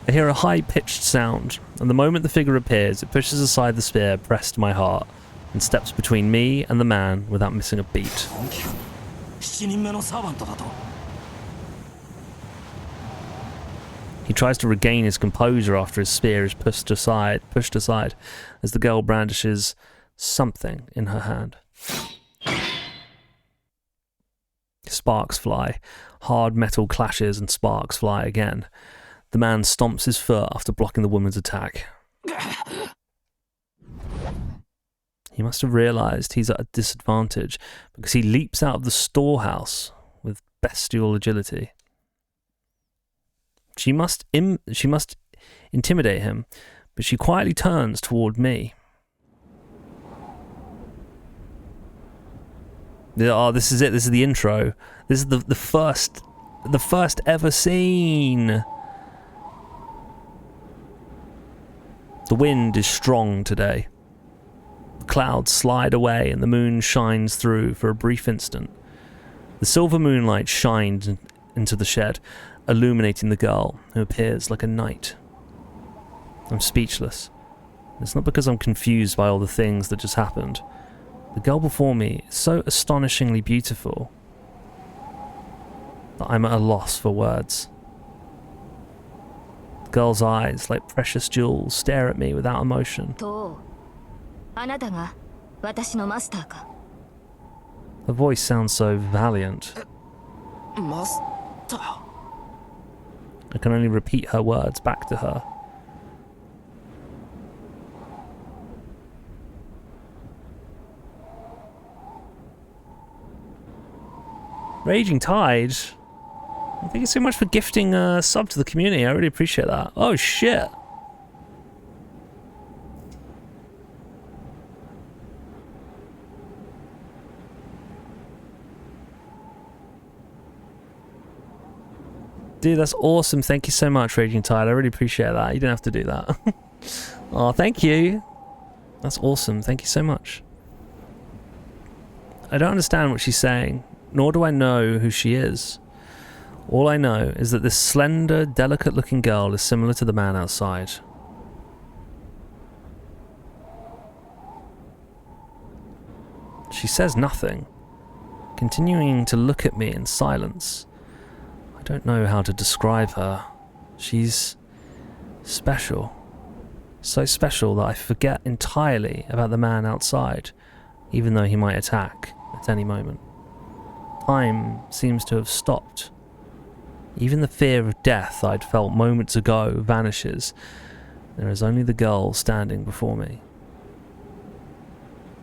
I hear a high-pitched sound, and the moment the figure appears, it pushes aside the spear pressed to my heart and steps between me and the man without missing a beat. He tries to regain his composure after his spear is pushed aside as the girl brandishes something in her hand. Sparks fly. Hard metal clashes and sparks fly again. The man stomps his foot after blocking the woman's attack. He must have realized he's at a disadvantage because he leaps out of the storehouse with bestial agility. She must intimidate him, but she quietly turns toward me. Oh, this is it. This is the intro. This is the first ever scene. The wind is strong today. The clouds slide away and the moon shines through for a brief instant. The silver moonlight shined into the shed, illuminating the girl, who appears like a knight. I'm speechless. It's not because I'm confused by all the things that just happened. The girl before me is so astonishingly beautiful that I'm at a loss for words. The girl's eyes, like precious jewels, stare at me without emotion. あなたが私のマスターか? Her voice sounds so valiant. マスター I can only repeat her words back to her. Raging Tide, thank you so much for gifting a sub to the community. I really appreciate that. Oh shit. Dude, that's awesome. Thank you so much, Raging Tide. I really appreciate that. You didn't have to do that. Oh, thank you. That's awesome. Thank you so much. I don't understand what she's saying, nor do I know who she is. All I know is that this slender, delicate-looking girl is similar to the man outside. She says nothing, continuing to look at me in silence. I don't know how to describe her. She's special. So special that I forget entirely about the man outside, even though he might attack at any moment. Time seems to have stopped. Even the fear of death I'd felt moments ago vanishes. There is only the girl standing before me.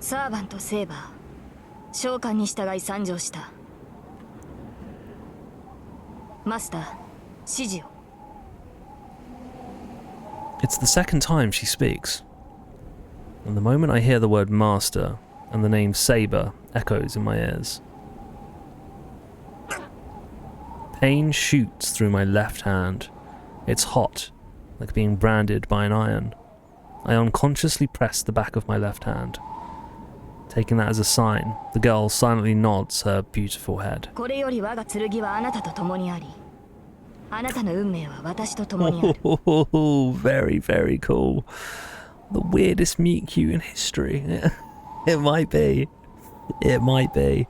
サーバントセーバー、召喚に従い参上した。マスター、指示を。It's the second time she speaks. And the moment I hear the word master and the name Saber echoes in my ears. Pain shoots through my left hand. It's hot, like being branded by an iron. I unconsciously press the back of my left hand. Taking that as a sign, the girl silently nods her beautiful head. これより我が剣はあなたと共にあり、あなたの運命は私と共にある。Very, very cool. The weirdest meet cute in history. It might be. It might be.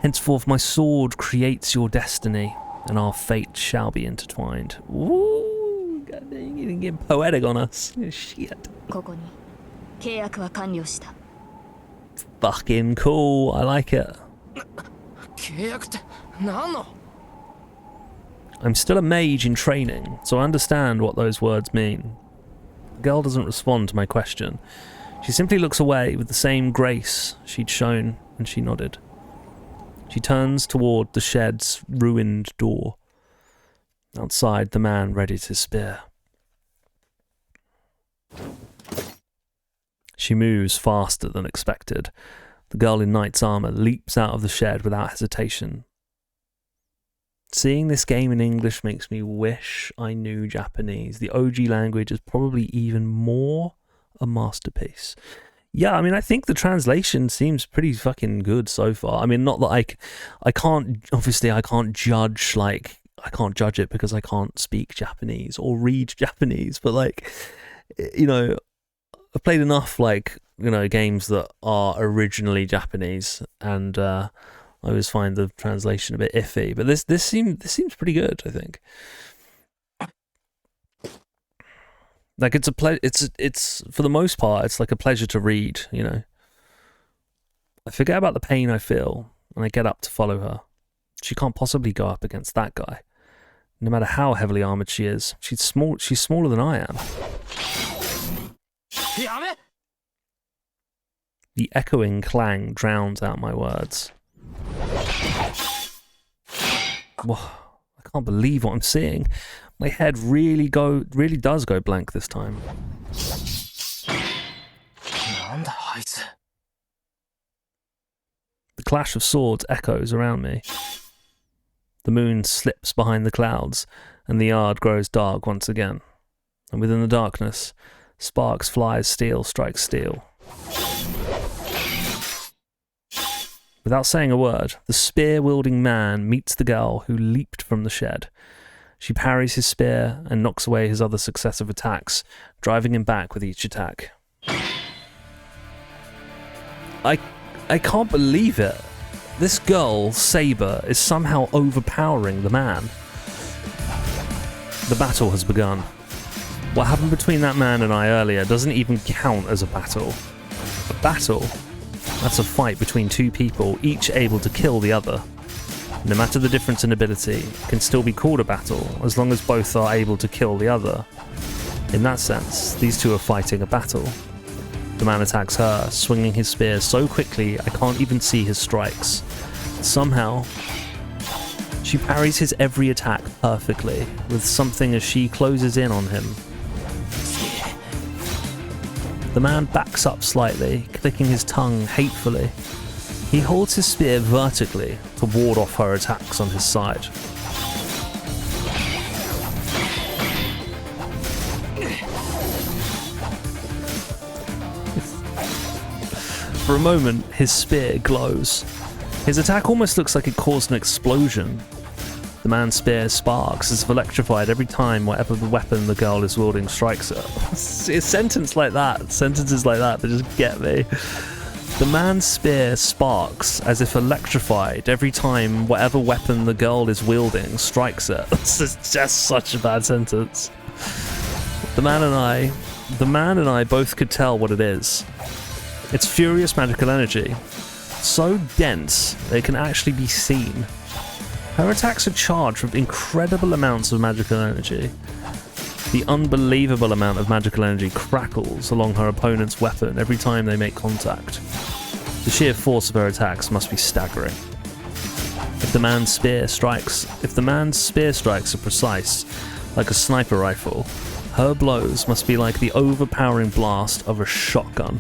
Henceforth my sword creates your destiny, and our fate shall be intertwined. Ooh, God, you're getting poetic on us. Shit. ここに契約は完了した。Fucking cool. I like it. 契約って何の I'm still a mage in training, so I understand what those words mean. The girl doesn't respond to my question. She simply looks away with the same grace she'd shown when she nodded. She turns toward the shed's ruined door. Outside, the man readies his spear. She moves faster than expected. The girl in knight's armor leaps out of the shed without hesitation. Seeing this game in English makes me wish I knew Japanese. The OG language is probably even more a masterpiece. Yeah, I mean, I think the translation seems pretty fucking good so far. I mean, not that I can't, obviously I can't judge, like, I can't judge it because I can't speak Japanese or read Japanese, but like, you know, I've played enough, like, you know, games that are originally Japanese, and I always find the translation a bit iffy. But this seems pretty good, I think. Like, it's for the most part, it's like a pleasure to read, you know. I forget about the pain I feel, and I get up to follow her. She can't possibly go up against that guy. No matter how heavily armored she is, she's smaller than I am. The echoing clang drowns out my words. Whoa, I can't believe what I'm seeing. My head really does go blank this time. なんだあいつ The clash of swords echoes around me. The moon slips behind the clouds, and the yard grows dark once again. And within the darkness, sparks fly as steel strikes steel. Without saying a word, the spear-wielding man meets the girl who leaped from the shed. She parries his spear and knocks away his other successive attacks, driving him back with each attack. I can't believe it. This girl, Saber, is somehow overpowering the man. The battle has begun. What happened between that man and I earlier doesn't even count as a battle. A battle? That's a fight between two people, each able to kill the other. No matter the difference in ability, it can still be called a battle, as long as both are able to kill the other. In that sense, these two are fighting a battle. The man attacks her, swinging his spear so quickly I can't even see his strikes. Somehow, she parries his every attack perfectly, with something as she closes in on him. The man backs up slightly, clicking his tongue hatefully. He holds his spear vertically to ward off her attacks on his side. For a moment, his spear glows. His attack almost looks like it caused an explosion. The man's spear sparks as if electrified every time whatever the weapon the girl is wielding strikes her. Sentences like that just get me. The man's spear sparks as if electrified every time whatever weapon the girl is wielding strikes it. This is just such a bad sentence. The man and I both could tell what it is. It's furious magical energy, so dense they can actually be seen. Her attacks are charged with incredible amounts of magical energy. The unbelievable amount of magical energy crackles along her opponent's weapon every time they make contact. The sheer force of her attacks must be staggering. If the man's spear strikes are precise, like a sniper rifle, her blows must be like the overpowering blast of a shotgun.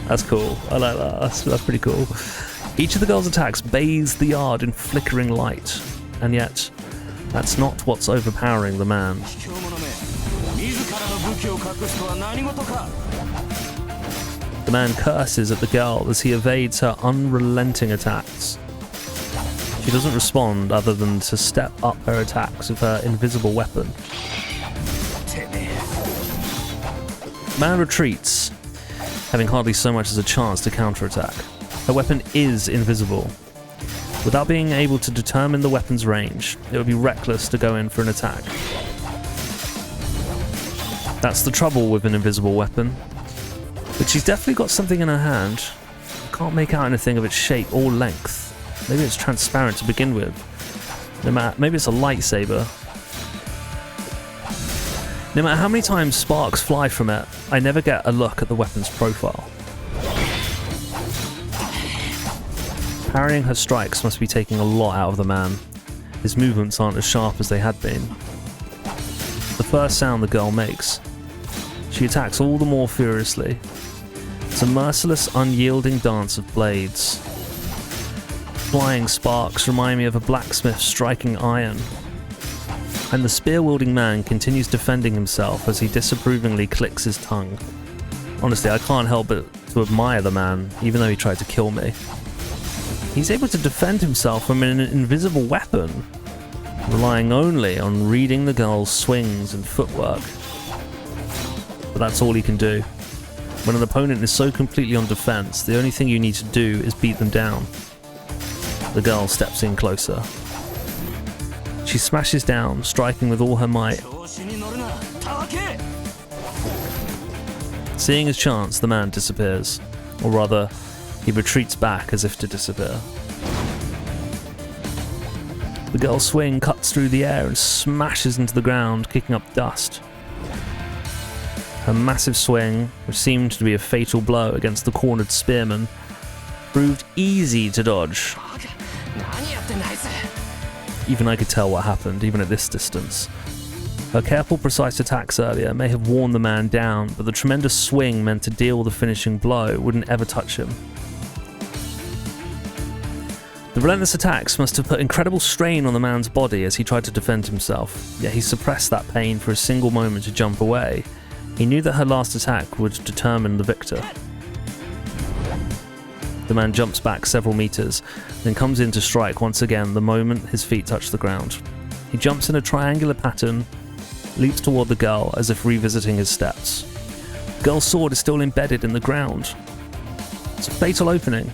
That's cool. I like that. That's pretty cool. Each of the girl's attacks bathes the yard in flickering light, and yet, that's not what's overpowering the man. The man curses at the girl as he evades her unrelenting attacks. She doesn't respond other than to step up her attacks with her invisible weapon. Man retreats, having hardly so much as a chance to counterattack. Her weapon is invisible. Without being able to determine the weapon's range, it would be reckless to go in for an attack. That's the trouble with an invisible weapon. But she's definitely got something in her hand. I can't make out anything of its shape or length. Maybe it's transparent to begin with. Maybe it's a lightsaber. No matter how many times sparks fly from it, I never get a look at the weapon's profile. Parrying her strikes must be taking a lot out of the man. His movements aren't as sharp as they had been. The first sound the girl makes, she attacks all the more furiously. It's a merciless, unyielding dance of blades. Flying sparks remind me of a blacksmith striking iron. And the spear-wielding man continues defending himself as he disapprovingly clicks his tongue. Honestly, I can't help but to admire the man, even though he tried to kill me. He's able to defend himself from an invisible weapon, relying only on reading the girl's swings and footwork. But that's all he can do. When an opponent is so completely on defense, the only thing you need to do is beat them down. The girl steps in closer. She smashes down, striking with all her might. Seeing his chance, the man disappears. Or rather, he retreats back as if to disappear. The girl's swing cuts through the air and smashes into the ground, kicking up dust. Her massive swing, which seemed to be a fatal blow against the cornered spearman, proved easy to dodge. Even I could tell what happened, even at this distance. Her careful, precise attacks earlier may have worn the man down, but the tremendous swing meant to deal the finishing blow wouldn't ever touch him. The relentless attacks must have put incredible strain on the man's body as he tried to defend himself, yet he suppressed that pain for a single moment to jump away. He knew that her last attack would determine the victor. The man jumps back several meters, then comes in to strike once again the moment his feet touch the ground. He jumps in a triangular pattern, leaps toward the girl as if revisiting his steps. The girl's sword is still embedded in the ground. It's a fatal opening.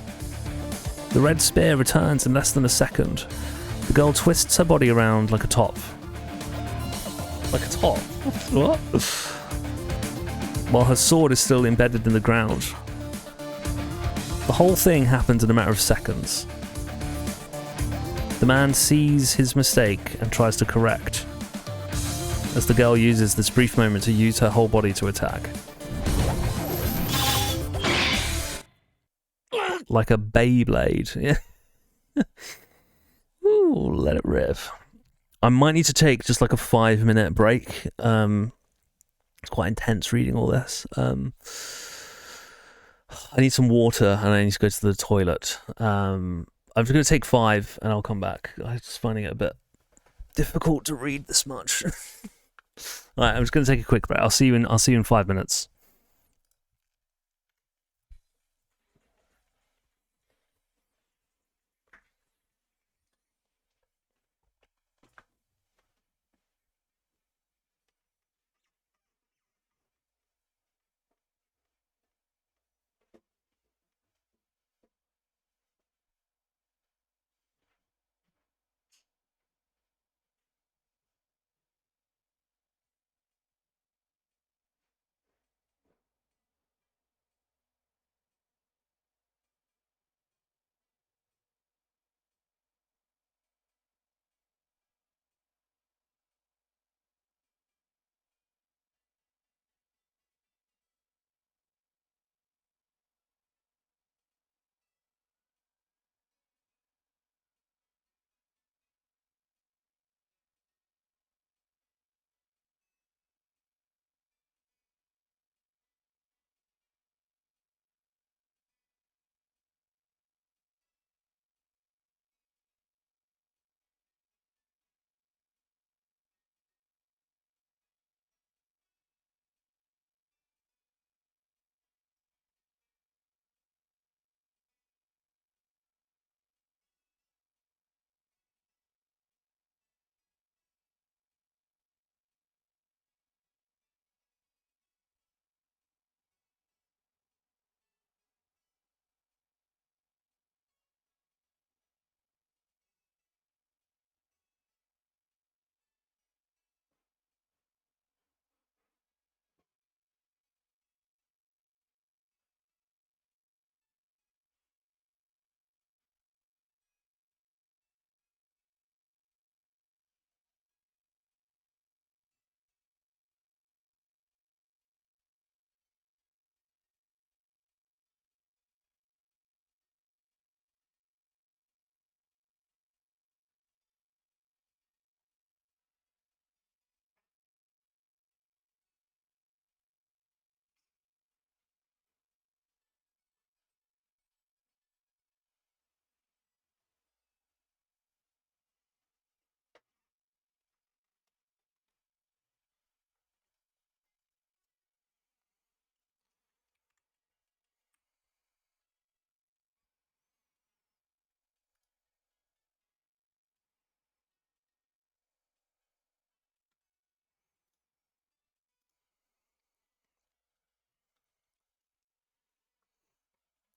The red spear returns in less than a second. The girl twists her body around like a top. Like a top? What? While her sword is still embedded in the ground. The whole thing happens in a matter of seconds. The man sees his mistake and tries to correct, as the girl uses this brief moment to use her whole body to attack. Like a Beyblade. Yeah. Ooh, let it rip. I might need to take just like a 5-minute break. It's quite intense reading all this. I need some water and I need to go to the toilet. I'm just going to take 5 and I'll come back. I'm just finding it a bit difficult to read this much. Alright, I'm just going to take a quick break. I'll see you in 5 minutes.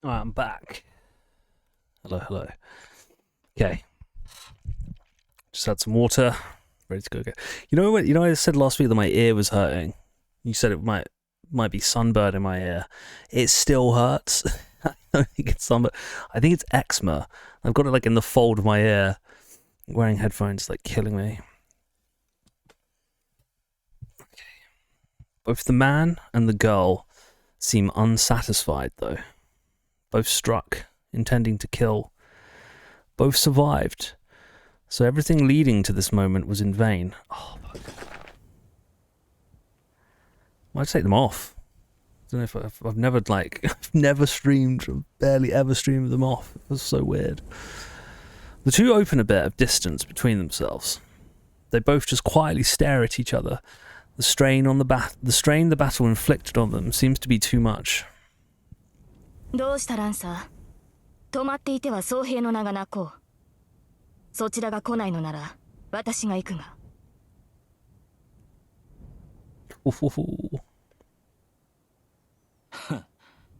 Alright, I'm back. Hello. Okay. Just had some water. Ready to go again. You know I said last week that my ear was hurting? You said it might be sunburn in my ear. It still hurts. I don't think it's sunburn. I think it's eczema. I've got it like in the fold of my ear. Wearing headphones like killing me. Okay. Both the man and the girl seem unsatisfied though. Both struck, intending to kill. Both survived. So everything leading to this moment was in vain. Oh, I'd take them off. I don't know if I've never I've never streamed, barely ever streamed them off. It was so weird. The two open a bit of distance between themselves. They both just quietly stare at each other. The strain the battle inflicted on them seems to be too much. どうしたランサー？止まっていては僧兵の名が泣こう。そちらが来ないのなら私が行くが。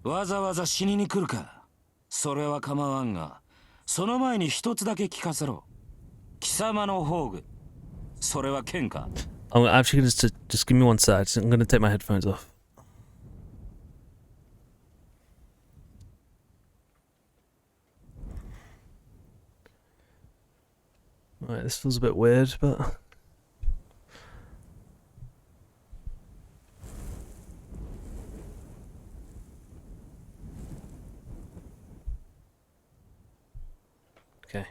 わざわざ死にに来るか。それは構わんが、その前に一つだけ聞かせろ。貴様の宝具。それは剣か。I'm actually just give me one sec. I'm going to take my headphones off. Alright, this feels a bit weird, but... Okay.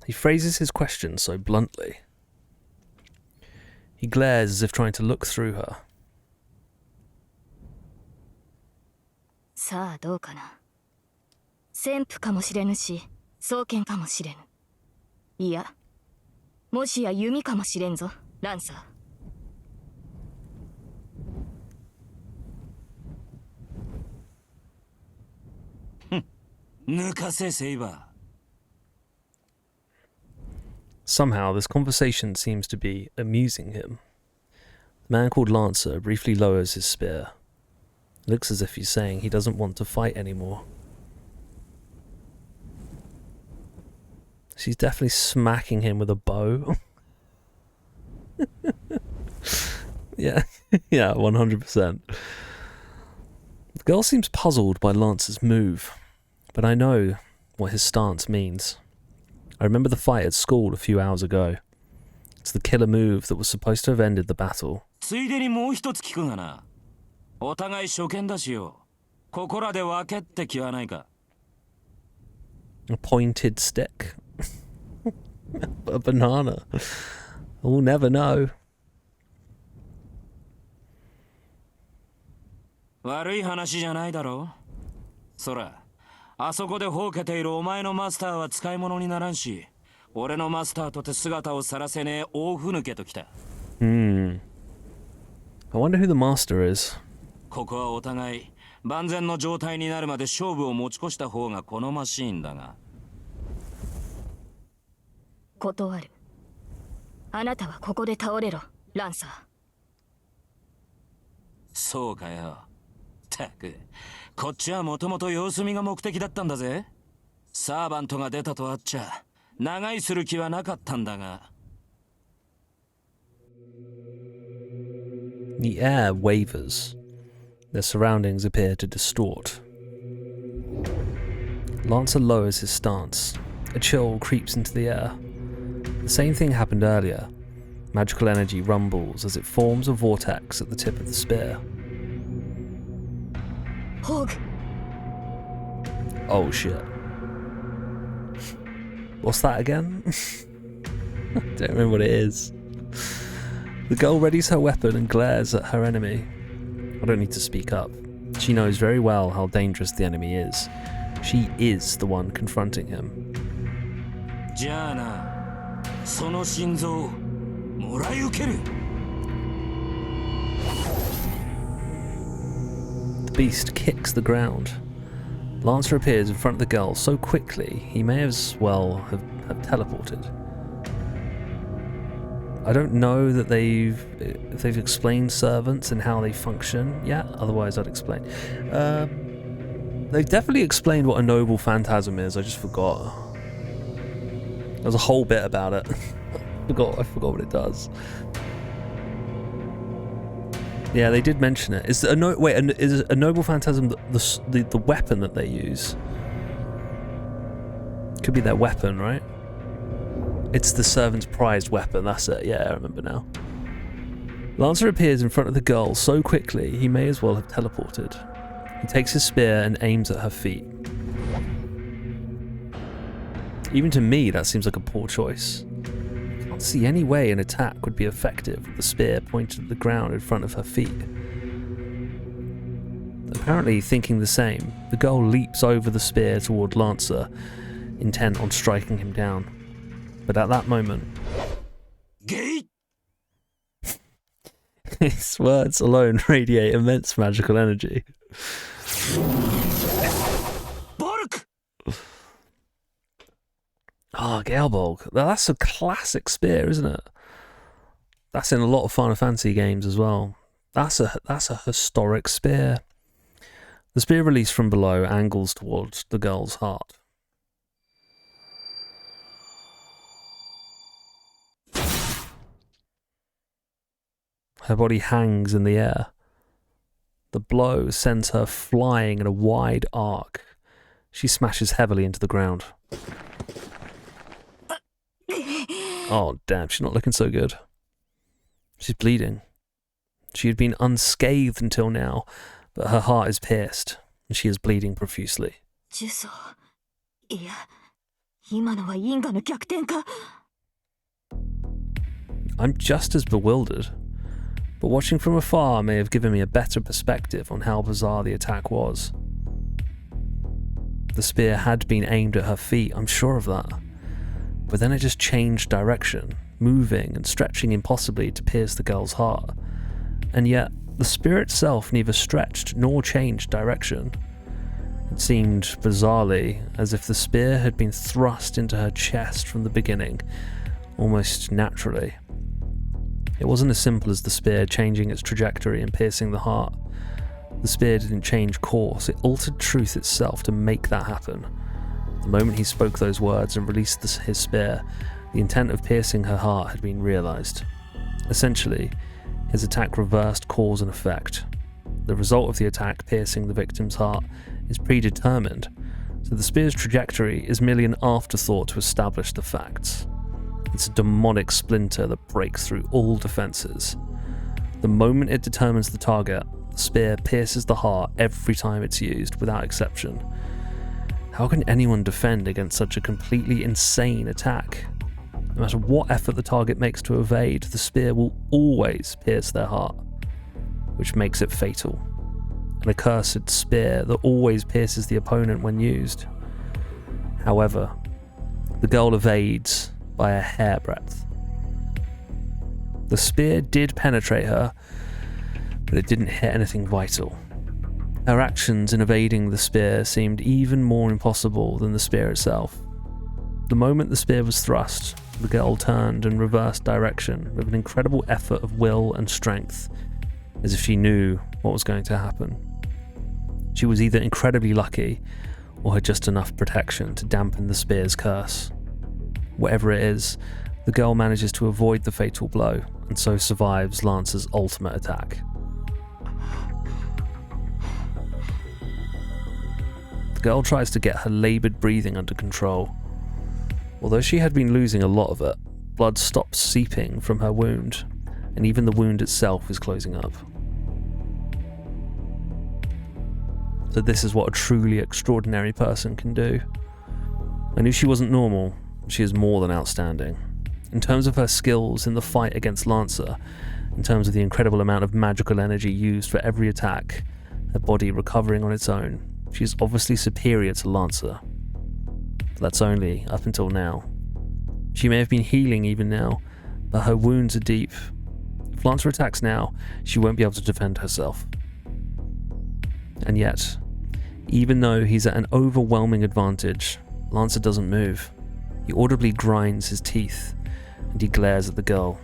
He phrases his question so bluntly. He glares as if trying to look through her. さあどうかな。旋風かもしれぬし、双剣かもしれぬ。いや、もしや弓かもしれんぞ、ランサー。抜かせセイバー。Somehow, this conversation seems to be amusing him. The man called Lancer briefly lowers his spear. It looks as if he's saying he doesn't want to fight anymore. She's definitely smacking him with a bow. Yeah, yeah, 100%. The girl seems puzzled by Lancer's move, but I know what his stance means. I remember the fight at school a few hours ago. It's the killer move that was supposed to have ended the battle. ついでにもう一つ聞くがな。お互い初見だしよ。ここらで分けって気はないか。A pointed stick? A banana? We'll never know. 悪い話じゃないだろ。そら。あそこでほうけているお前のマスターは使い物にならんし、俺のマスターとて姿を晒せねえ大ふぬけときた。I wonder who the master is. ここはお互い万全の状態になるまで勝負を持ち越した方が好ましいんだが。断る。あなたはここで倒れろ、ランサー。そうかよ。たく。こっちはもともと様子見が目的だったんだぜ。サーバントが出たとあっちゃ長居する気はなかったんだが。The air wavers. Their surroundings appear to distort. Lancer lowers his stance. A chill creeps into the air. The same thing happened earlier. Magical energy rumbles as it forms a vortex at the tip of the spear. Hog. Oh shit. What's that again? I don't remember what it is. The girl readies her weapon and glares at her enemy. I don't need to speak up. She knows very well how dangerous the enemy is. She is the one confronting him. じゃあな、その心臓もらい受ける。The beast kicks the ground. Lancer appears in front of the girl so quickly he may as well have teleported. I don't know that if they've explained servants and how they function yet, otherwise I'd explain. They've definitely explained what a noble phantasm is, I just forgot. There's a whole bit about it. I forgot what it does. Yeah, they did mention it. Is a noble phantasm the weapon that they use? Could be their weapon, right? It's the servant's prized weapon, that's it. Yeah, I remember now. Lancer appears in front of the girl so quickly he may as well have teleported. He takes his spear and aims at her feet. Even to me, that seems like a poor choice. I can't see any way an attack would be effective with the spear pointed at the ground in front of her feet. Apparently thinking the same, the girl leaps over the spear toward Lancer, intent on striking him down. But at that moment, Gate! his words alone radiate immense magical energy. Bork! Oh, Galebolg. That's a classic spear, isn't it? That's in a lot of Final Fantasy games as well. That's a historic spear. The spear released from below angles towards the girl's heart. Her body hangs in the air. The blow sends her flying in a wide arc. She smashes heavily into the ground. Oh, damn, she's not looking so good. She's bleeding. She had been unscathed until now, but her heart is pierced, and she is bleeding profusely. ジュソいや今のは因果の逆転か I'm just as bewildered, but watching from afar may have given me a better perspective on how bizarre the attack was. The spear had been aimed at her feet, I'm sure of that. But then it just changed direction, moving and stretching impossibly to pierce the girl's heart. And yet, the spear itself neither stretched nor changed direction. It seemed, bizarrely, as if the spear had been thrust into her chest from the beginning, almost naturally. It wasn't as simple as the spear changing its trajectory and piercing the heart. The spear didn't change course, it altered truth itself to make that happen. The moment he spoke those words and released his spear, the intent of piercing her heart had been realized. Essentially, his attack reversed cause and effect. The result of the attack piercing the victim's heart is predetermined, so the spear's trajectory is merely an afterthought to establish the facts. It's a demonic splinter that breaks through all defenses. The moment it determines the target, the spear pierces the heart every time it's used, without exception. How can anyone defend against such a completely insane attack? No matter what effort the target makes to evade, the spear will always pierce their heart, which makes it fatal. An accursed spear that always pierces the opponent when used. However, the girl evades by a hairbreadth. The spear did penetrate her, but it didn't hit anything vital. Her actions in evading the spear seemed even more impossible than the spear itself. The moment the spear was thrust, the girl turned and reversed direction with an incredible effort of will and strength, as if she knew what was going to happen. She was either incredibly lucky, or had just enough protection to dampen the spear's curse. Whatever it is, the girl manages to avoid the fatal blow, and so survives Lancer's ultimate attack. The girl tries to get her laboured breathing under control. Although she had been losing a lot of it, blood stops seeping from her wound, and even the wound itself is closing up. So this is what a truly extraordinary person can do. I knew she wasn't normal, she is more than outstanding. In terms of her skills in the fight against Lancer, in terms of the incredible amount of magical energy used for every attack, her body recovering on its own, she is obviously superior to Lancer. But that's only up until now. She may have been healing even now, but her wounds are deep. If Lancer attacks now, she won't be able to defend herself. And yet, even though he's at an overwhelming advantage, Lancer doesn't move. He audibly grinds his teeth, and he glares at the girl.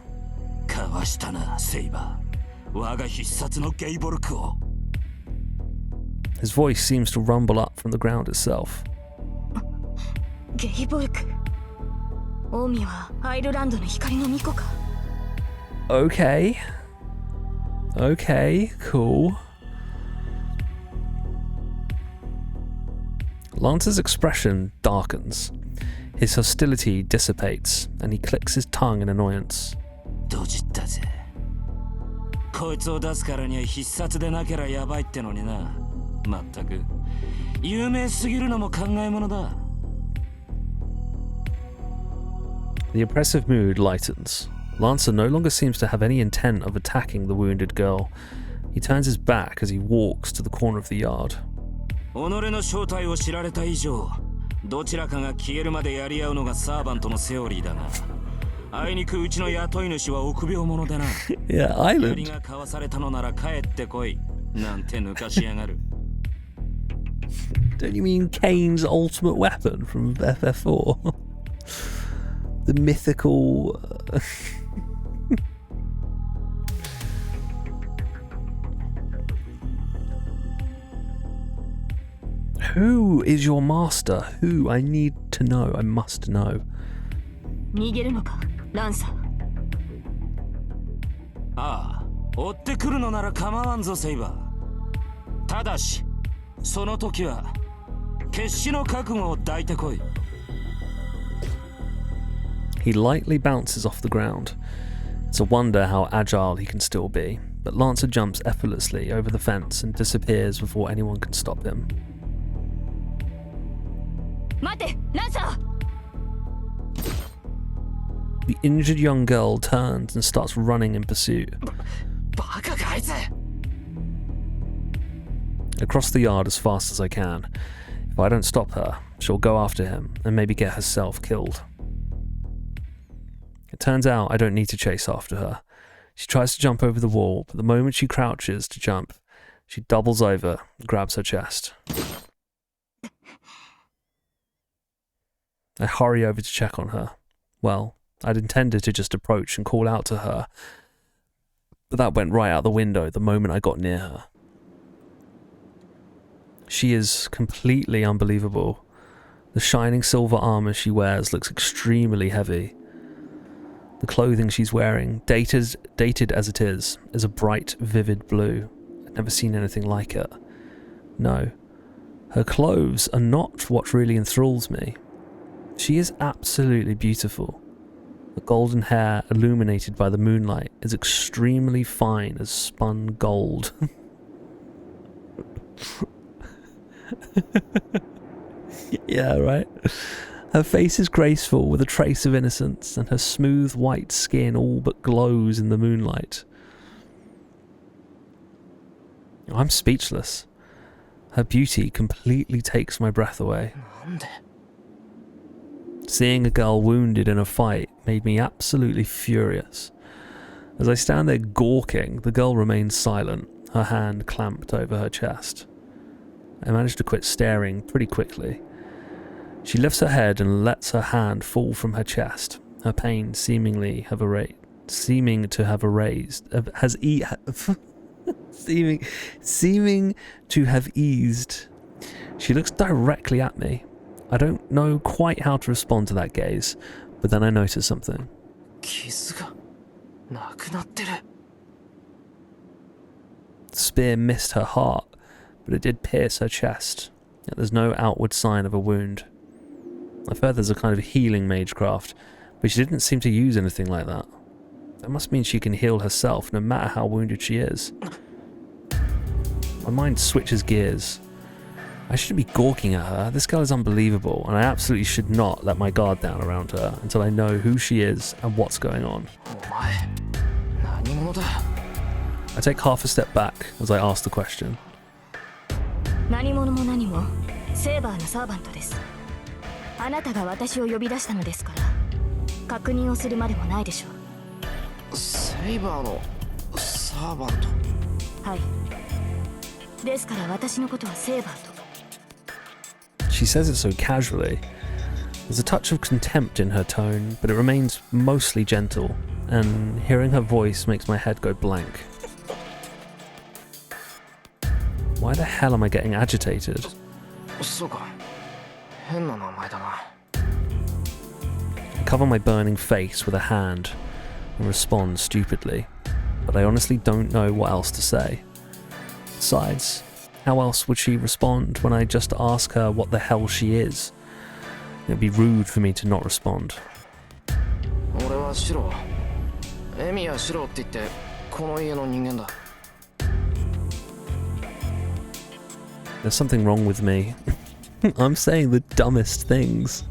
かわしたな、セイバー。我が必殺のゲイボルクを。 His voice seems to rumble up from the ground itself. ゲイボルクオミはアイルランドの光の巫女か Okay. Okay, cool. Lancer's expression darkens. His hostility dissipates, and he clicks his tongue in annoyance. ドジったぜ。こいつを出すからには必殺でなけりゃやばいってのにな。まったく有名すぎるのも考えものだ。The oppressive mood lightens. Lancer no longer seems to have any intent of attacking the wounded girl. He turns his back as he walks to the corner of the yard. 己の正体を知られた以上、どちらかが消えるまでやり合うのがサーバントのセオリーだが、あいにくうちの雇い主は臆病者でな。Yeah, 槍 Island. が交わされたのなら帰ってこい、なんて抜かしやがる。Don't you mean Kane's ultimate weapon from FF4? The mythical... Who is your master? Who? I need to know. I must know. 逃げるのかランサー。ああ、追ってくるのなら構わんぞセイバー。ただし、その時は決死の覚悟を抱いてこい。He lightly bounces off the ground. It's a wonder how agile he can still be, but Lancer jumps effortlessly over the fence and disappears before anyone can stop him. 待てランサー。 The injured young girl turns and starts running in pursuit. バカかあいつ。 Across the yard as fast as I can. If I don't stop her, she'll go after him and maybe get herself killed. It turns out I don't need to chase after her. She tries to jump over the wall, but the moment she crouches to jump, she doubles over and grabs her chest. I hurry over to check on her. Well, I'd intended to just approach and call out to her, but that went right out the window the moment I got near her. She is completely unbelievable. The shining silver armor she wears looks extremely heavy. The clothing she's wearing, dated as it is a bright, vivid blue. I've never seen anything like it. No, her clothes are not what really enthralls me. She is absolutely beautiful. The golden hair, illuminated by the moonlight, is extremely fine as spun gold. Yeah, right? Her face is graceful with a trace of innocence, and her smooth white skin all but glows in the moonlight. I'm speechless. Her beauty completely takes my breath away. なんで。 Seeing a girl wounded in a fight made me absolutely furious. As I stand there gawking, the girl remains silent, her hand clamped over her chest. I managed to quit staring pretty quickly. She lifts her head and lets her hand fall from her chest. Her pain seeming to have eased. She looks directly at me. I don't know quite how to respond to that gaze, but then I notice something. 傷がなくなってる。 The spear missed her heart, but it did pierce her chest, yet there's no outward sign of a wound. I've heard there's a kind of healing magecraft, but she didn't seem to use anything like that. That must mean she can heal herself no matter how wounded she is. My mind switches gears. I shouldn't be gawking at her. This girl is unbelievable, and I absolutely should not let my guard down around her until I know who she is and what's going on. お前、何者だ。 I take half a step back as I ask the question. 何者も何もセーバーのサーバントです。あなたが私を呼び出したのですから確認をするまでもないでしょう。セイバーのサーバント。はい。ですから私のことはセーバーと。 She says it so casually. There's a touch of contempt in her tone, but it remains mostly gentle, and hearing her voice makes my head go blank. Why the hell am I getting agitated? そうか。変な名前だな。 I cover my burning face with a hand and respond stupidly, but I honestly don't know what else to say. Besides, how else would she respond when I just ask her what the hell she is? It'd be rude for me to not respond. 俺はシロ。エミやシロって言ってこの家の人間だ。 There's something wrong with me. I'm saying the dumbest things.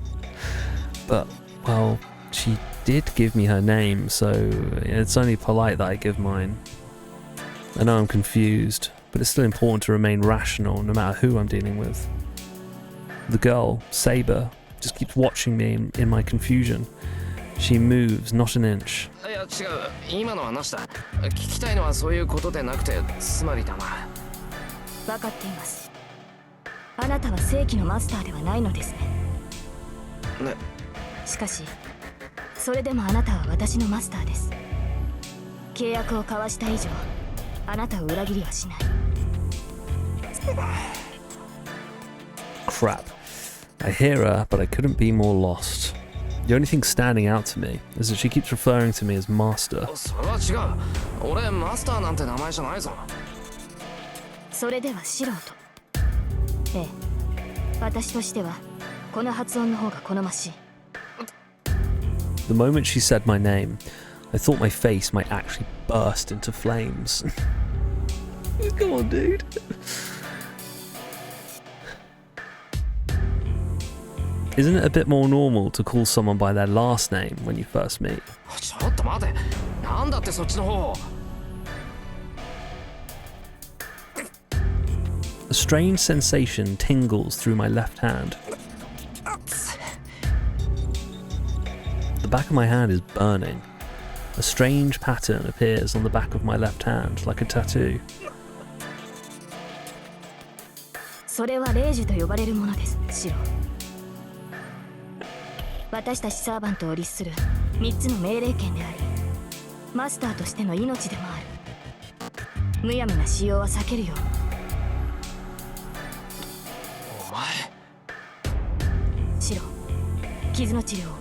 But, well, she did give me her name, so it's only polite that I give mine. I know I'm confused, but it's still important to remain rational no matter who I'm dealing with. The girl, Saber, just keeps watching me in my confusion. She moves not an inch. いや違う、今のはなしだ。聞きたいのはそういうことでなくて、つまりだな。分かっています。あなたは正規のマスターではないのですね。ね。しかしそれでもあなたは私のマスターです。契約を交わした以上、あなたを裏切りはしない。Crap. I hear her, but I couldn't be more lost. The only thing standing out to me is that she keeps referring to me as master. それは違う。俺マスターなんて名前じゃないぞ。それでは素人。ええ、私としてはこの発音の方が好ましい。The moment she said my name, I thought my face might actually burst into flames. Come on, dude. Isn't it a bit more normal to call someone by their last name when you first meet? ちょっと待て。なんだってそっちの方。A strange sensation tingles through my left hand. The back of my hand is burning. A strange pattern appears on the back of my left hand, like a tattoo. それは霊樹と呼ばれるものです、シロ。私たちサーバントを律する3つの命令権であり、マスターとしての命でもある。むやみな使用は避けるように。お前。シロ、傷の治療を。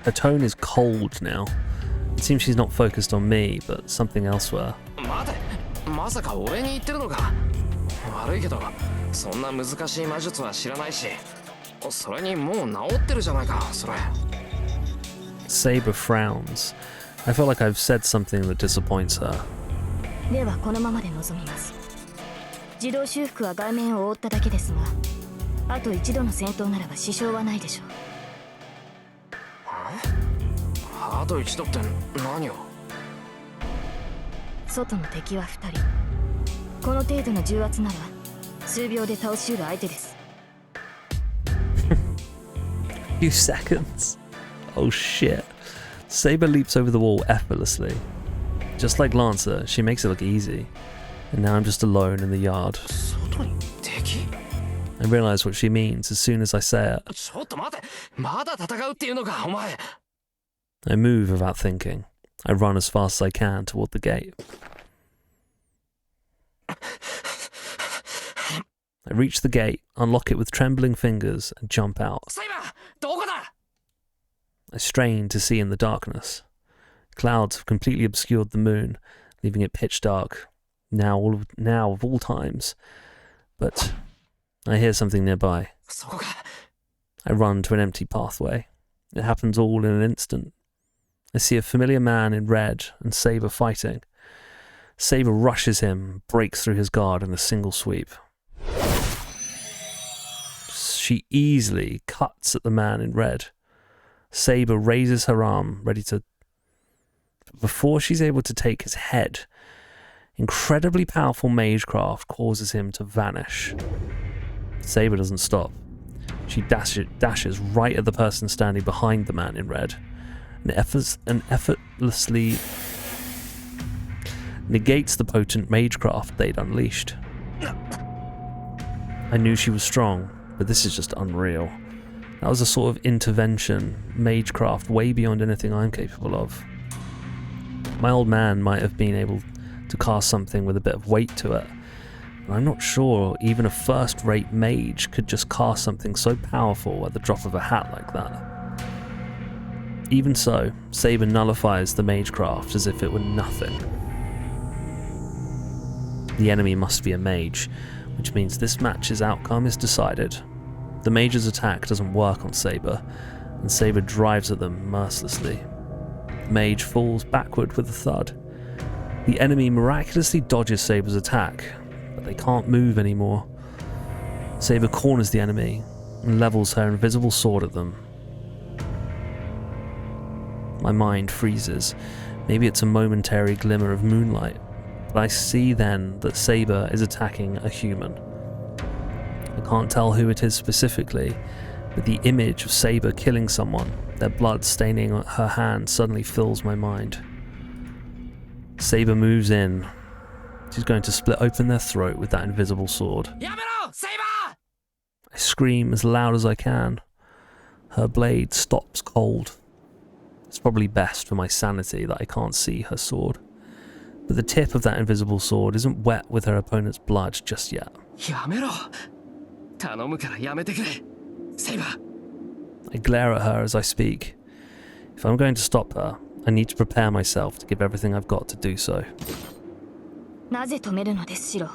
Her tone is cold now. It seems she's not focused on me, but something elsewhere. 待て。まさか俺に言ってるのか。悪いけど、そんな難しい魔術は知らないし。それにもう治ってるじゃないか、それ。Saber frowns. I feel like I've said something that disappoints her. ではこのままで臨みます。自動修復は顔面を覆っただけですが、あと一度の戦闘ならば支障はないでしょう。あと一度って何を？外の敵は2人。この程度の重圧なら数秒で倒しうる相手です。Few seconds. Oh shit. Saber leaps over the wall effortlessly. Just like Lancer, she makes it look easy. And now I'm just alone in the yard. I realize what she means as soon as I say it. ちょっと待て。まだ戦うっていうのか、お前。I move without thinking. I run as fast as I can toward the gate. I reach the gate, unlock it with trembling fingers, and jump out. I strain to see in the darkness. Clouds have completely obscured the moon, leaving it pitch dark. Now of all times. But I hear something nearby. I run to an empty pathway. It happens all in an instant. I see a familiar man in red and Saber fighting. Saber rushes him, breaks through his guard in a single sweep. She easily cuts at the man in red. Saber raises her arm, ready to... Before she's able to take his head, incredibly powerful magecraft causes him to vanish. Saber doesn't stop. She dashes right at the person standing behind the man in red, and effortlessly negates the potent magecraft they'd unleashed. I knew she was strong, but this is just unreal. That was a sort of intervention, magecraft way beyond anything I'm capable of. My old man might have been able to cast something with a bit of weight to it, but I'm not sure even a first-rate mage could just cast something so powerful at the drop of a hat like that. Even so, Saber nullifies the magecraft as if it were nothing. The enemy must be a mage, which means this match's outcome is decided. The mage's attack doesn't work on Saber, and Saber drives at them mercilessly. The mage falls backward with a thud. The enemy miraculously dodges Saber's attack, but they can't move anymore. Saber corners the enemy and levels her invisible sword at them. my mind freezes. Maybe it's a momentary glimmer of moonlight, but I see then that Saber is attacking a human. I can't tell who it is specifically, but the image of Saber killing someone, their blood staining her hand, suddenly fills my mind. Saber moves in. She's going to split open their throat with that invisible sword. Yamero! Saber! I scream as loud as I can. Her blade stops cold. It's probably best for my sanity that I can't see her sword. But the tip of that invisible sword isn't wet with her opponent's blood just yet. やめろ。頼むからやめてくれ。セイバー。 I glare at her as I speak. If I'm going to stop her, I need to prepare myself to give everything I've got to do so. なぜ止めるのですシロ。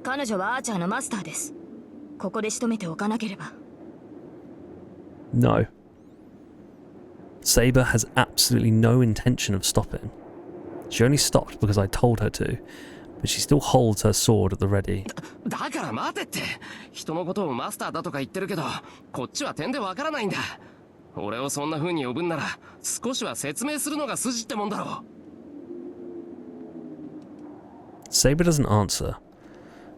彼女はアーチャーのマスターです。ここで仕留めておかなければ。 No. Saber has absolutely no intention of stopping. She only stopped because I told her to, but she still holds her sword at the ready. だから待てって。人のことをマスターだとか言ってるけど、こっちは点でわからないんだ。俺をそんな風に呼ぶんなら、少しは説明するのが筋ってもんだろう。 Saber doesn't answer.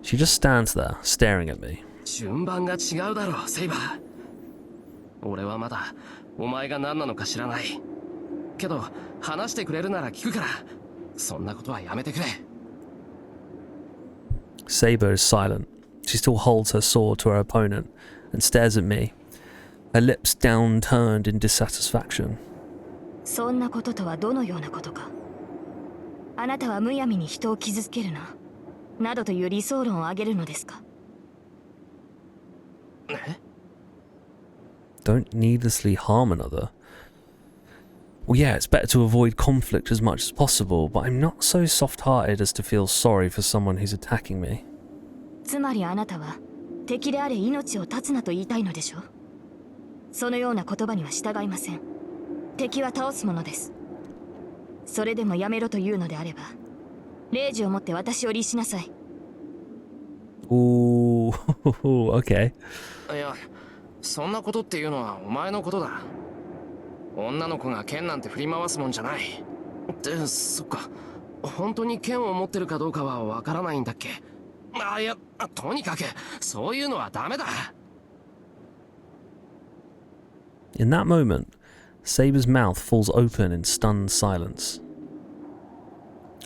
She just stands there, staring at me. 順番が違うだろう、セイバー。俺はまだお前が何なのか知らない。けど話してくれるなら聞くから、そんなことはやめてくれ。 Saber is silent. She still holds her sword to her opponent and stares at me, her lips downturned in dissatisfaction. そんなこととはどのようなことか。あなたはむやみに人を傷つけるな、などという理想論を挙げるのですか。Don't needlessly harm another. Well, yeah, it's better to avoid conflict as much as possible, but I'm not so soft-hearted as to feel sorry for someone who's attacking me. つまりあなたは敵であれ命を絶つなと言いたいのでしょう。そのような言葉には従いません。敵は倒すものです。それでもやめろというのであれば、令状を持って私を律しなさい。Ooh, okay. いや、そんなことっていうのはお前のことだ。女の子が剣なんて振り回すもんじゃない。ってそっか、本当に剣を持ってるかどうかはわからないんだっけ。いや、とにかくそういうのはダメだ。 In that moment, Saber's mouth falls open in stunned silence.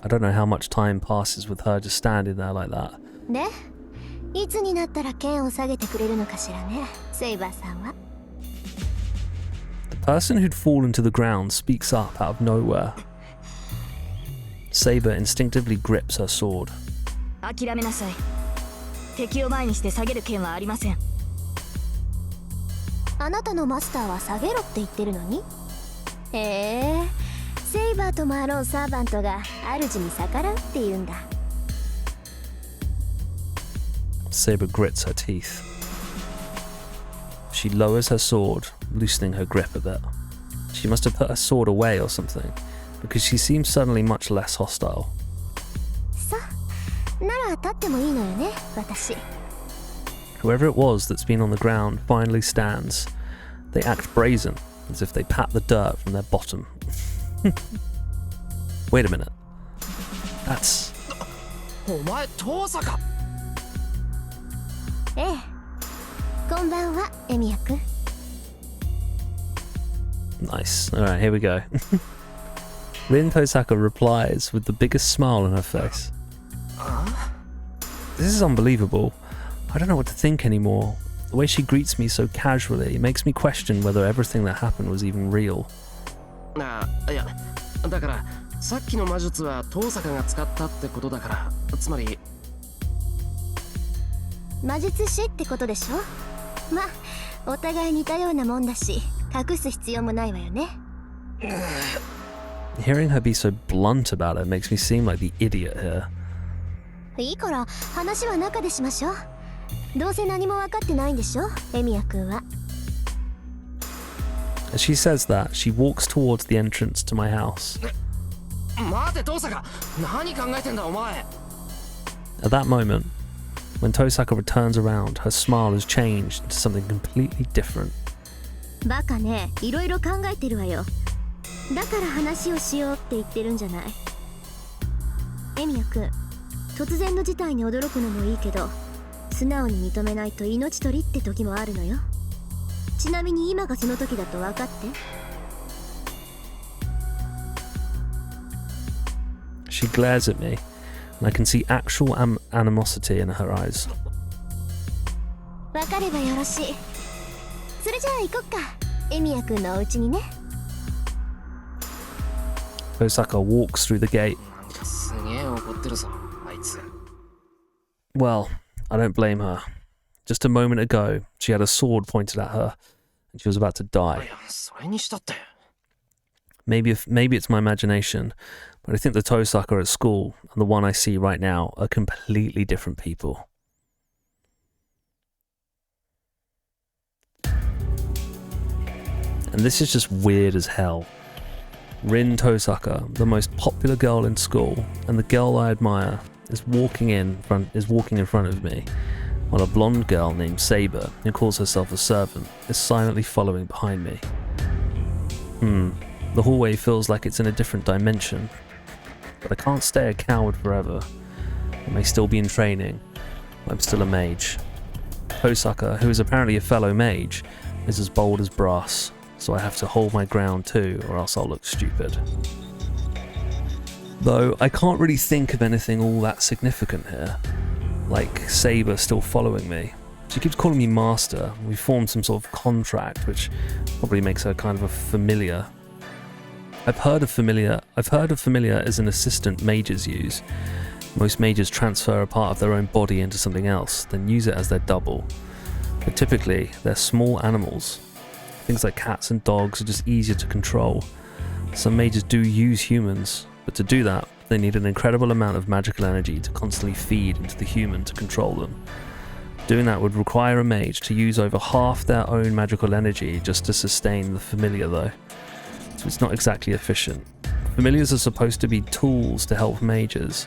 I don't know how much time passes with her just standing there like that. で、いつになったら剣を下げてくれるのかしらね、セイバーさんは。 The person who'd fallen to the ground speaks up out of nowhere. Saber instinctively grips her sword. 諦めなさい。敵を前にして下げる剣はありません。あなたのマスターは下げろって言ってるのに。へえ、セイバーともあろうサーバントが主に逆らうって言うんだ。 Saber grits her teeth. She lowers her sword, loosening her grip a bit. She must have put her sword away or something, because she seems suddenly much less hostile. さ、なら立ってもいいのよね、私。 Whoever it was that's been on the ground finally stands. They act brazen, as if they pat the dirt from their bottom. Wait a minute. That's... お前、遠坂か。ええ。こんばんは、エミヤ君。 Nice. Alright, here we go. Rin Tosaka replies with the biggest smile on her face. This is unbelievable. I don't know what to think anymore. The way she greets me so casually makes me question whether everything that happened was even real. いや、だからさっきの魔術は遠坂が使ったってことだから、つまり魔術師ってことでしょ。まあ、お互い似たようなもんだし、隠す必要もないわよね。Hearing her be so blunt about it makes me seem like the idiot here. いいから話は中でしましょう。どうせ何も分かってないんでしょ、エミヤ君は。 As she says that, she walks towards the entrance to my house. 待て、遠坂。何考えてんだ、お前。 At that moment, when Tosaka returns around, her smile has changed into something completely different. バカね、いろいろ考えてるわよ。だから話をしようって言ってるんじゃない。エミヤくん、突然の事態に驚くのもいいけど、素直に認めないと命取りって時もあるのよ。ちなみに今がその時だと分かって。 She glares at me, and I can see actual animosity in her eyes. 分かればよろしい。それじゃあ行こっか、エミヤくんのお家にね。 Tosaka walks through the gate. なんかすげえ怒ってるぞ、あいつ。 Well, I don't blame her. Just a moment ago, she had a sword pointed at her, and she was about to い die. や、それにしたって。 Maybe it's my imagination, but I think the Tosaka at school and the one I see right now are completely different people. And this is just weird as hell. Rin Tosaka, the most popular girl in school and the girl I admire, is walking in front of me, while a blonde girl named Saber, who calls herself a servant, is silently following behind me. The hallway feels like it's in a different dimension, but I can't stay a coward forever. I may still be in training, but I'm still a mage. Tosaka, who is apparently a fellow mage, is as bold as brass, so I have to hold my ground too, or else I'll look stupid. Though I can't really think of anything all that significant here, like Saber still following me. She keeps calling me master. We formed some sort of contract, which probably makes her kind of a familiar. I've heard of familiar as an assistant mages use. Most mages transfer a part of their own body into something else, then use it as their double. But typically, they're small animals. Things like cats and dogs are just easier to control. Some mages do use humans, but to do that, they need an incredible amount of magical energy to constantly feed into the human to control them. Doing that would require a mage to use over half their own magical energy just to sustain the familiar though. So it's not exactly efficient. Familiars are supposed to be tools to help mages,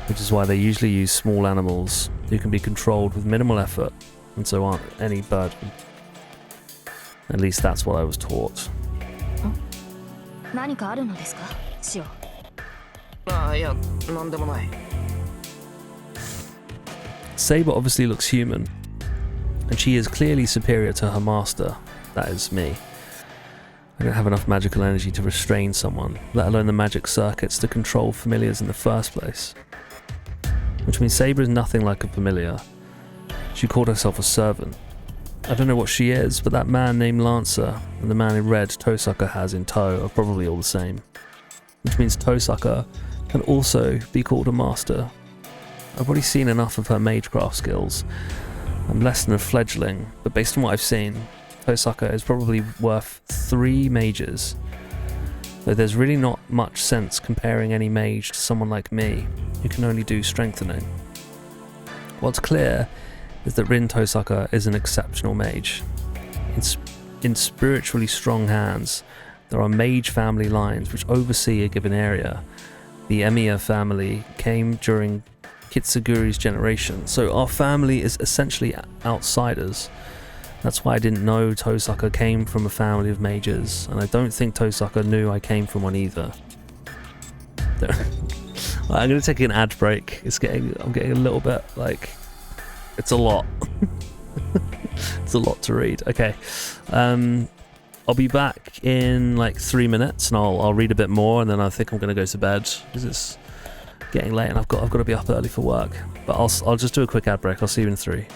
which is why they usually use small animals who can be controlled with minimal effort and so aren't any burden. At least that's what I was taught. 何かあるのですか、シオ。ああ、いや、なんでもない。 Saber obviously looks human, and she is clearly superior to her master, that is me. I don't have enough magical energy to restrain someone, let alone the magic circuits to control familiars in the first place. Which means Saber is nothing like a familiar. She called herself a servant. I don't know what she is, but that man named Lancer and the man in red Tosaka has in tow are probably all the same. Which means Tosaka can also be called a master. I've already seen enough of her magecraft skills. I'm less than a fledgling, but based on what I've seen, Tosaka is probably worth 3 mages. Though there's really not much sense comparing any mage to someone like me, who can only do strengthening. What's clear is that Rin Tosaka is an exceptional mage. In spiritually strong hands, there are mage family lines which oversee a given area. The Emiya family came during Kitsuguri's generation, so our family is essentially outsiders. That's why I didn't know Tosaka came from a family of mages, and I don't think Tosaka knew I came from one either. I'm going to take an ad break. I'm getting a little bit like, it's a lot. It's a lot to read. Okay, I'll be back in like 3 minutes, and I'll read a bit more, and then I think I'm going to go to bed because it's getting late and I've got to be up early for work. But I'll just do a quick ad break. I'll see you in 3.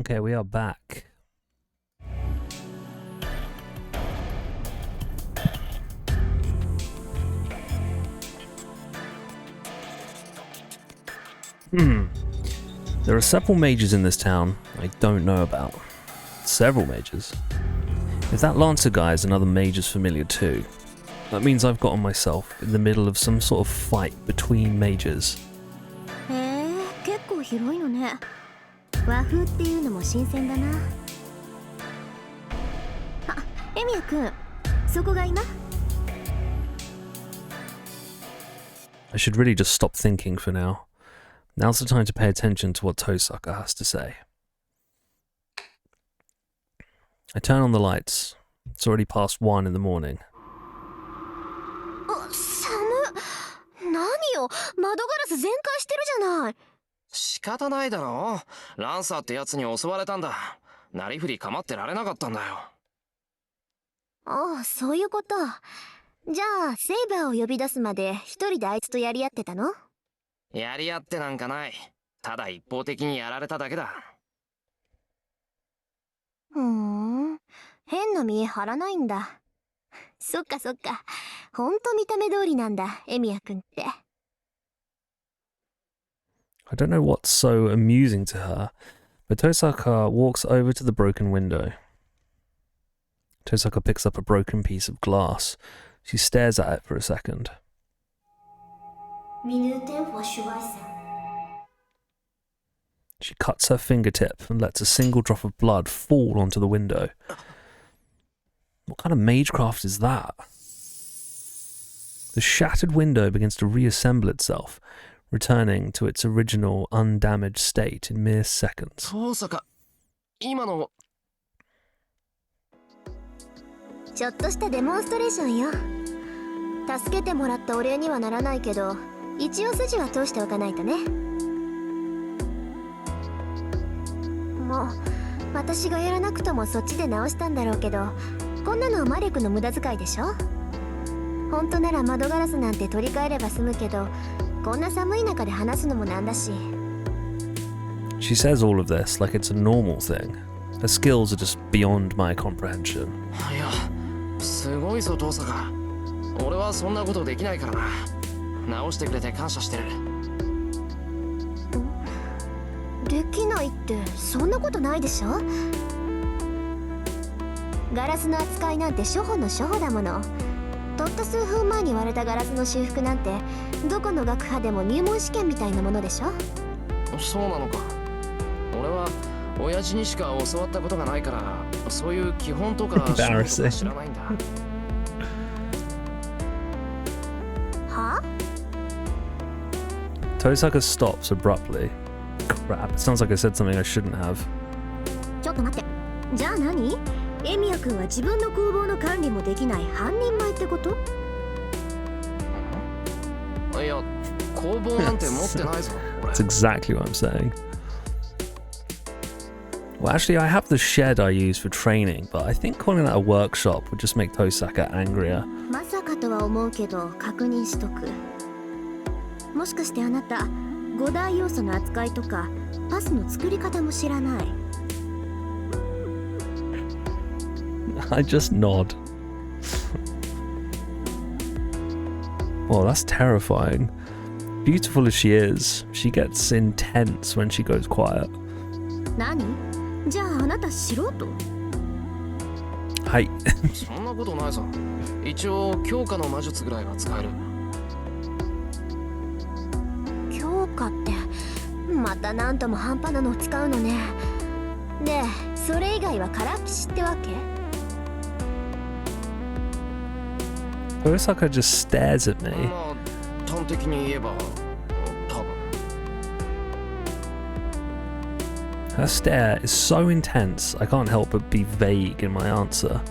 Okay, we are back. There are several mages in this town I don't know about. Several mages. If that Lancer guy is another mage's familiar too, that means I've gotten myself in the middle of some sort of fight between mages. へえ、結構広いのね。和風っていうのも新鮮だな。あ、エミヤくん、そこが今？ I should really just stop thinking for now. Now's the time to pay attention to what Tosaka has to say. I turn on the lights. It's already past 1 in the morning. あ、寒っ。何よ、窓ガラス全開してるじゃない。仕方ないだろう。ランサーってやつに襲われたんだ。なりふり構ってられなかったんだよ。ああ、そういうこと。じゃあ、セイバーを呼び出すまで一人であいつとやり合ってたの？やり合ってなんかない。ただ一方的にやられただけだ。変な見え張らないんだ。そっかそっか。ほんと見た目通りなんだ、エミヤくんって。I don't know what's so amusing to her, but Tosaka walks over to the broken window. Tosaka picks up a broken piece of glass. She stares at it for a second. She cuts her fingertip and lets a single drop of blood fall onto the window. What kind of magecraft is that? The shattered window begins to reassemble itself, returning to its original undamaged state in mere seconds. 遠坂、今の。ちょっとしたデモンストレーションよ。助けてもらったお礼にはならないけど、一応筋は通しておかないとね。もう私がやらなくともそっちで直したんだろうけど、こんなのマレクの無駄遣いでしょ。本当なら窓ガラスなんて取り替えれば済むけど、こんな寒い中で話すのもなんだし。She says all of this like it's a normal thing. Her skills are just beyond my comprehension. いや、すごいぞ遠坂。俺はそんなことできないからな。直してくれて感謝してる。できないってそんなことないでしょ。ガラスの扱いなんて初歩の初歩だもの。たった数分前に割れたガラスの修復なんてどこの学派でも入門試験みたいなものでしょ。そうなのか。俺は親父にしか教わったことがないからそういう基本とか手法とか知らないんだ。は？ Tosaka stops abruptly. Crap, it sounds like I said something I shouldn't have. ちょっと待って。じゃあ何？エミヤ君は自分の工房の管理もできない半人前ってこと？いや、工房なんて持ってないぞ。That's exactly what I'm saying. Well, actually, I have the shed I use for training, but I think calling that a workshop would just make Tosaka angrier. まさかとは思うけど確認しとく。もしかしてあなた5大要素の扱いとかパスの作り方も知らない？ I just nod. Well, that's terrifying. Beautiful as she is, she gets intense when she goes quiet. 何？じゃああなた素人？はい。そんなことないぞ。一応強化の魔術ぐらいは使える。強化ってまた何とも半端なのを使うのね。で、それ以外はからっきしってわけ？Osaka just stares at me. まあ端的に言えば多分。Her stare is so intense, I can't help but be vague in my answer. は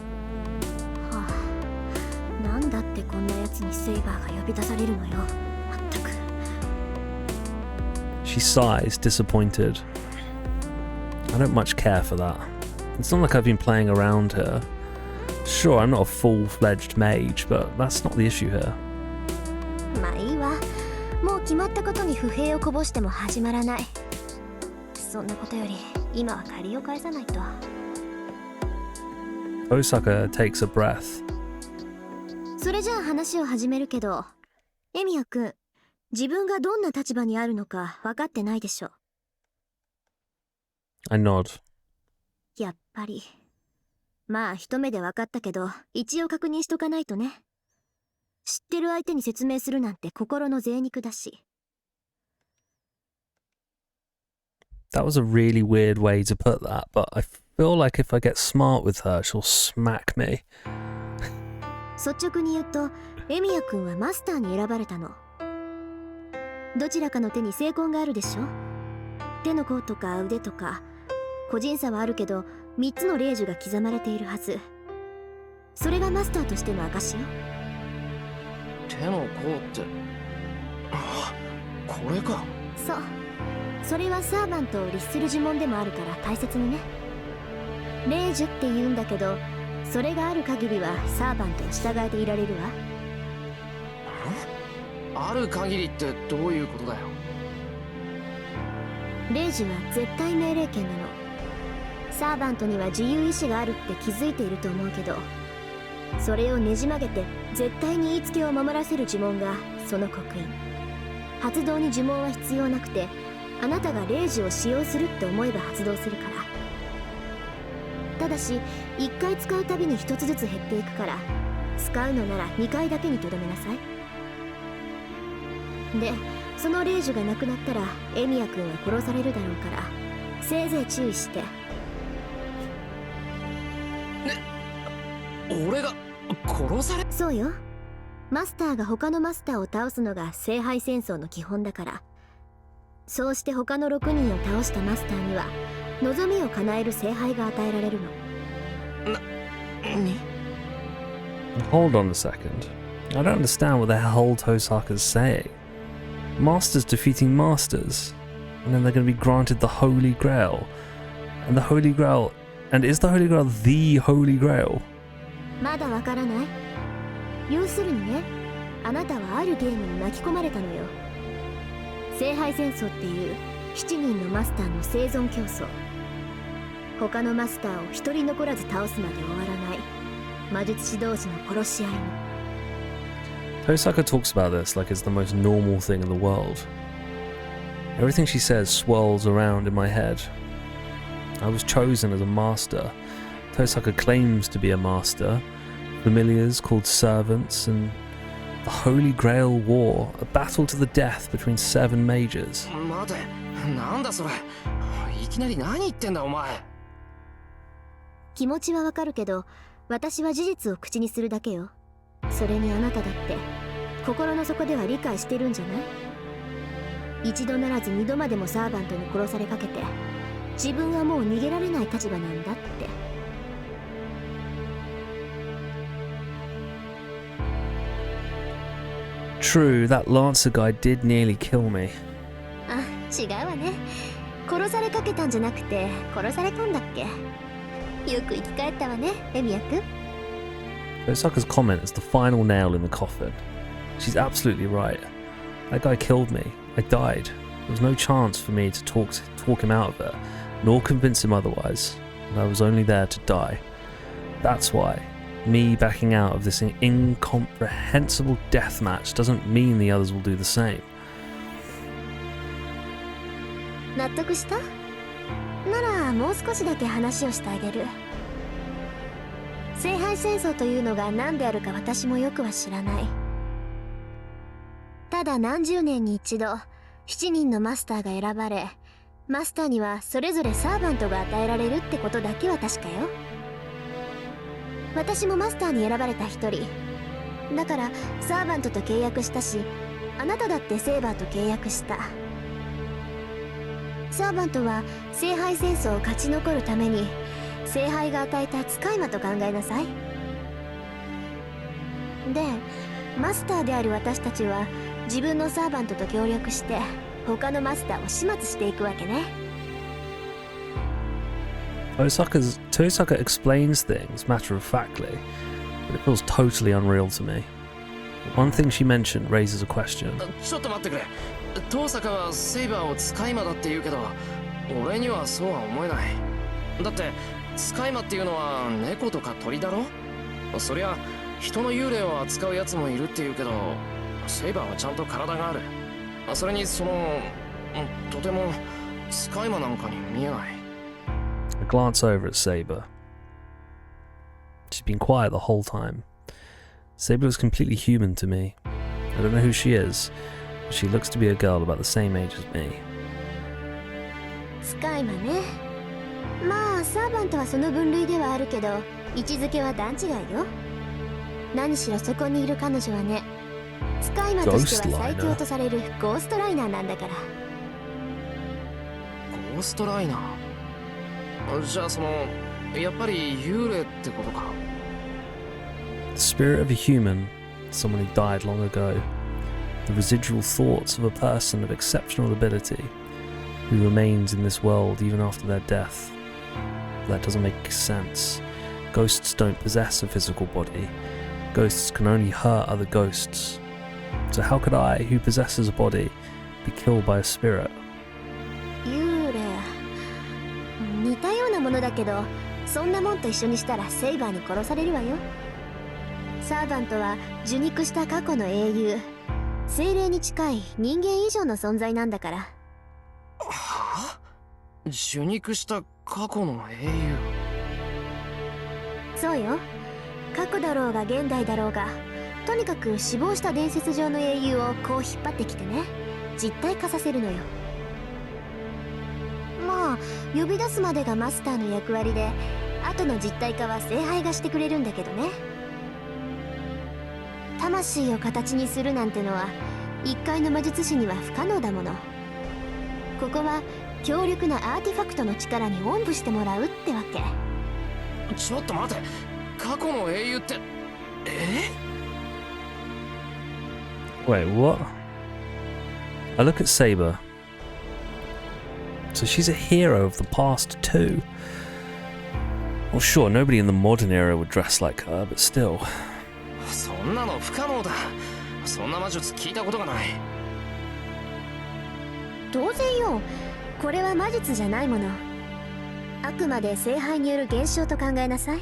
あ、なんだってこんなやつにセイバーが呼び出されるのよ。まったく。She sighs, disappointed. I don't much care for that. It's not like I've been playing around here. Sure, I'm not a full-fledged mage, but that's not the issue here. まあいいわ。もう決まったことに不平をこぼしても始まらない。そんなことより今は借りを返さないと。 Osaka takes a breath. それじゃあ話を始めるけど、エミヤくん、自分がどんな立場にあるのか分かってないでしょ。 I nod. やっぱり。まあ一目で分かったけど、一応確認しとかないとね。知ってる相手に説明するなんて心の贅肉だし。 That was a really weird way to put that, but I feel like if I get smart with her, she'll smack me. 率直に言うと、エミヤくんはマスターに選ばれたの。どちらかの手に精魂があるでしょ。手の甲とか腕とか、個人差はあるけど、3つの霊樹が刻まれているはず。それがマスターとしての証よ。手の甲って、あ、これか。そう。それはサーバントを律する呪文でもあるから大切にね。霊樹って言うんだけど、それがある限りはサーバントを従えていられるわ。ある限りってどういうことだよ。霊樹は絶対命令権なの。サーバントには自由意志があるって気づいていると思うけど、それをねじ曲げて絶対に言いつけを守らせる呪文がその刻印。発動に呪文は必要なくて、あなたが霊樹を使用するって思えば発動するから。ただし1回使うたびに1つずつ減っていくから、使うのなら2回だけにとどめなさい。で、その霊樹がなくなったらエミヤくんは殺されるだろうから、せいぜい注意して。俺が殺され。そうよ。マスターが他のマスターを倒すのが聖杯戦争の基本だから。そうして他の6人を倒したマスターには望みを叶える聖杯が与えられるの。何？ Hold on a second. I don't understand what the hell Tosaka's saying. Masters defeating masters, and then they're going to be granted the Holy Grail. And the Holy Grail... And is the Holy Grail the Holy Grail? まだわからない？要するにね、あなたはあるゲームに巻き込まれたのよ。聖杯戦争っていう7人のマスターの生存競争。他のマスターを一人残らず倒すまで終わらない魔術師同士の殺し合いに。Tosaka talks about this like it's the most normal thing in the world. Everything she says swirls around in my head. I was chosen as a master. Tosaka claims to be a master. Familiars called servants, and the Holy Grail War, a battle to the death between 7 mages. 待て、なんだそれ。いきなり何言ってんだお前。気持ちはわかるけど、私は事実を口にするだけよ。それにあなただって心の底では理解してるんじゃない？一度ならず二度までもサーバントに殺されかけて、自分はもう逃げられない立場なんだって。True, that Lancer guy did nearly kill me. あ、違うわね。殺されかけたんじゃなくて殺されたんだっけ。よく生き返ったわね、エミヤくん。Osaka's comment is the final nail in the coffin. She's absolutely right. That guy killed me. I died. There was no chance for me to talk him out of it, nor convince him otherwise. And I was only there to die. That's why me backing out of this incomprehensible death match doesn't mean the others will do the same. 納得した？ならもう少しだけ話をしてあげる。聖杯戦争というのが何であるか私もよくは知らない。ただ何十年に一度7人のマスターが選ばれ、マスターにはそれぞれサーバントが与えられるってことだけは確かよ。私もマスターに選ばれた一人だからサーバントと契約したし、あなただってセーバーと契約した。サーバントは聖杯戦争を勝ち残るために聖杯が与えた使い魔と考えなさい。で、マスターである私たちは自分のサーバントと協力して他のマスターを始末していくわけね。Tosaka explains things matter-of-factly, but it feels totally unreal to me. One thing she mentioned raises a question. ちょっと待ってくれ。遠坂はセイバーを使い魔だって言うけど、俺にはそうは思えない。だって使い魔っていうのは猫とか鳥だろ。そりゃ人の幽霊を扱うやつもいるっていうけど、セイバーはちゃんと体がある。それにとても使い魔なんかに見えない。 I glance over at Saber. She's been quiet the whole time. Saber looks completely human to me. I don't know who she is, but she looks to be a girl about the same age as me. 使い魔ね。まあサーバントはその分類ではあるけど、位置づけは段違いよ。何しろそこにいる彼女はね、使い魔としては最強とされるゴーストライナーなんだから。ゴーストライナー。じゃあやっぱり幽霊ってことか。 The spirit of a human, someone who died long ago. The residual thoughts of a person of exceptional ability who remains in this world even after their death. That doesn't make sense. Ghosts don't possess a physical body. Ghosts can only hurt other ghosts. So how could I, who possesses a body, be killed by a spirit? 幽霊。似たようなものだけど、そんなもんと一緒にしたらセイバーに殺されるわよ。サーバントは受肉した過去の英雄、精霊に近い人間以上の存在なんだから。はあ？受肉した過去の英雄。そうよ。過去だろうが現代だろうが、とにかく死亡した伝説上の英雄をこう引っ張ってきてね、実体化させるのよ。まあ呼び出すまでがマスターの役割で、後の実体化は聖杯がしてくれるんだけどね。魂を形にするなんてのは一介の魔術師には不可能だもの。ここは強力なアーティファクトの力におんぶしてもらうってわけ。ちょっと待て、過去の英雄って。Wait, what? I look at Saber. So she's a hero of the past too. Well, sure, nobody in the modern era would dress like her, but still. そんなの不可能だ。そんな魔術聞いたことがない。当然よ。これは魔術じゃないもの。あくまで聖杯による現象と考えなさい。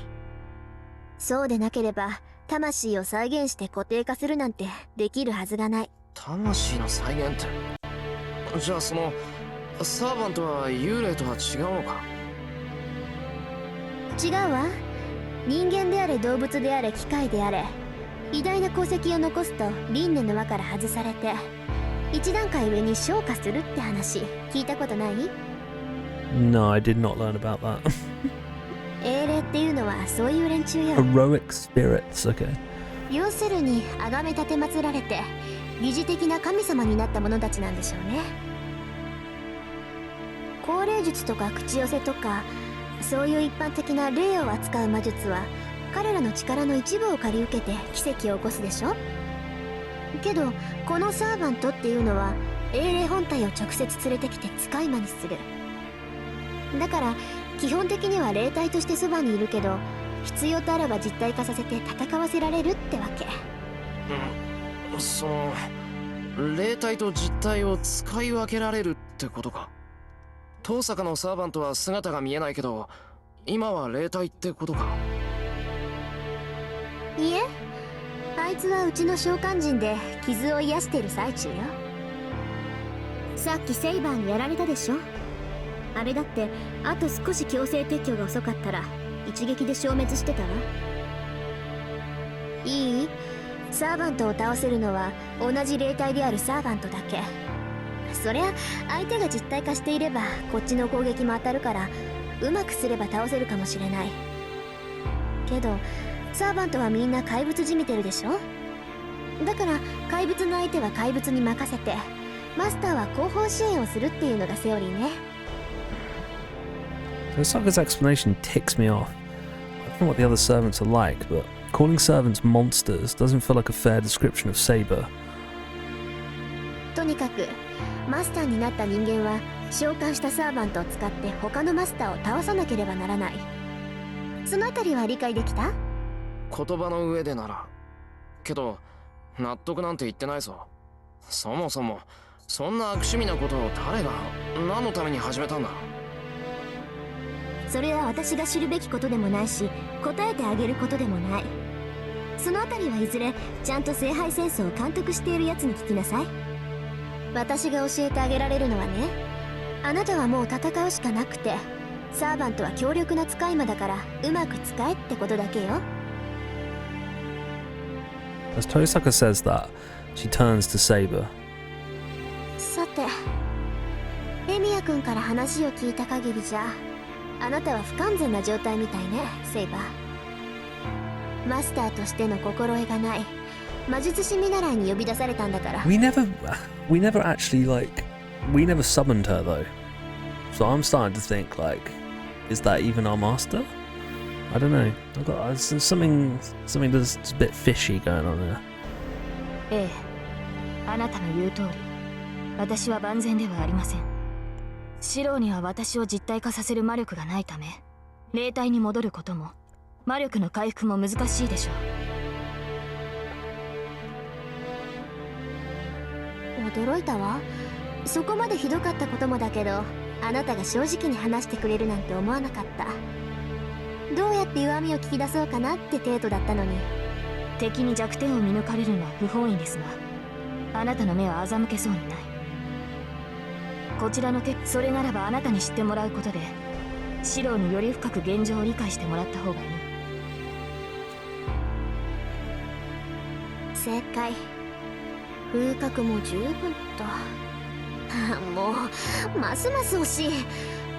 そうでなければ魂を再現して固定化するなんてできるはずがない。魂の再現って。じゃあサーバントは幽霊とは違うのか。違うわ。人間であれ動物であれ機械であれ、偉大な功績を残すと輪廻の輪から外されて一段階上に昇華するって話聞いたことない？ No, I did not learn about that. 英霊っていうのはそういう連中よ。 Heroic spirits, okay. 要するに崇め立て祀られて疑似的な神様になった者たちなんでしょうね。高霊術とか口寄せとか、そういう一般的な霊を扱う魔術は彼らの力の一部を借り受けて奇跡を起こすでしょ。けどこのサーバントっていうのは英霊本体を直接連れてきて使い魔にする。だから基本的には霊体としてそばにいるけど、必要とあらば実体化させて戦わせられるってわけ。霊体と実体を使い分けられるってことか。遠坂のサーバントは姿が見えないけど、今は霊体ってことか。いえ、あいつはうちの召喚人で傷を癒している最中よ。さっきセイバーにやられたでしょ。あれだってあと少し強制撤去が遅かったら一撃で消滅してたわ。いい？サーバントを倒せるのは同じ霊体であるサーバントだけ。そりゃ相手が実体化していればこっちの攻撃も当たるから、うまくすれば倒せるかもしれないけど、サーバントはみんな怪物じみてるでしょ。だから怪物の相手は怪物に任せて、マスターは後方支援をするっていうのがセオリーね。Saga's explanation ticks me off. I don't know what the other servants are like, but calling servants monsters doesn't feel like a fair description of Saber. とにかくマスターになった人間は召喚したサーバントを使って他のマスターを倒さなければならない。そのあたりは理解できた？言葉の上でなら。けど納得なんて言ってないぞ。そもそもそんな悪趣味なことを誰が何のために始めたんだ。それは私が知るべきことでもないし、答えてあげることでもない。そのあたりはいずれちゃんと聖杯戦争を監督しているやつに聞きなさい。私が教えてあげられるのはね、あなたはもう戦うしかなくて、サーバントは強力な使い魔だからうまく使えってことだけよ。 As Tosaka says that, she turns to Saber. さて、エミヤ君から話を聞いた限りじゃ、あなたは不完全な状態みたいね、セイバー。マスターとしての心得がない。魔術師見習いに呼び出されたんだから。We never actually we never summoned her though. So I'm starting to think is that even our master? I don't know. I've got something that's a bit fishy going on there. ええ、あなたの言う通り、私は万全ではありません。シローには私を実体化させる魔力がないため、霊体に戻ることも魔力の回復も難しいでしょう。驚いたわ。そこまでひどかったこともだけど、あなたが正直に話してくれるなんて思わなかった。どうやって弱みを聞き出そうかなって程度だったのに。敵に弱点を見抜かれるのは不本意ですが、あなたの目は欺けそうにない。こちらのそれならばあなたに知ってもらうことで、シローにより深く現状を理解してもらった方がいい。正解。風格も十分と。もうますます惜しい。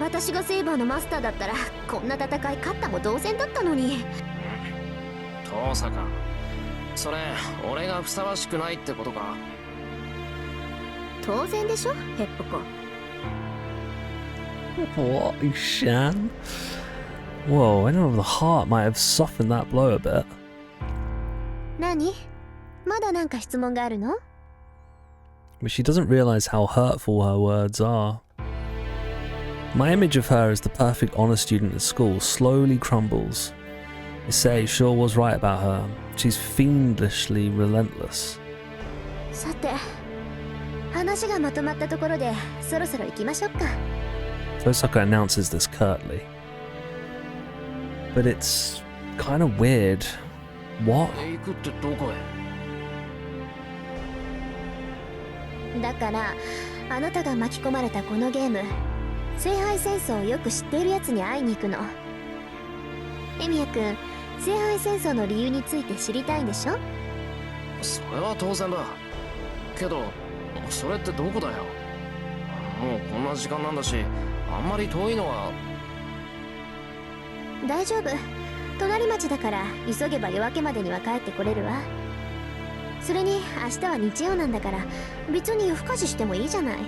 私がセイバーのマスターだったらこんな戦い勝ったも同然だったのに。遠坂、それ俺がふさわしくないってことか？当然でしょ、ヘッポコ。 What, Ishan? Whoa, anyone with a heart might have softened that blow a bit. 何？まだなんか質問があるの？ But she doesn't realize how hurtful her words are. My image of her as the perfect honor student at school slowly crumbles. Issei sure was right about her. She's fiendishly relentless. さて、話がまとまったところでそろそろ行きましょうか。 Tosaka announces this curtly. But it's kind of weird. What? 行くってどこへ？だからあなたが巻き込まれたこのゲーム、聖杯戦争をよく知っているやつに会いに行くの。エミヤ君、聖杯戦争の理由について知りたいんでしょ？それは当然だけど、それってどこだよ？もうこんな時間なんだし、あんまり遠いのは。大丈夫、隣町だから急げば夜明けまでには帰ってこれるわ。それに明日は日曜なんだから別に夜更かししてもいいじゃない。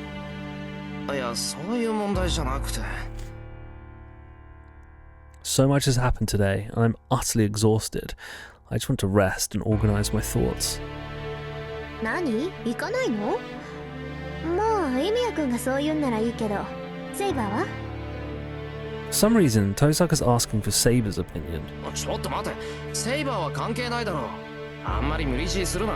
いや、そういう問題じゃなくて。So much has happened today, and I'm utterly exhausted. I just want to rest and organize my thoughts. 何？行かないの？まあエミヤ君がそう言うんならいいけど、セイバーは？ For some reason, Tosaka's asking for Saber's opinion. ちょっと待て、セイバーは関係ないだろう。あんまり無理強いするな。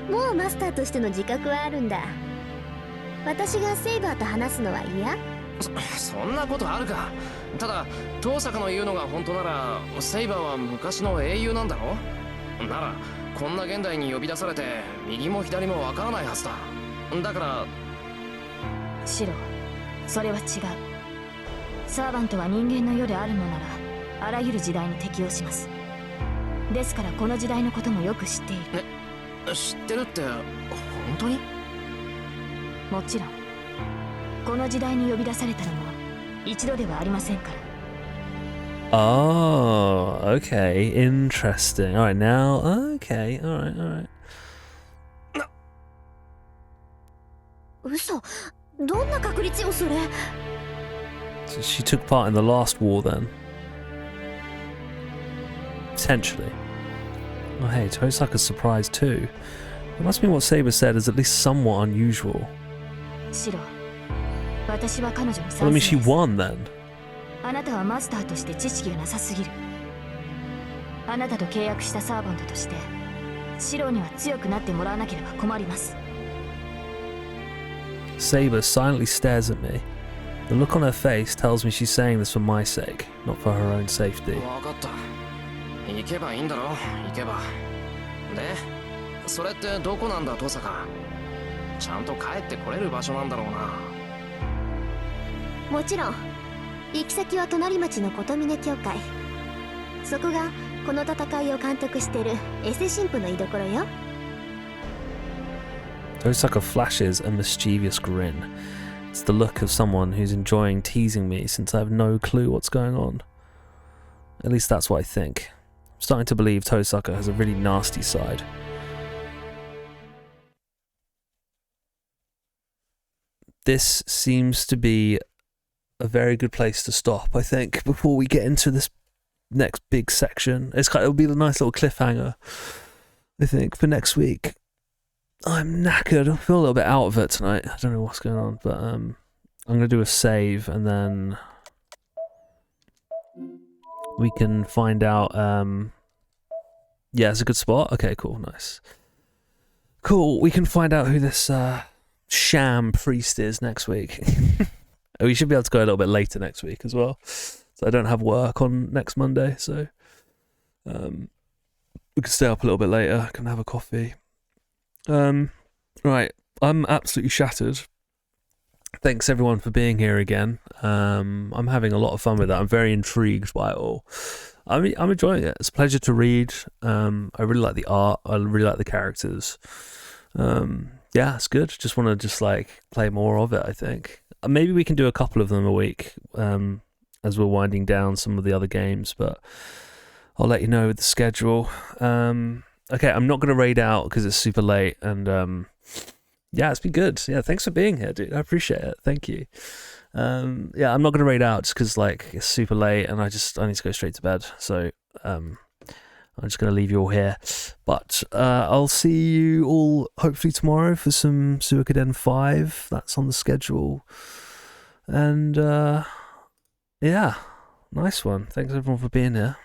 もうマスターとしての自覚はあるんだ。私がセイバーと話すのは嫌？そんなことあるか。ただ遠坂の言うのが本当なら、セイバーは昔の英雄なんだろ。ならこんな現代に呼び出されて右も左もわからないはずだ。だからシロ、それは違う。サーバントは人間の世であるのならあらゆる時代に適応します。ですからこの時代のこともよく知っている。知ってるって本当に？もちろん。この時代に呼び出されたのも一度ではありませんから。Oh, okay, interesting. All right, now, okay, all right. 嘘、どんな確率よそれ。 So she took part in the last war then. Potentially. Oh hey, Tosaka's surprised too. It must mean what Saber said is at least somewhat unusual. シロ、私は彼女に Well, 賛 I 成 mean, で she す。 won then. あなたはマスターとして知識がなさすぎる。あなたと契約したサーバントとしてシロには強くなってもらわなければ困ります。 Saber silently stares at me. The look on her face tells me she's saying this for my sake, not for her own safety. 分かった。行けばいいんだろ、行けば。で、それってどこなんだ、登坂。ちゃんと帰ってこれる場所なんだろうな。もちろん。行き先は隣町の琴峰教会。そこがこの戦いを監督してるエセ神父の居所よ。Tosaka flashes a mischievous grin. It's the look of someone who's enjoying teasing me since I have no clue what's going on. At least that's what I think. I'm starting to believe Tosaka has a really nasty side. This seems to be a very good place to stop, I think, before we get into this next big section. It'll be a nice little cliffhanger, I think, for next week. I'm knackered. I feel a little bit out of it tonight. I don't know what's going on, but I'm going to do a save and then we can find out. Yeah, it's a good spot. Okay, cool, nice. Cool, we can find out who this sham priest is next week. We should be able to go a little bit later next week as well. So I don't have work on next Monday, so we can stay up a little bit later, can have a coffee. Right, I'm absolutely shattered. Thanks everyone for being here again. I'm having a lot of fun with that. I'm very intrigued by it all. I'm enjoying it. It's a pleasure to read. I really like the art. I really like the characters. Yeah, it's good. Just want to play more of it, I think. Maybe we can do a couple of them a week as we're winding down some of the other games, but I'll let you know with the schedule. Okay, I'm not going to raid out because it's super late, and yeah, it's been good. Yeah, thanks for being here, dude. I appreciate it. Thank you. Yeah, I'm not going to raid out just because it's super late and I need to go straight to bed. So I'm just going to leave you all here. But I'll see you all hopefully tomorrow for some Suikoden 5. That's on the schedule. And yeah, nice one. Thanks everyone for being here.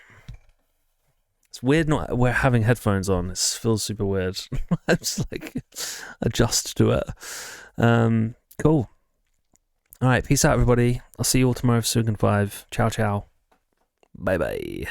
It's weird we're having headphones on. It feels super weird. I just adjust to it. Cool. All right, peace out, everybody. I'll see you all tomorrow for Suikoden 5. Ciao, ciao. Bye-bye.